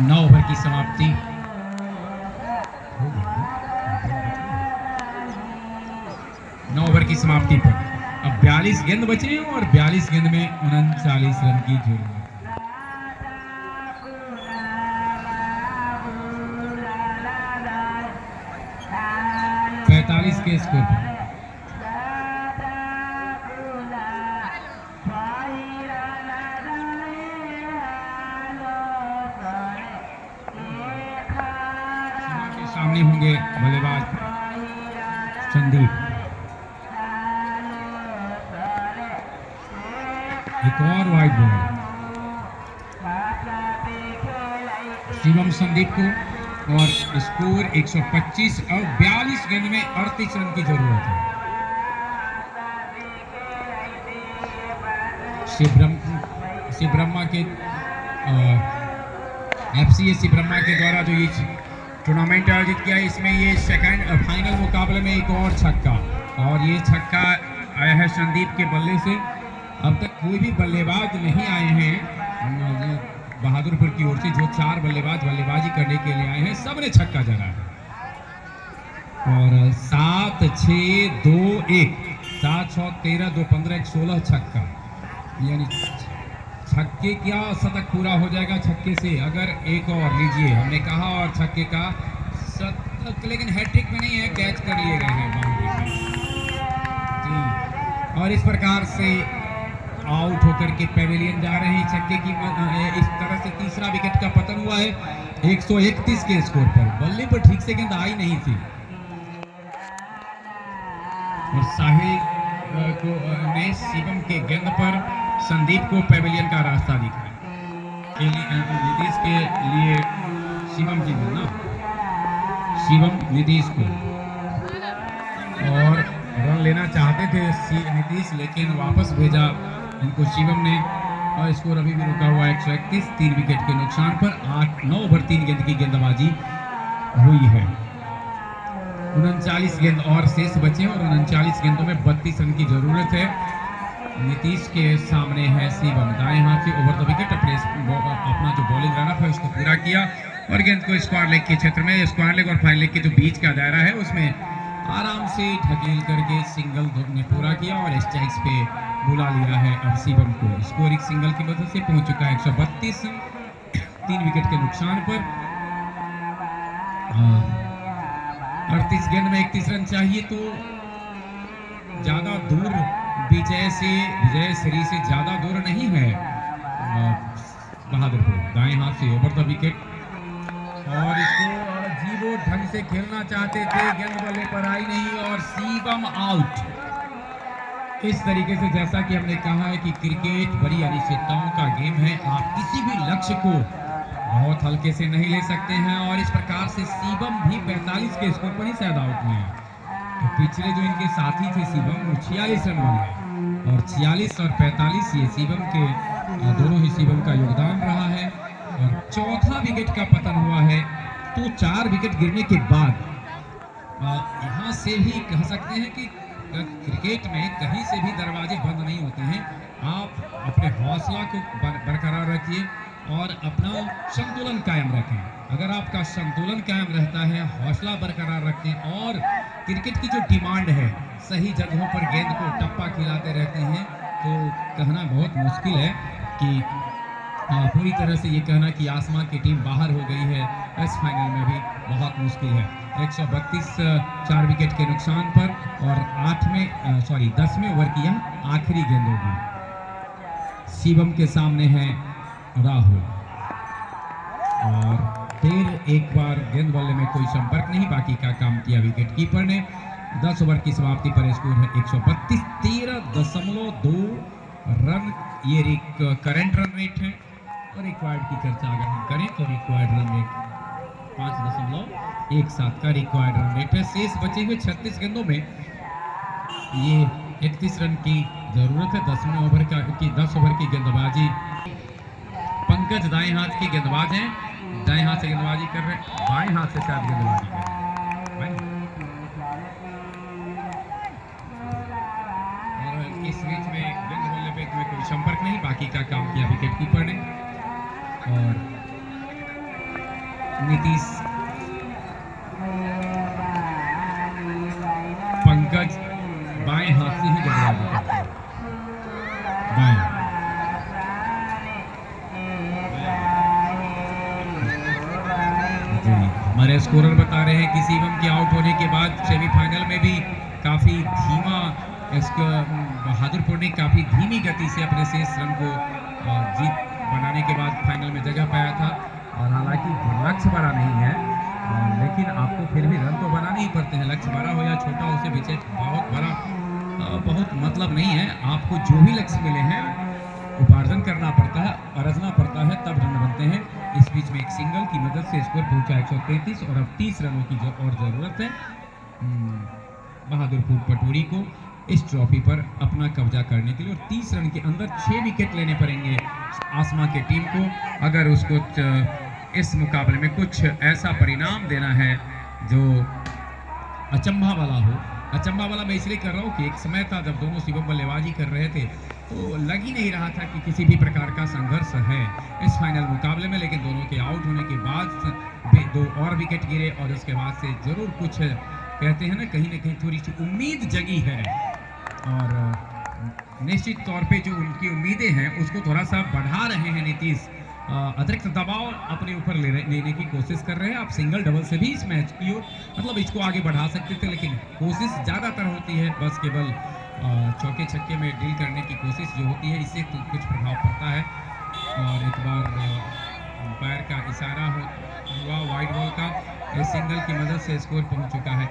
9 ओवर की समाप्ति। 9 ओवर की समाप्ति पर अब 42 गेंद बचे हैं और 42 गेंद में 39 रन की जरूरत है। 45 के स्कोर पर। सामने होंगे बल्लेबाज संदीप। एक और वाइड बॉल शिवम संदीप को और स्कोर 125 और 42 गेंद में 38 रन की जरूरत है। शिव ब्रह्मा के FCSC ब्रह्मा के द्वारा जो ये टूर्नामेंट आयोजित किया है, इसमें ये सेकंड फाइनल मुकाबले में एक और छक्का, और ये छक्का आया है संदीप के बल्ले से। अब तक कोई भी बल्लेबाज नहीं आए हैं बहादुरपुर की ओर से, जो 4 बल्लेबाज बल्लेबाजी करने के लिए आए हैं, सब ने छक्का जड़ा है। और 7, 6, 2, 1, 7, 6, 13, 2, 15, 16 छक्का, यानी छक्के क्या शतक पूरा हो जाएगा छक्के से अगर एक और लीजिए, हमने कहा, और छक्के का शतक, लेकिन हैट्रिक में नहीं है, कैच कर लिए गए हैं बाउंड्री जी। और इस प्रकार से आउट होकर के पेविलियन जा रहे हैं छक्के की। इस तरह से तीसरा विकेट का पतन हुआ है 131 के स्कोर पर। बल्ले पर ठीक से गेंद आई नहीं थी और साहिल को ने शिवम के गेंद पर संदीप को पेविलियन का रास्ता दिखाया। नीतीश के लिए शिवम जी ने ना, शिवम नीतीश को, और रन लेना चाहते थे नीतीश, लेकिन वापस भेजा इनको शिवम ने, और स्कोर अभी भी रुका हुआ है 131, 3 विकेट के नुकसान पर। 9 ओवर 3 गेंद की गेंदबाजी हुई है। 39 गेंद और शेष बचे और 39 गेंदों में 32 रन की जरूरत है। नीतीश के सामने है शिवम, दाएं हाथ से ओवर द विकेट अपना जो बॉलिंग रनअप है उसको पूरा किया और गेंद को स्क्वायर लेग के क्षेत्र में, स्क्वायर लेग और फाइन लेग के जो बीच का दायरा है उसमें आराम से ढकेल करके सिंगल ने पूरा किया और स्ट्राइक्स पे बुला लिया है अब शिवम को। स्कोर एक सिंगल की वजह से पहुंच चुका है 132, 3 विकेट के नुकसान पर। 38 गेंद में 31 रन चाहिए, तो ज्यादा दूर विजय श्री से ज्यादा दूर नहीं है बहादुरपुर। दाएं हाथ से ओवर द विकेट और इसको जीवो ढंग से खेलना चाहते थे, गेंद बल्ले पर आई नहीं और शिवम आउट। इस तरीके से, जैसा कि हमने कहा है कि क्रिकेट बड़ी अनिश्चितताओं का गेम है, आप किसी भी लक्ष्य को बहुत हल्के से नहीं ले सकते हैं। और इस प्रकार से शिवम भी 45 के स्कोर पर ही शायद आउट में है। तो पिछले जो इनके साथी थे शिवम, वो 46 रन बन गए और 46 और 45 ये शिवम के दोनों ही शिवम का योगदान रहा है। और चौथा विकेट का पतन हुआ है, तो 4 विकेट गिरने के बाद यहाँ से ही कह सकते हैं कि क्रिकेट में कहीं से भी दरवाजे बंद नहीं होते हैं। आप अपने हौसला को बरकरार रखिए और अपना संतुलन कायम रखें। अगर आपका संतुलन कायम रहता है, हौसला बरकरार रखें और क्रिकेट की जो डिमांड है, सही जगहों पर गेंद को टप्पा खिलाते रहते हैं, तो कहना बहुत मुश्किल है कि पूरी तरह से ये कहना कि आसमा की टीम बाहर हो गई है इस फाइनल में भी बहुत मुश्किल है। 132 4 विकेट के नुकसान पर और 10वें ओवर की यह आखिरी गेंद होगी। शिवम के सामने है राहुल और फिर एक बार गेंद बल्ले में कोई संपर्क नहीं, बाकी का काम किया विकेट कीपर ने। 10 ओवर की समाप्ति पर स्कोर है 132, 13.2 रन ये करंट रन रेट है। और रिक्वायर्ड की चर्चा अगर हम करें तो रिक्वायर्ड रन रेट 5.17 का रिक्वायर्ड रन रेट है। शेष बचे हुए 36 गेंदों में ये 31 रन की जरूरत है। 10 ओवर की गेंदबाजी। पंकज दाएं हाथ की गेंदबाज हैं, दाएं हाथ से गेंदबाजी कर रहे हैं, बाएं हाथ से शायद गेंदबाजी कर रहे हैं। और इस बीच में गेंद बल्ले पे में कोई संपर्क नहीं, बाकी का काम किया विकेट कीपर ने। और नीतीश पंकज बाएं हाथ से ही गेंदबाजी करते हैं। बाएं हमारे स्कोरर बता रहे हैं कि शिवम के आउट होने के बाद सेमीफाइनल में भी काफ़ी धीमा बहादुरपुर ने काफ़ी धीमी गति से अपने शेष रन को जीत बनाने के बाद फाइनल में जगह पाया था। और हालांकि लक्ष्य बड़ा नहीं है, लेकिन आपको फिर भी रन तो बनाने ही पड़ते हैं। लक्ष्य बड़ा हो या छोटा, उसे विकेट बहुत मतलब नहीं है। आपको जो भी लक्ष्य मिले हैं उपार्जन करना पड़ता है, अरजना पड़ता है, तब रन बनते हैं। इस बीच में एक सिंगल की मदद से स्कोर पहुंचा 133 और अब 30 रनों की और जरूरत है बहादुरपुर पटोरी को इस ट्रॉफी पर अपना कब्जा करने के लिए। और 30 रन के अंदर 6 विकेट लेने पड़ेंगे आसमा के टीम को, अगर उसको इस मुकाबले में कुछ ऐसा परिणाम देना है जो अचंभा वाला हो। अचंभा वाला मैं इसलिए कर रहा हूँ कि एक समय था जब दोनों शिवम बल्लेबाजी कर रहे थे तो लग ही नहीं रहा था कि किसी भी प्रकार का संघर्ष है इस फाइनल मुकाबले में। लेकिन दोनों के आउट होने के बाद 2 और विकेट गिरे और उसके बाद से जरूर कुछ कहते हैं ना कहीं थोड़ी सी उम्मीद जगी है। और निश्चित तौर पे जो उनकी उम्मीदें हैं उसको थोड़ा सा बढ़ा रहे हैं नीतीश। अतिरिक्त दबाव अपने ऊपर लेने की कोशिश कर रहे हैं। आप सिंगल डबल से भी इस मैच की मतलब इसको आगे बढ़ा सकते थे, लेकिन कोशिश ज़्यादातर होती है बस केवल चौके छक्के में डील करने की कोशिश जो होती है, इससे कुछ प्रभाव पड़ता है। और एक बार अंपायर का इशारा हुआ वाइड बॉल का। इस सिंगल की मदद से स्कोर पहुंच चुका है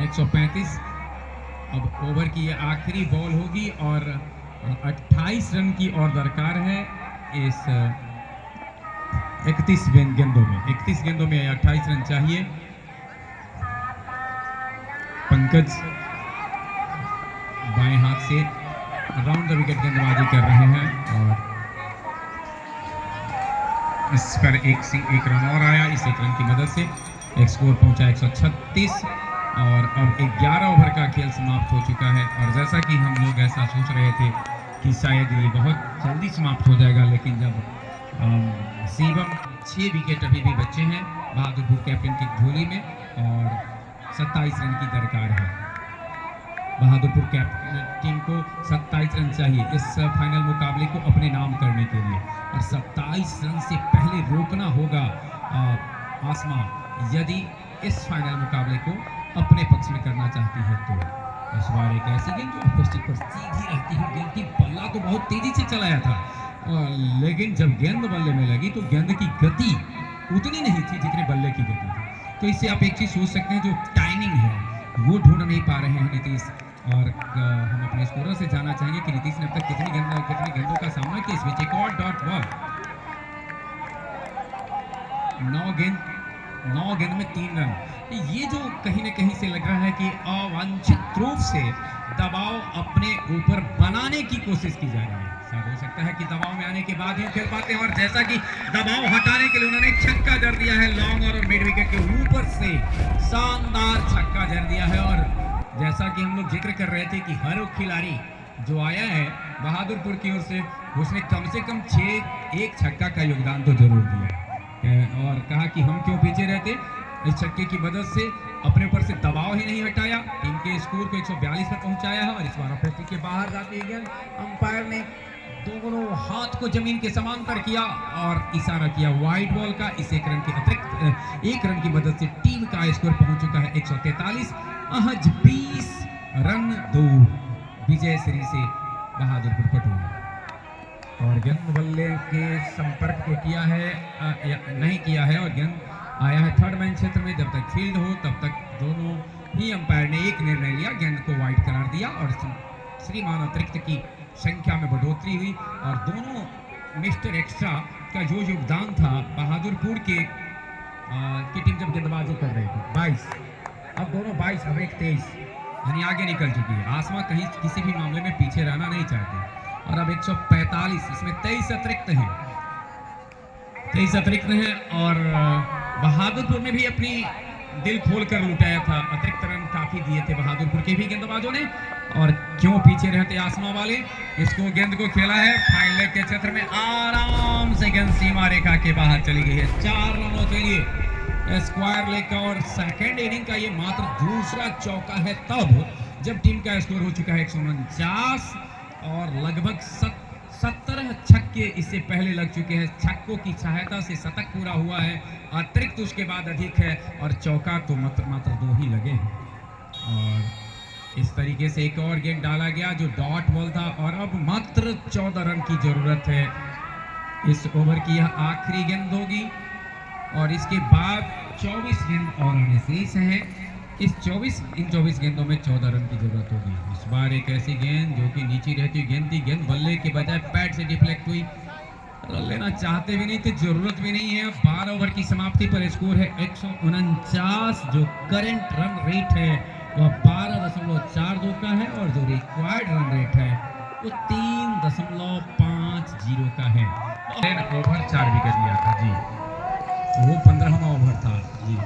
135। अब ओवर की ये आखिरी बॉल होगी और 28 रन की और दरकार है इस 31 गेंदों में। 31 गेंदों में 28 रन चाहिए। पंकज बाएं हाथ से राउंड द विकेट गेंदबाजी कर रहे हैं और इस पर एक रन और आया। इस एक रन की मदद से एक स्कोर पहुंचा 136 और अब 11 ओवर का खेल समाप्त हो चुका है। और जैसा कि हम लोग ऐसा सोच रहे थे कि शायद ये बहुत जल्दी समाप्त हो जाएगा, लेकिन जब शिवम 6 विकेट अभी भी बचे हैं बहादुरपुर कैप्टन की झोली में और 27 रन की दरकार है। बहादुरपुर कैप्टन टीम को 27 रन चाहिए इस फाइनल मुकाबले को अपने नाम करने के लिए। और 27 रन से पहले रोकना होगा आसमा यदि इस फाइनल मुकाबले को अपने पक्ष में करना चाहती है। तो इस बार एक ऐसी गेंद जो ऑफस्टिक पर सीधी रहती है, गेंद की बल्ला तो बहुत तेजी से चलाया था, लेकिन जब गेंद बल्ले में लगी तो गेंद की गति उतनी नहीं थी जितनी बल्ले की गति थी। तो इससे आप एक चीज सोच सकते हैं, जो टाइमिंग है वो ढूंढ नहीं पा रहे हैं नीतीश। और हम अपने स्कोरर से जानना चाहेंगे कि नीतीश ने अब तक कितनी गेंदों का सामना किया। इस बीच एक और डॉट बॉल, 9 गेंद में 3 रन। ये जो कहीं ना कहीं से लग रहा है कि अवांछित रूप से दबाव अपने ऊपर बनाने की कोशिश की जा रही है। शायद हो सकता है कि दबाव में आने के बाद ही खेल पाते हैं। और जैसा कि दबाव हटाने के लिए उन्होंने छक्का जड़ दिया है लॉन्ग और मिड विकेट के ऊपर से शानदार छक्का जड़ दिया है। और जैसा कि हम लोग जिक्र कर रहे थे कि हर खिलाड़ी जो आया है बहादुरपुर की ओर से उसने कम से कम 1 छक्का का योगदान तो जरूर दिया और कहा कि हम क्यों पीछे रहते। इस छक्के की मदद से अपने ऊपर से दबाव ही नहीं हटाया, टीम के स्कोर को 142 पर पहुंचाया है। और इस बार ऑफस्टिक के बाहर जाती है गेंद, अंपायर ने दोनों हाथ को जमीन के समांतर किया और इशारा किया वाइड बॉल का। इस 1 रन के अतिरिक्त 1 रन की मदद से टीम का स्कोर पहुंच चुका है 143। महज 20 रन दूर विजय श्री से बहादुरपुर पटोरी। और गेंद बल्ले के संपर्क को किया है या नहीं किया है और गेंद आया है थर्ड मैन क्षेत्र में। जब तक फील्ड हो तब तक दोनों ही अंपायर ने एक निर्णय लिया, गेंद को वाइड करार दिया और श्रीमान अतिरिक्त की संख्या में बढ़ोतरी हुई और दोनों मिस्टर एक्स्ट्रा का जो योगदान था बहादुरपुर की टीम जब गेंदबाजी कर रही थी 22, अब दोनों 22 अब एक 23 यानी आगे निकल चुकी है। आसमा कहीं किसी भी मामले में पीछे रहना नहीं चाहती। और अब 145, इसमें 23 अतिरिक्त हैं, 23 अतिरिक्त हैं। और बहादुरपुर ने भी अपनी दिल खोल कर लुटाया था, अतिरिक्त रन काफी दिए थे बहादुरपुर के भी गेंदबाजों ने। और क्यों पीछे रहते आसमा वाले, इसको गेंद को खेला है फाइन लेग के क्षेत्र में, आराम से गेंद सीमा रेखा के बाहर चली गई है। 4 रनों के लिए स्क्वायर लेग का। और सेकेंड इनिंग का ये मात्र दूसरा चौका है तब जब टीम का स्कोर हो चुका है 149 और लगभग 17 छक्के इससे पहले लग चुके हैं। छक्कों की सहायता से शतक पूरा हुआ है, अतिरिक्त उसके बाद अधिक है और चौका तो मात्र 2 ही लगे हैं। और इस तरीके से एक और गेंद डाला गया जो डॉट बॉल था। और अब मात्र 14 रन की जरूरत है। इस ओवर की यह आखिरी गेंद होगी और इसके बाद 24 गेंद और आने शेष हैं। इन 24 गेंदों में 14 रन की जरूरत होगी। इस बार एक ऐसी गेंद जो कि नीचे रहती गेंद थी, गेंद बल्ले के बजाय पैड से डिफ्लेक्ट हुई। रन लेना चाहते भी नहीं थे, जरूरत भी नहीं है। 12 ओवर की समाप्ति पर स्कोर है 149। जो करंट रन रेट है वह 12.42 का है और जो रिक्वायर्ड रन रेट है वो 3.50 का है। ओवर 4 विकेट लिया था जी, वो 15वां ओवर था जी।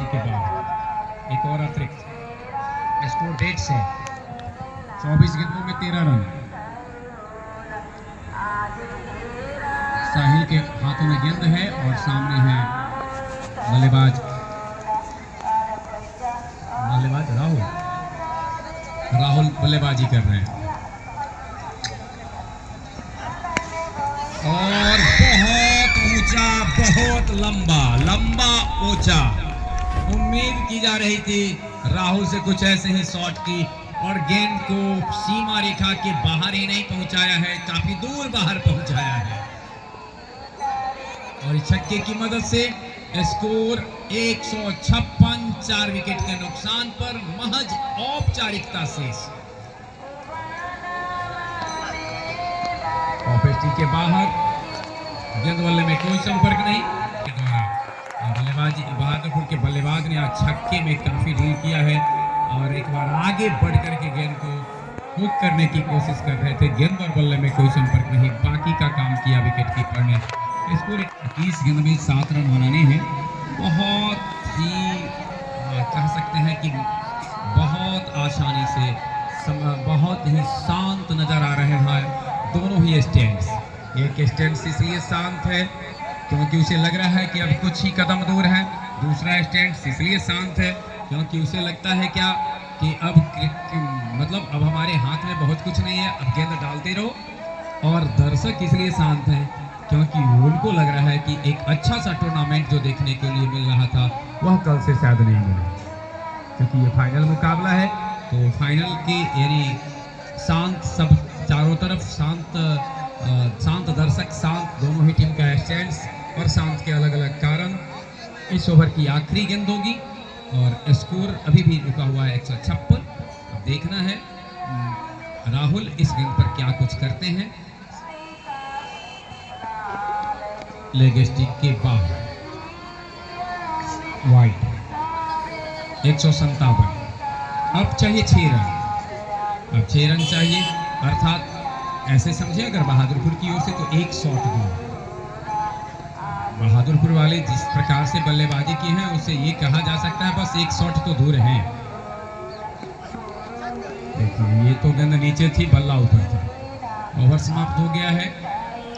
के बाद एक और अतिरिक्त स्कोर 150, 24 गेंदों में 13 रन। साहिल के हाथों में गेंद है और सामने है बल्लेबाज राहुल बल्लेबाजी कर रहे हैं। और बहुत ऊंचा, बहुत लंबा ऊंचा उम्मीद की जा रही थी राहुल से कुछ ऐसे ही शॉट की और गेंद को सीमा रेखा के बाहर ही नहीं पहुंचाया है, काफी दूर बाहर पहुंचाया है। और इस छक्के की मदद से स्कोर 156, 4 विकेट के नुकसान पर महज औपचारिकता शेष। ऑफस्टी के बाहर गेंद बल्ले में कोई संपर्क नहीं। बहादुरपुर के बल्लेबाज ने आज छक्के में काफी डील किया है और एक बार आगे बढ़ करके गेंद को हुक करने की कोशिश कर रहे थे। गेंद और बल्ले में कोई संपर्क नहीं, बाकी का काम किया विकेट कीपर ने। स्कोर 21 गेंद में 7 रन बनाने हैं। बहुत ही कह सकते हैं कि बहुत आसानी से बहुत ही शांत नजर आ रहे हैं दोनों ही स्टैंड्स। एक स्टैंड इसलिए शांत है क्योंकि उसे लग रहा है कि अब कुछ ही कदम दूर है। दूसरा स्टैंड इसलिए शांत है क्योंकि उसे लगता है क्या कि अब हमारे हाथ में बहुत कुछ नहीं है, अब गेंद डालते रहो। और दर्शक इसलिए शांत हैं क्योंकि उनको लग रहा है कि एक अच्छा सा टूर्नामेंट जो देखने के लिए मिल रहा था वह कल से शायद नहीं मिले, क्योंकि ये फाइनल मुकाबला है। तो फाइनल की यानी शांत, सब चारों तरफ शांत दर्शक, शांत दोनों ही टीम का स्टैंड्स और शांत के अलग अलग कारण। इस ओवर की आखिरी गेंद होगी और स्कोर अभी भी रुका हुआ है 156। अब देखना है राहुल इस गेंद पर क्या कुछ करते हैं। लेग स्टिक के बाहर वाइड 157। अब चाहिए 6 रन, अब 6 रन चाहिए, अर्थात ऐसे समझे अगर बहादुरपुर की ओर से तो 1 शॉट दूर। बहादुरपुर वाले जिस प्रकार से बल्लेबाजी की है उससे ये कहा जा सकता है बस 1 शॉट तो दूर है। देखिए ये तो गेंद नीचे थी, बल्ला ऊपर था। ओवर समाप्त हो गया है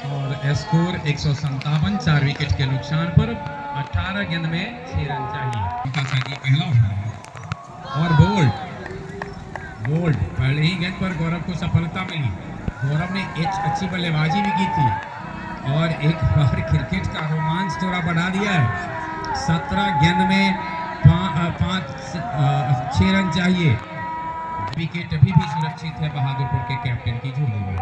और स्कोर 157, 4 विकेट के नुकसान पर 18 गेंद में 6 रन चाहिए। पहला और बोल्ड पहले ही गेंद पर गौरव को सफलता मिली। गौरव ने अच्छी बल्लेबाजी भी की थी और एक बार क्रिकेट का रोमांच थोड़ा बढ़ा दिया है। 17 गेंद में 6 रन चाहिए। विकेट अभी भी सुरक्षित है बहादुरपुर के कैप्टन की झोली में।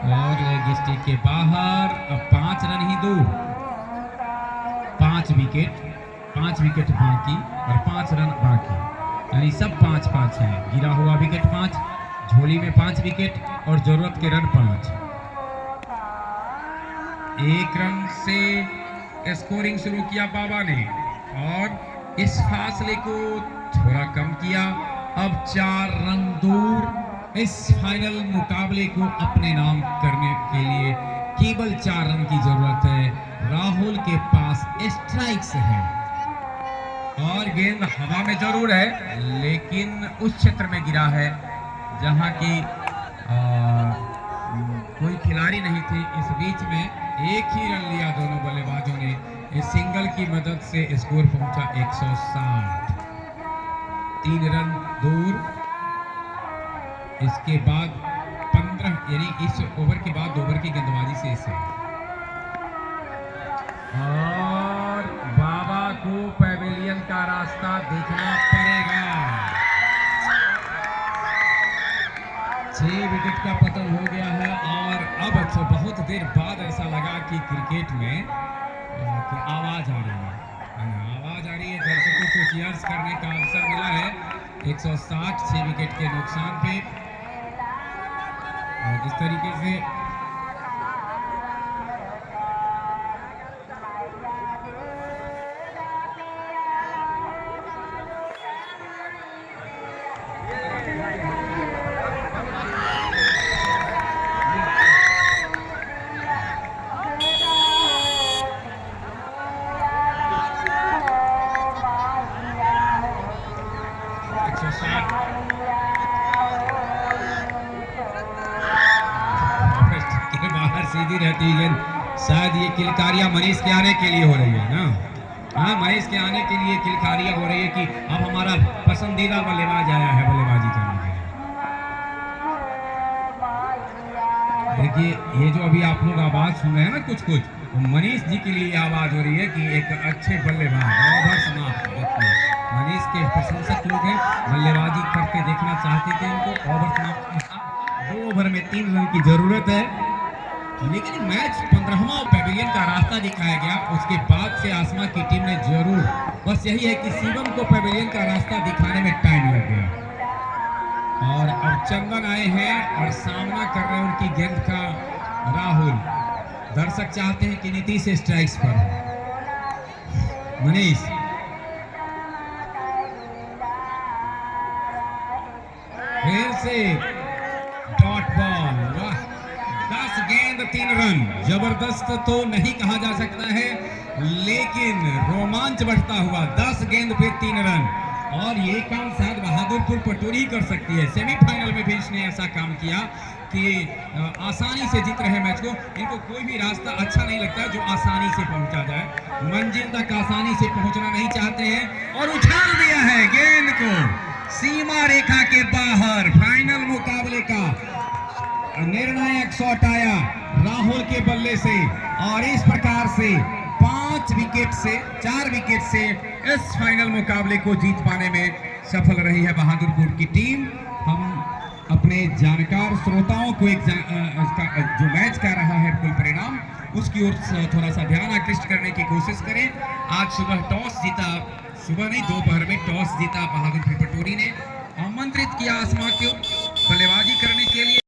और लेग स्टिक के बाहर अब 5 रन ही दूर। 5 विकेट बाकी और 5 रन बाकी, यानी सब 5-5 हैं। गिरा हुआ विकेट 5, झोली में 5 विकेट और जरूरत के रन 5। 1 रन से स्कोरिंग शुरू किया बाबा ने और इस फासले को थोड़ा कम किया। अब 4 रन दूर इस फाइनल मुकाबले को अपने नाम करने के लिए केवल 4 रन की जरूरत है। राहुल के पास स्ट्राइक्स है और गेंद हवा में जरूर है लेकिन उस क्षेत्र में गिरा है जहां की कोई खिलाड़ी नहीं थे। इस बीच में एक ही रन लिया दोनों बल्लेबाजों ने। इस सिंगल की मदद से स्कोर पहुंचा 160। 3 रन दूर। इसके बाद 15 यानी इस ओवर के बाद 2 ओवर की गेंदबाजी से इसे और बाबा को पैवेलियन का रास्ता देखना पड़ेगा। 6 विकेट का पतन हो गया है और अब तो बहुत देर बाद ऐसा लगा कि क्रिकेट में कि आवाज आ रही है, आवाज आ रही है। दर्शकों को चीयर्स करने का अवसर मिला है। 160 6 विकेट के नुकसान पे और इस तरीके से सीधी रहती है गेंद। शायद ये किलकारियां मनीष के आने के लिए हो रही है ना। हाँ, मनीष के आने के लिए किलकारियां हो रही है कि अब हमारा पसंदीदा बल्लेबाज आया है बल्लेबाजी करने के लिए। देखिए ये जो अभी आप लोग आवाज सुन रहे हैं ना कुछ तो मनीष जी के लिए आवाज हो रही है कि एक अच्छे बल्लेबाज ओवर समाप्त। देखिए मनीष के प्रशंसक लोग हैं, बल्लेबाजी करके देखना चाहते थे इनको। ओवर समाप्त 2 ओवर में 3 रन की जरूरत है लेकिन मैच 15वां पैवेलियन का रास्ता दिखाया गया। उसके बाद से आसमा की टीम ने जरूर बस यही है कि शिवम को पैवेलियन का रास्ता दिखाने में टाइम लग गया और अब चंदन आए हैं और सामना कर रहे हैं उनकी गेंद का राहुल। दर्शक चाहते हैं कि नीतीश स्ट्राइक्स पर मनीष फिर से डॉट बॉल। वाह, 10 गेंद 3 रन। जबरदस्त तो नहीं कहा जा सकता है लेकिन रोमांच बढ़ता हुआ 10 गेंद पे 3 रन और ये काम शायद बहादुरपुर पटोरी कर सकती है। सेमीफाइनल में भी इसने ऐसा काम किया कि आसानी से जीत रहे मैच को। इनको कोई भी रास्ता अच्छा नहीं लगता जो आसानी से पहुंचा जाए। मंजिल तक आसानी से पहुंचना नहीं चाहते हैं और उछाल दिया है गेंद को सीमा रेखा के बाहर। फाइनल मुकाबले का निर्णायक शॉट आया राहुल के बल्ले से और इस प्रकार से 4 विकेट से इस फाइनल मुकाबले को जीत पाने में सफल रही है बहादुरपुर की टीम। हम अपने जानकार श्रोताओं को जो मैच का रहा है कुल परिणाम उसकी ओर थोड़ा सा ध्यान आकृष्ट करने की कोशिश करें। आज सुबह टॉस जीता, सुबह नहीं दोपहर में टॉस जीता बहादुरपुर पटोरी ने। आमंत्रित किया आसमा को बल्लेबाजी करने के लिए।